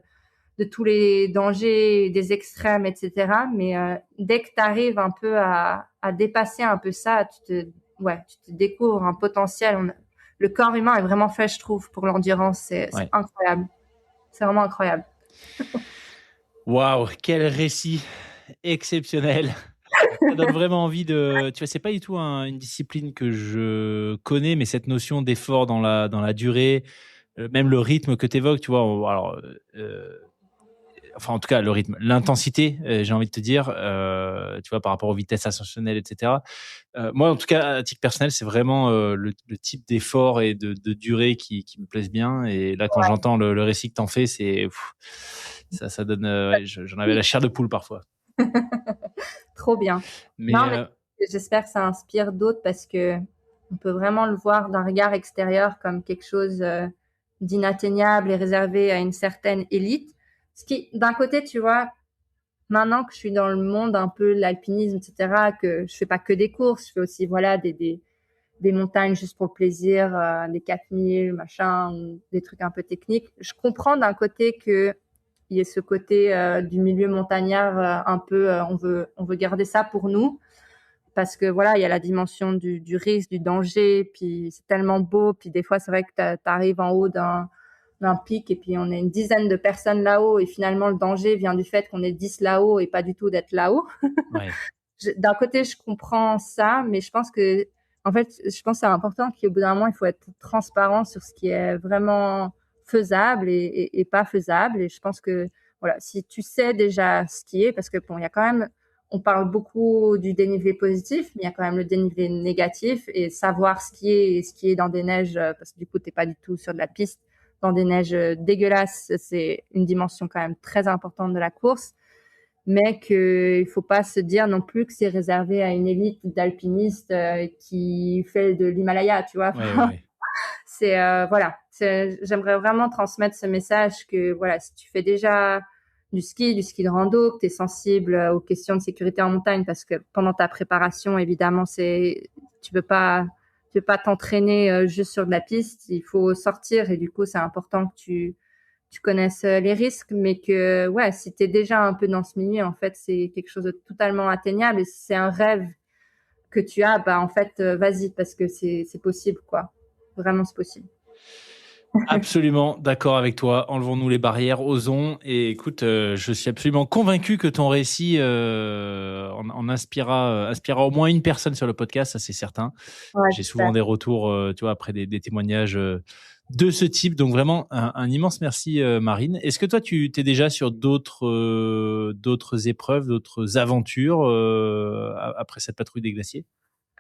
tous les dangers, des extrêmes, etc. Mais dès que tu arrives un peu à dépasser un peu ça, tu te découvres un potentiel. Le corps humain est vraiment fait, je trouve, pour l'endurance. C'est incroyable. C'est vraiment incroyable. Waouh, quel récit exceptionnel. Ça donne vraiment envie de... Tu vois, c'est pas du tout une discipline que je connais, mais cette notion d'effort dans la durée, même le rythme que tu évoques, tu vois, alors... enfin, en tout cas, le rythme, l'intensité, j'ai envie de te dire, tu vois, par rapport aux vitesses ascensionnelles, etc. Moi, en tout cas, à titre personnel, c'est vraiment le type d'effort et de durée qui me plaisent bien. Et là, quand j'entends le récit que t'en fais, ça donne, j'en avais la chair de poule parfois. Trop bien. Mais, non, mais j'espère que ça inspire d'autres parce que on peut vraiment le voir d'un regard extérieur comme quelque chose d'inatteignable et réservé à une certaine élite. Ce qui, d'un côté, tu vois, maintenant que je suis dans le monde un peu l'alpinisme, etc., que je fais pas que des courses, je fais aussi, voilà, des montagnes juste pour le plaisir, des 4000, machin, ou des trucs un peu techniques. Je comprends d'un côté que il y a ce côté du milieu montagnard un peu, on veut garder ça pour nous parce que voilà, il y a la dimension du risque, du danger, puis c'est tellement beau, puis des fois c'est vrai que tu arrives en haut d'un pic et puis on est une dizaine de personnes là-haut et finalement le danger vient du fait qu'on est 10 là-haut et pas du tout d'être là-haut. ouais. D'un côté, je comprends ça, mais je pense que c'est important qu'au bout d'un moment, il faut être transparent sur ce qui est vraiment faisable et pas faisable. Et je pense que, voilà, si tu sais déjà skier, parce que bon, il y a quand même, on parle beaucoup du dénivelé positif, mais il y a quand même le dénivelé négatif et savoir skier et skier dans des neiges, parce que du coup, t'es pas du tout sur de la piste, dans des neiges dégueulasses, c'est une dimension quand même très importante de la course. Mais qu'il faut pas se dire non plus que c'est réservé à une élite d'alpinistes qui fait de l'Himalaya, tu vois. Ouais. C'est voilà, j'aimerais vraiment transmettre ce message que voilà, si tu fais déjà du ski de rando, que tu es sensible aux questions de sécurité en montagne parce que pendant ta préparation, évidemment, tu peux pas t'entraîner juste sur de la piste, il faut sortir et du coup, c'est important que tu connaisses les risques, mais que ouais, si tu es déjà un peu dans ce milieu, en fait, c'est quelque chose de totalement atteignable et si c'est un rêve que tu as, en fait, vas-y parce que c'est possible, quoi. Vraiment, c'est possible. Absolument d'accord avec toi. Enlevons-nous les barrières, osons. Et écoute, je suis absolument convaincu que ton récit en inspirera au moins une personne sur le podcast, ça c'est certain. Ouais, J'ai souvent j'espère. des retours, tu vois, après des témoignages de ce type. Donc vraiment, un immense merci, Marine. Est-ce que toi, tu t'es déjà sur d'autres épreuves, d'autres aventures après cette patrouille des glaciers?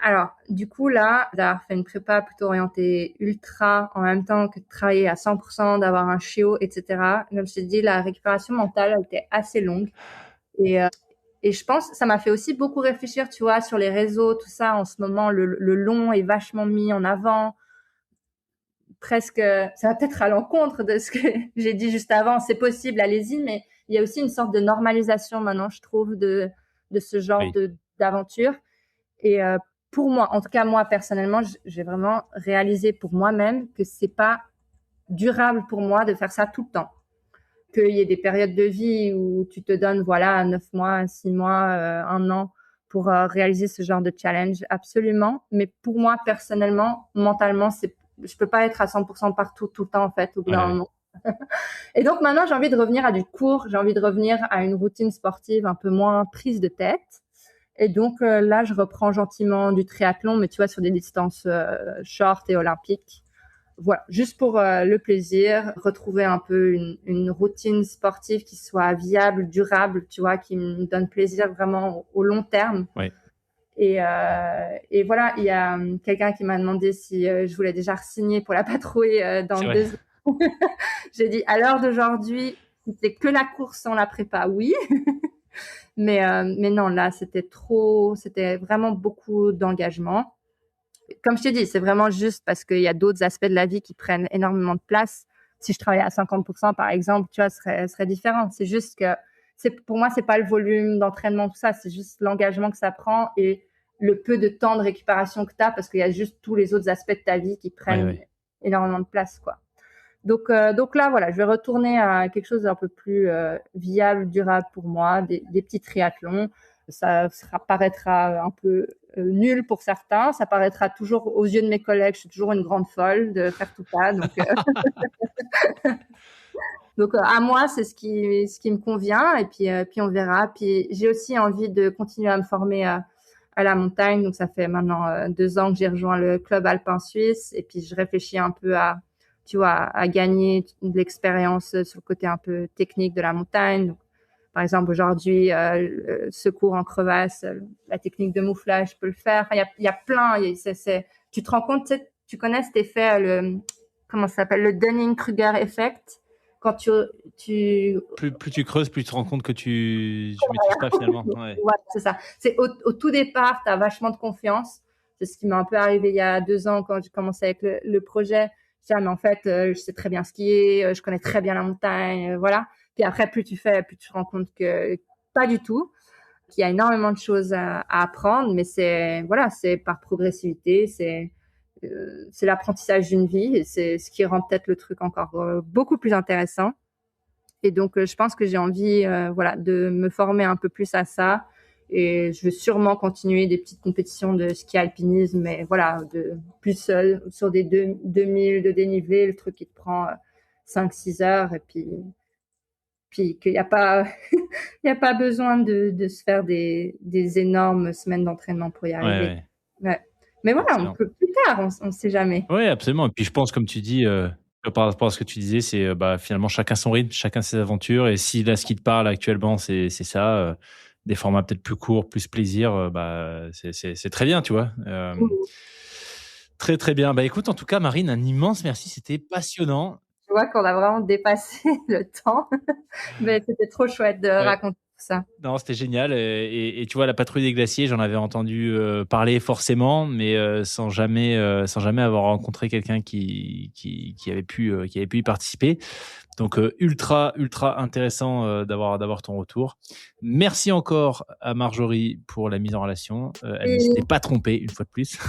Alors, du coup, là, d'avoir fait une prépa plutôt orientée ultra en même temps que de travailler à 100%, d'avoir un chiot, etc. Comme je t'ai dit, la récupération mentale, elle était assez longue. Et je pense, ça m'a fait aussi beaucoup réfléchir, tu vois, sur les réseaux, tout ça. En ce moment, le long est vachement mis en avant. Presque, ça va peut-être à l'encontre de ce que j'ai dit juste avant. C'est possible, allez-y, mais il y a aussi une sorte de normalisation maintenant, je trouve, de ce genre Oui. d'aventure. Et pour moi, en tout cas moi personnellement, j'ai vraiment réalisé pour moi-même que c'est pas durable pour moi de faire ça tout le temps. Qu'il y ait des périodes de vie où tu te donnes, voilà, 9 mois, 6 mois, 1 an pour réaliser ce genre de challenge, absolument. Mais pour moi, personnellement, mentalement, je peux pas être à 100% partout, tout le temps, en fait, au bout d'un Ouais. moment. Et donc maintenant, j'ai envie de revenir à du court, j'ai envie de revenir à une routine sportive un peu moins prise de tête. Et donc là, je reprends gentiment du triathlon, mais tu vois, sur des distances short et olympiques. Voilà, juste pour le plaisir, retrouver un peu une routine sportive qui soit viable, durable, tu vois, qui me donne plaisir vraiment au long terme. Ouais. Et voilà, il y a quelqu'un qui m'a demandé si je voulais déjà re-signer pour la patrouille dans C'est vrai. 2 ans. J'ai dit, à l'heure d'aujourd'hui, c'était que la course sans la prépa, oui. Mais non, là, c'était vraiment beaucoup d'engagement. Comme je t'ai dit, c'est vraiment juste parce qu'il y a d'autres aspects de la vie qui prennent énormément de place. Si je travaillais à 50%, par exemple, tu vois, serait différent. C'est juste que pour moi, c'est pas le volume d'entraînement, tout ça. C'est juste l'engagement que ça prend et le peu de temps de récupération que tu as parce qu'il y a juste tous les autres aspects de ta vie qui prennent énormément de place, quoi. Donc là, voilà, je vais retourner à quelque chose d'un peu plus viable, durable pour moi, des petits triathlons. Ça paraîtra un peu nul pour certains. Ça paraîtra toujours aux yeux de mes collègues. Je suis toujours une grande folle de faire tout ça. Donc à moi, c'est ce qui me convient. Et puis on verra. Puis j'ai aussi envie de continuer à me former à la montagne. Donc ça fait maintenant 2 ans que j'ai rejoint le club alpin suisse. Et puis je réfléchis un peu à gagner de l'expérience sur le côté un peu technique de la montagne. Donc, par exemple, aujourd'hui, secours en crevasse, la technique de mouflage, je peux le faire. Enfin, il y a plein. Tu te rends compte, tu connais cet effet, comment ça s'appelle, le Dunning-Kruger effect. Quand plus tu creuses, plus tu te rends compte que tu maîtrises pas finalement. Ouais. Ouais, c'est ça. C'est au tout départ, tu as vachement de confiance. C'est ce qui m'est un peu arrivé il y a 2 ans quand j'ai commencé avec le projet. Mais en fait, je sais très bien skier, je connais très bien la montagne, voilà. Puis après, plus tu fais, plus tu te rends compte que pas du tout, qu'il y a énormément de choses à apprendre, mais c'est par progressivité, c'est l'apprentissage d'une vie, et c'est ce qui rend peut-être le truc encore beaucoup plus intéressant. Et donc, je pense que j'ai envie, de me former un peu plus à ça. Et je vais sûrement continuer des petites compétitions de ski alpinisme, mais voilà, plus sur des 2000 de dénivelé, le truc qui te prend 5-6 heures, et puis qu'il n'y a pas, il y a pas besoin de se faire des énormes semaines d'entraînement pour y arriver. Ouais. Mais voilà, on peut plus tard, on ne sait jamais. Oui, absolument. Et puis je pense, comme tu dis, par rapport à ce que tu disais, c'est finalement chacun son rythme, chacun ses aventures. Et si là, ce qui te parle actuellement, c'est ça, des formats peut-être plus courts, plus plaisir, c'est très bien, tu vois. Très, très bien. Écoute, en tout cas, Marine, un immense merci. C'était passionnant. Je vois qu'on a vraiment dépassé le temps. Mais c'était trop chouette de raconter tout ça. Non, c'était génial. Et tu vois, la patrouille des glaciers, j'en avais entendu parler forcément, mais sans jamais avoir rencontré quelqu'un qui avait pu y participer. Donc, ultra, ultra intéressant d'avoir ton retour. Merci encore à Marjorie pour la mise en relation. Elle ne s'était pas trompée, une fois de plus.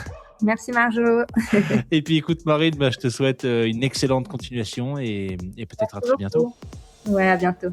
Merci Marjo. Et puis écoute Marine, je te souhaite une excellente continuation et peut-être à très bientôt. Ouais, à bientôt.